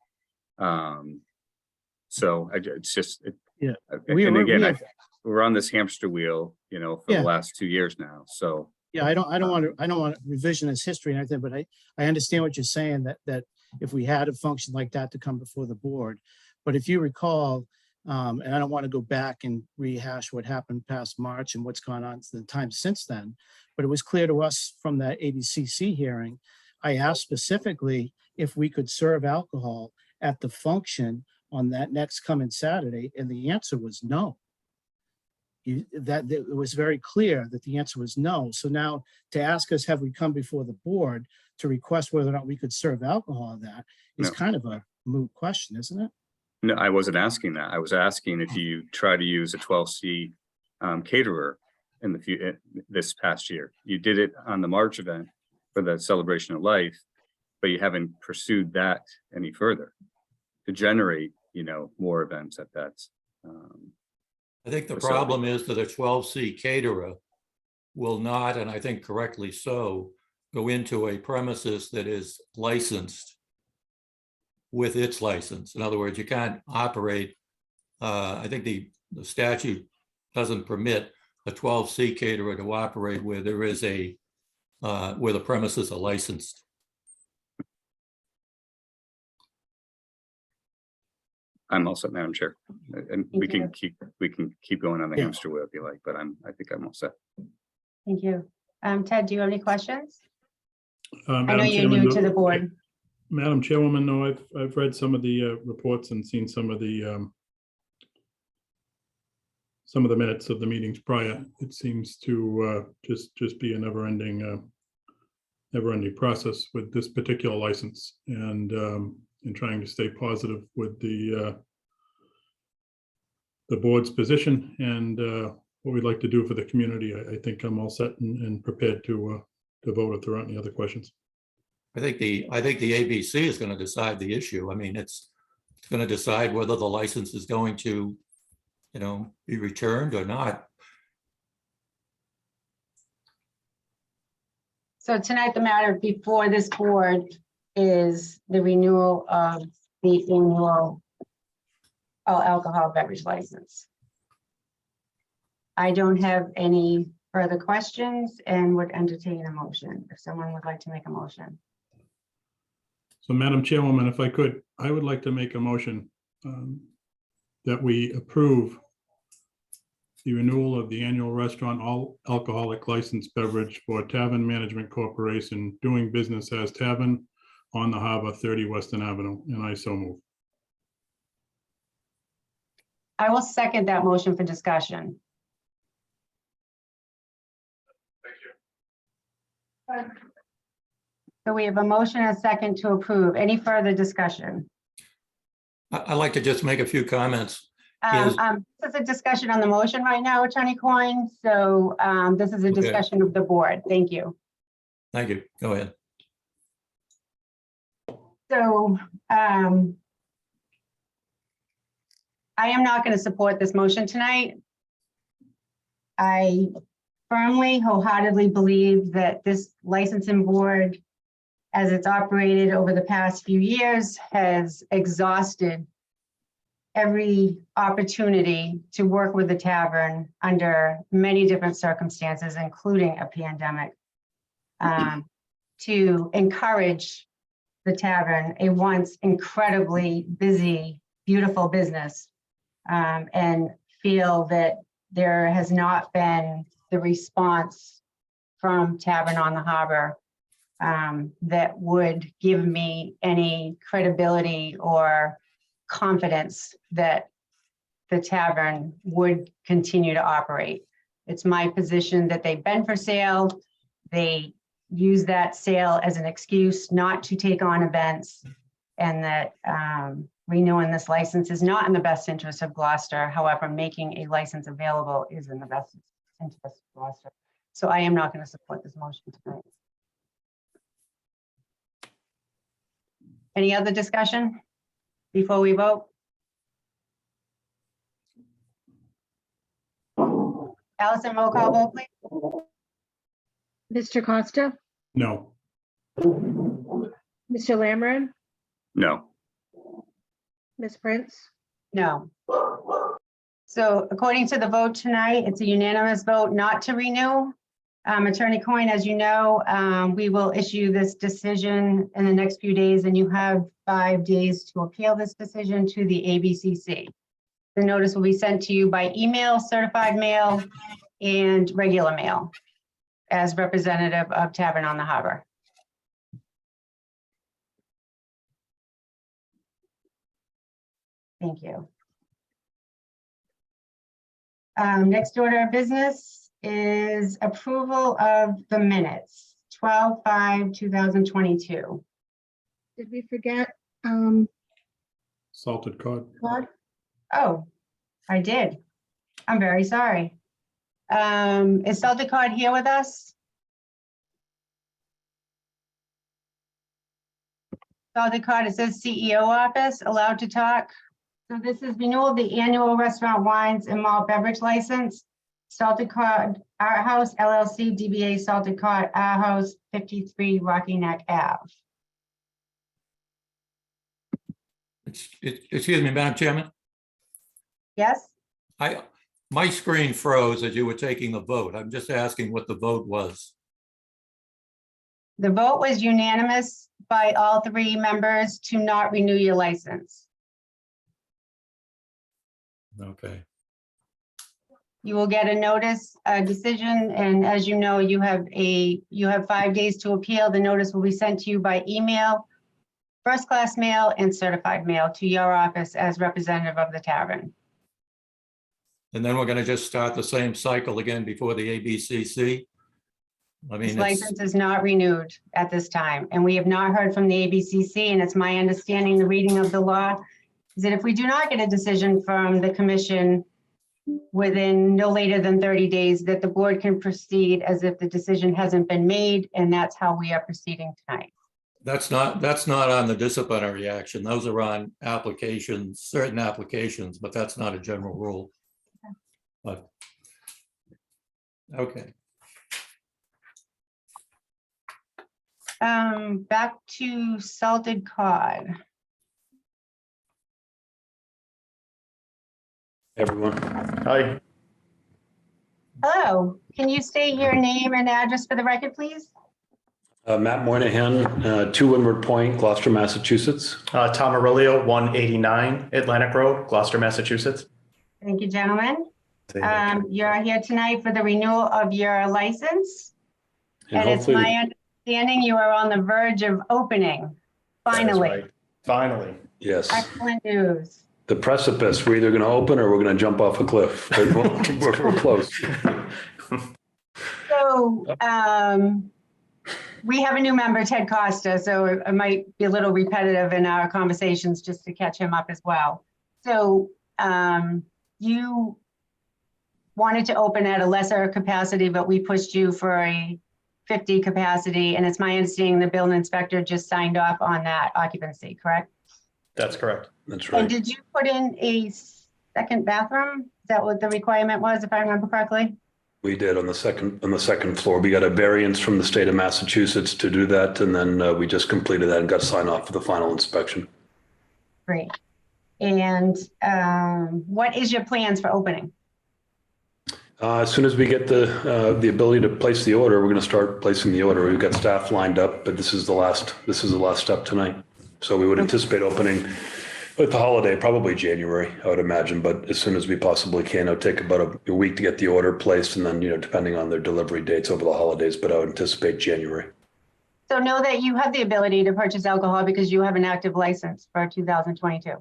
F: It's just.
O: Yeah.
F: And again,
O: have-
F: we're on this hamster wheel, for
O: Yeah.
F: the last 2 years now, so.
O: Yeah, I don't want to revisionist history and everything, but I understand what you're saying, that if we had a function like that to come before the board. But if you recall, and I don't want to go back and rehash what happened past March and what's gone on the time since then, but it was clear to us from that ABCC hearing, I asked specifically if we could serve alcohol at the function on that next coming Saturday, and the answer was no. It was very clear that the answer was no. So now to ask us, have we come before the board to request whether or not we could serve alcohol on that is
F: No.
O: kind of a moot question, isn't it?
F: No, I wasn't asking that. I was asking if you try to use a 12C caterer in this past year. You did it on the March event for the celebration of life, but you haven't pursued that any further to generate, more events at that.
N: I think the
F: facility.
N: problem is that a 12C caterer will not, and I think correctly so, go into a premises that is licensed with its license. In other words, you can't operate, I think the statute doesn't permit a 12C caterer to operate where there is where the premises are licensed.
F: I'm all set, Madam Chair. And we
A: Thank
F: can keep going on the
O: Yeah.
F: hamster wheel if you like, but I think I'm all set.
A: Thank you. Ted, do you have any questions? I know
B: Madam
A: you're
B: Chairman,
A: new to the board.
B: Madam Chairwoman, no, I've read some of the reports and seen some of the minutes of the meetings prior. It seems to just be a never-ending process with this particular license, and in trying to stay positive with the board's position and what we'd like to do for the community. I think I'm all set and prepared to vote if there aren't any other questions.
N: I think the ABC is going to decide the issue. I mean, it's going to decide whether the license is going to, be returned or not.
A: So tonight, the matter before this board is the renewal of the annual all alcohol beverage license. I don't have any further questions and would entertain a motion if someone would like to make a motion.
B: So Madam Chairwoman, if I could, I would like to make a motion that we approve the renewal of the annual restaurant all alcoholic licensed beverage for Tavern Management Corporation doing business as Tavern on the Harbor, 30 Weston Avenue, and I so move.
A: I will second that motion for discussion. So we have a motion and a second to approve. Any further discussion?
N: I'd like to just make a few comments.
A: This
N: Yes.
A: is a discussion on the motion right now, Attorney Coyne. So this is a
N: Okay.
A: discussion of the board. Thank you.
N: Thank you. Go ahead.
A: So I am not going to support this motion tonight. I firmly, wholeheartedly believe that this licensing board, as it's operated over the past few years, has exhausted every opportunity to work with the tavern under many different circumstances, including a pandemic, to encourage the tavern, a once incredibly busy, beautiful business, and feel that there has not been the response from Tavern on the Harbor that would give me any credibility or confidence that the tavern would continue to operate. It's my position that they've been for sale. They use that sale as an excuse not to take on events, and that renewing this license is not in the best interest of Gloucester. However, making a license available is in the best interest of Gloucester. So I am not going to support this motion tonight. Any other discussion before we vote? Allison, roll call vote, please.
M: Mr. Costa,
B: No.
M: Mr. Lamron,
F: No.
M: Ms. Prince,
A: No. So according to the vote tonight, it's a unanimous vote not to renew. Attorney Coyne, as you know, we will issue this decision in the next few days, and you have 5 days to appeal this decision to the ABCC. The notice will be sent to you by email, certified mail, and regular mail as representative of Tavern on the Harbor. Thank you. Next order of business is approval of the minutes, 12/5/2022.
M: did we forget,
B: Salted cod.
M: Claude?
A: Oh, I did. I'm very sorry. Is Salted Cod here with us? Salted Cod, it says CEO office, allowed to talk. So this is renewal of the annual restaurant wines and malt beverage license. Salted Cod Art House LLC, DBA Salted Cod Art House, 53 Rocky Neck Ave.
N: Excuse me, Madam Chairman,
A: Yes?
N: my screen froze as you were taking the vote. I'm just asking what the vote was.
A: The vote was unanimous by all 3 members to not renew your license.
N: Okay.
A: You will get a notice, a decision, and as you know, you have 5 days to appeal. The notice will be sent to you by email, first-class mail, and certified mail to your office as representative of the tavern.
N: And then we're going to just start the same cycle again before the ABCC. I
A: This
N: mean,
A: license is not renewed at this time, and we have not heard from the ABCC, and it's my understanding, the reading of the law, is that if we do not get a decision from the commission within no later than 30 days, that the board can proceed as if the decision hasn't been made, and that's how we are proceeding tonight.
N: that's not on the disciplinary action. Those are on applications, certain applications, but that's not a general rule. But, okay.
A: Back to Salted Cod.
P: Everyone. Hi,
A: Hello, can you state your name and address for the record, please?
P: Matt Moynihan, 2 Windward Point, Gloucester, Massachusetts.
Q: Tom Aurelio, 189 Atlantic Road, Gloucester, Massachusetts.
A: Thank you, gentlemen. You're here tonight for the renewal of your license. And it's
P: hopefully,
A: my understanding you are on the verge of opening, finally.
Q: Right. Finally.
P: yes,
A: Excellent news.
P: the precipice, we're either going to open or we're going to jump off a cliff. We're close.
A: So we have a new member, Ted Costa, so it might be a little repetitive in our conversations just to catch him up as well. So you wanted to open at a lesser capacity, but we pushed you for a 50 capacity, and it's my understanding the building inspector just signed off on that occupancy, correct?
Q: That's correct.
P: That's
A: And
P: right.
A: did you put in a second bathroom? Is that what the requirement was, if I remember correctly?
P: We did on the second floor. We got a variance from the state of Massachusetts to do that. And then we just completed that and got signed off for the final inspection.
A: Great. And what is your plans for opening?
P: As soon as we get the ability to place the order, we're going to start placing the order. We've got staff lined up, but this is the last step tonight. So we would anticipate opening with the holiday, probably January, I would imagine, but as soon as we possibly can. It'll take about a week to get the order placed, and then, depending on their delivery dates over the holidays, but I would anticipate January.
A: So know that you have the ability to purchase alcohol because you have an active license for 2022.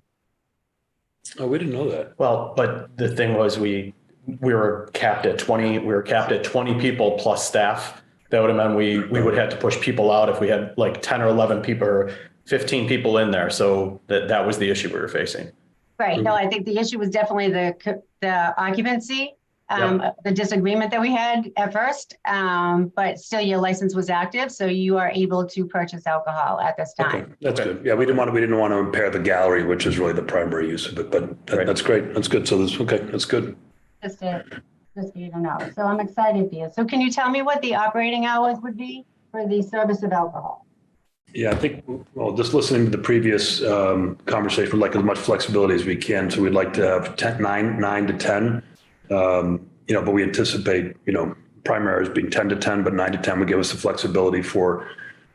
P: Oh, we didn't know that.
Q: Well, but the thing was, we were capped at 20, we were capped at 20 people plus staff. That would have meant we would have to push people out if we had like 10 or 11 people or 15 people in there. So that was the issue we were facing.
A: Right. No, I think the issue was definitely the occupancy, the disagreement that we had at first. But still, your license was active, so you are able to purchase alcohol at this time.
P: Okay, that's good. Yeah, we didn't want to impair the gallery, which is really the primary use of it, but that's great. That's good. So that's good.
A: Just for you to know. So I'm excited for you. So can you tell me what the operating hours would be for the service of alcohol?
P: Yeah, I think, well, just listening to the previous conversation, we'd like as much flexibility as we can. So we'd like to have 9 to 10, but we anticipate, primaries being 10 to 10, but 9 to 10 would give us the flexibility for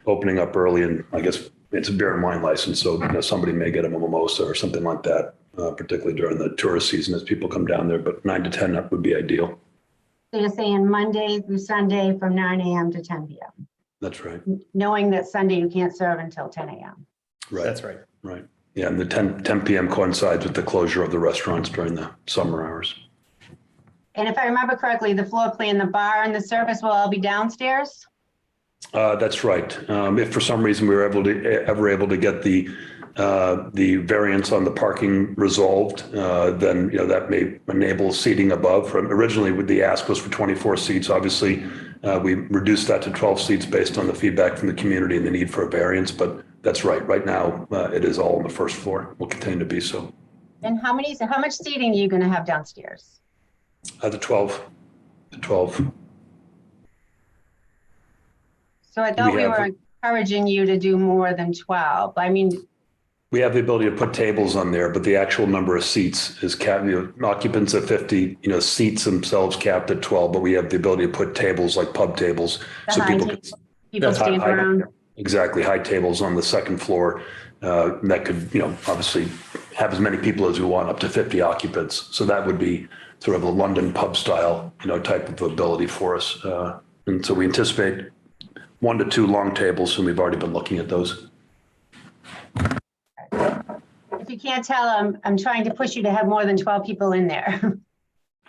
P: opening up early. And I guess it's a beer and wine license. So somebody may get a mimosa or something like that, particularly during the tourist season as people come down there. But 9 to 10 that would be ideal.
A: So you're saying Monday through Sunday from 9 a.m. to 10 p.m.
P: That's right.
A: Knowing that Sunday you can't serve until 10 a.m.
P: Right.
Q: That's right.
P: Right. Yeah, and the 10 p.m. coincides with the closure of the restaurants during the summer hours.
A: And if I remember correctly, the floor plan, the bar and the service will all be downstairs?
P: That's right. If for some reason we were ever able to get the variance on the parking resolved, then that may enable seating above. Originally, the ask was for 24 seats. Obviously, we reduced that to 12 seats based on the feedback from the community and the need for a variance. But that's right. Right now, it is all on the first floor. Will continue to be so.
A: And how much seating are you going to have downstairs?
P: The 12.
A: So I thought we were encouraging you to do more than 12. I mean,
P: we have the ability to put tables on there, but the actual number of seats is capped, occupants at 50, seats themselves capped at 12, but we have the ability to put tables like pub tables. So
A: people stand around.
P: Exactly. High tables on the second floor that could, obviously have as many people as we want, up to 50 occupants. So that would be sort of a London pub style, type of ability for us. And so we anticipate 1 to 2 long tables, and we've already been looking at those.
A: If you can't tell, I'm trying to push you to have more than 12 people in there.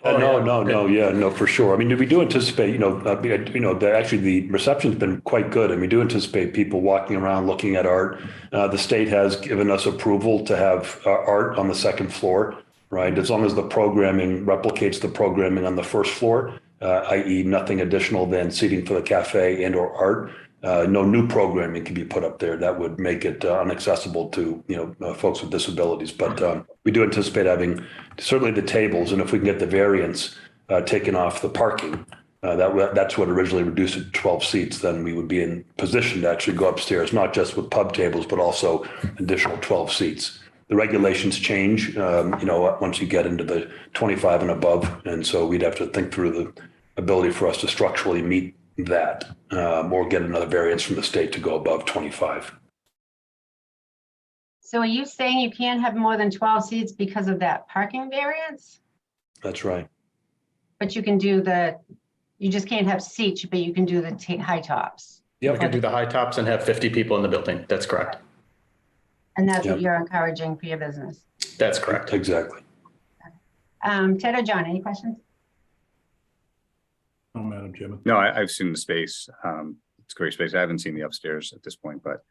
P: No, for sure. I mean, we do anticipate, actually the reception's been quite good, and we do anticipate people walking around looking at art. The state has given us approval to have art on the second floor, right? As long as the programming replicates the programming on the first floor, i.e. nothing additional than seating for the cafe and or art. No new programming can be put up there. That would make it inaccessible to folks with disabilities. But we do anticipate having certainly the tables, and if we can get the variance taken off the parking, that's what originally reduced it to 12 seats. Then we would be in position to actually go upstairs, not just with pub tables, but also additional 12 seats. The regulations change, once you get into the 25 and above, and so we'd have to think through the ability for us to structurally meet that, or get another variance from the state to go above 25.
A: So are you saying you can't have more than 12 seats because of that parking variance?
P: That's right.
A: But you can do you just can't have seats, but you can do the high tops.
Q: Yeah, we can do the high tops and have 50 people in the building. That's correct.
A: And that's what you're encouraging for your business.
Q: That's correct.
P: Exactly.
A: Ted or John, any questions?
B: Oh, Madam Chairman.
F: No, I've seen the space. It's a great space. I haven't seen the upstairs at this point, but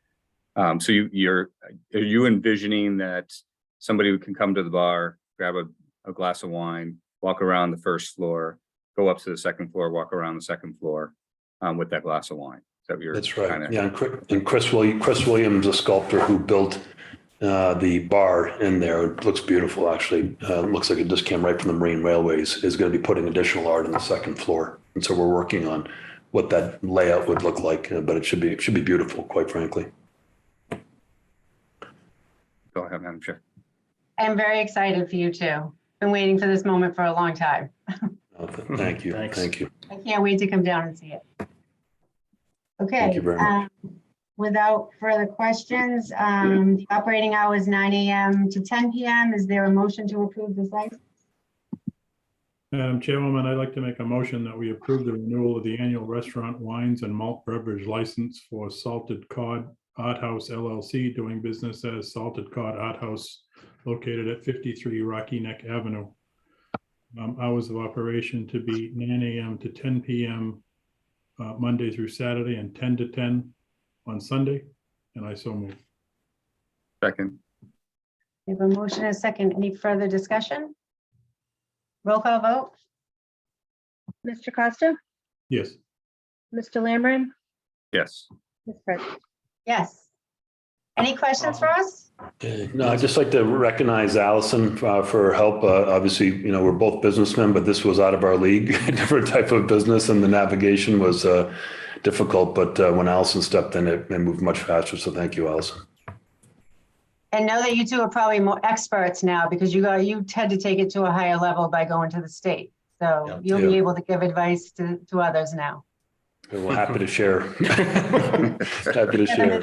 F: so are you envisioning that somebody can come to the bar, grab a glass of wine, walk around the first floor, go up to the second floor, walk around the second floor, with that glass of wine. That you're
P: That's right.
F: kinda-
P: Yeah, and Chris Williams, a sculptor who built the bar in there. It looks beautiful, actually. Looks like it just came right from the Marine Railways, is going to be putting additional art on the second floor. And so we're working on what that layout would look like, but it should be beautiful, quite frankly.
F: Go ahead, Madam Chair.
A: I'm very excited for you too. Been waiting for this moment for a long time.
P: Thank you.
Q: Thanks.
P: Thank you.
A: I can't wait to come down and see it. Okay.
P: Thank you very much.
A: Without further questions, the operating hours 9 a.m. to 10 p.m. Is there a motion to approve this license?
B: Madam Chairwoman, I'd like to make a motion that we approve the renewal of the annual restaurant wines and malt beverage license for Salted Cod Art House LLC, doing business as Salted Cod Art House, located at 53 Rocky Neck Avenue. Hours of operation to be 9 a.m. to 10 p.m. Monday through Saturday, and 10 to 10 on Sunday. And I so move.
F: Second,
A: We have a motion and a second. Any further discussion? Roll call vote?
M: Mr. Costa,
B: Yes.
M: Mr. Lamron,
F: yes.
M: Ms. Prince.
A: Yes. Any questions for us?
P: No, I'd just like to recognize Allison for her help. Obviously, we're both businessmen, but this was out of our league, a different type of business, and the navigation was difficult. But when Allison stepped in, it moved much faster. So thank you, Allison.
A: And know that you two are probably more experts now because you had to take it to a higher level by going to the state. So you'll be
P: Yeah.
A: able to give advice to others now.
P: We're happy to share. Happy to share. All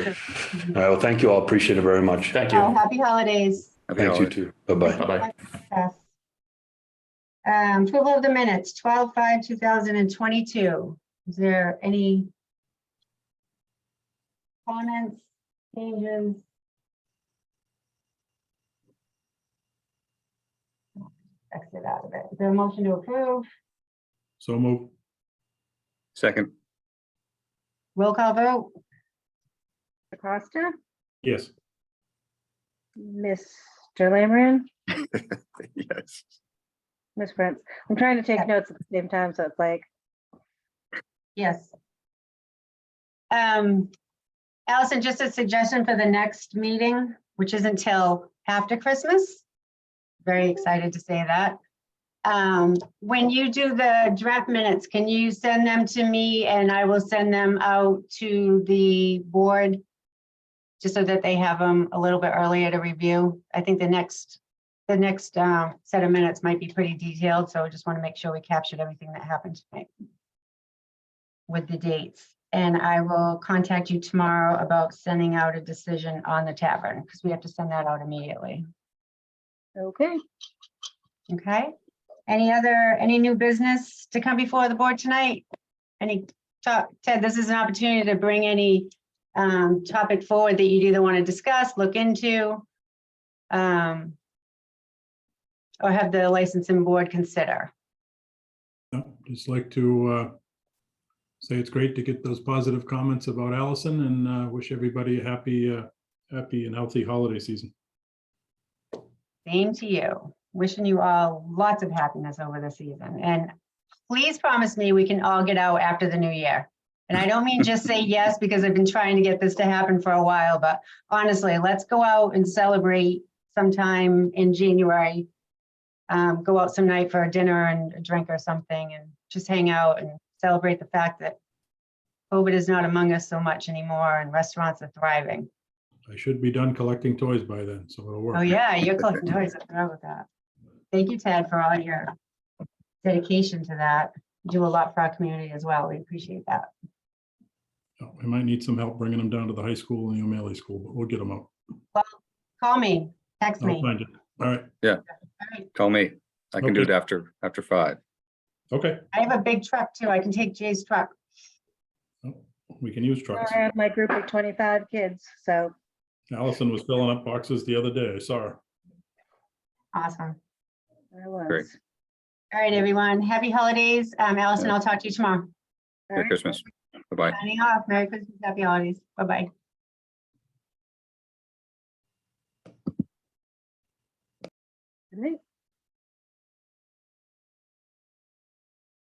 P: right. Well, thank you all. Appreciate it very much.
Q: Thank
A: Oh,
Q: you.
A: happy holidays.
F: Happy
P: Thanks, you
F: holidays.
P: too. Bye-bye.
Q: Bye-bye.
A: Approval of the minutes, 12/5/2022. Is there any comments, changes? Exit out of it. Is there a motion to approve?
B: So move.
F: Second,
A: Roll call vote?
M: Mr. Costa,
B: Yes.
M: Mr. Lamron,
F: yes.
M: Ms. Prince. I'm trying to
A: Yeah.
M: take notes at the same time, so it's like,
A: Yes. Allison, just a suggestion for the next meeting, which isn't till after Christmas. Very excited to say that. When you do the draft minutes, can you send them to me and I will send them out to the board? Just so that they have them a little bit earlier to review. I think the next set of minutes might be pretty detailed, so I just want to make sure we captured everything that happened tonight with the dates. And I will contact you tomorrow about sending out a decision on the tavern, because we have to send that out immediately.
M: okay.
A: Okay? Any new business to come before the board tonight? Ted, this is an opportunity to bring any topic forward that you'd either want to discuss, look into, or have the licensing board consider.
B: Just like to say it's great to get those positive comments about Allison, and wish everybody a happy and healthy holiday season.
A: Same to you. Wishing you all lots of happiness over the season. And please promise me we can all get out after the new year. And I don't mean just say yes, because I've been trying to get this to happen for a while, but honestly, let's go out and celebrate sometime in January. Go out some night for a dinner and a drink or something, and just hang out and celebrate the fact that COVID is not among us so much anymore and restaurants are thriving.
B: I should be done collecting toys by then, so it'll work.
A: Oh yeah, you're collecting toys. I forgot about that. Thank you, Ted, for all your dedication to that. You do a lot for our community as well. We appreciate that.
B: Oh, I might need some help bringing them down to the high school and the O'Malley School, but we'll get them out.
A: Well, call me, text
B: I'll
A: me.
B: find it. All right.
F: Yeah.
A: All right.
F: Call me. I can do it
B: Okay.
F: after 5.
B: Okay.
A: I have a big truck too. I can take Jay's truck.
B: We can use trucks.
M: I have my group of 25 kids, so
B: Allison was filling up boxes the other day. I saw her.
A: Awesome.
M: I was.
F: Great.
A: All right, everyone. Happy holidays. Allison, I'll talk to you tomorrow.
M: All
F: Merry
M: right.
F: Christmas. Bye-bye.
A: Signing off. Merry Christmas. Happy holidays. Bye-bye.
M: Good night.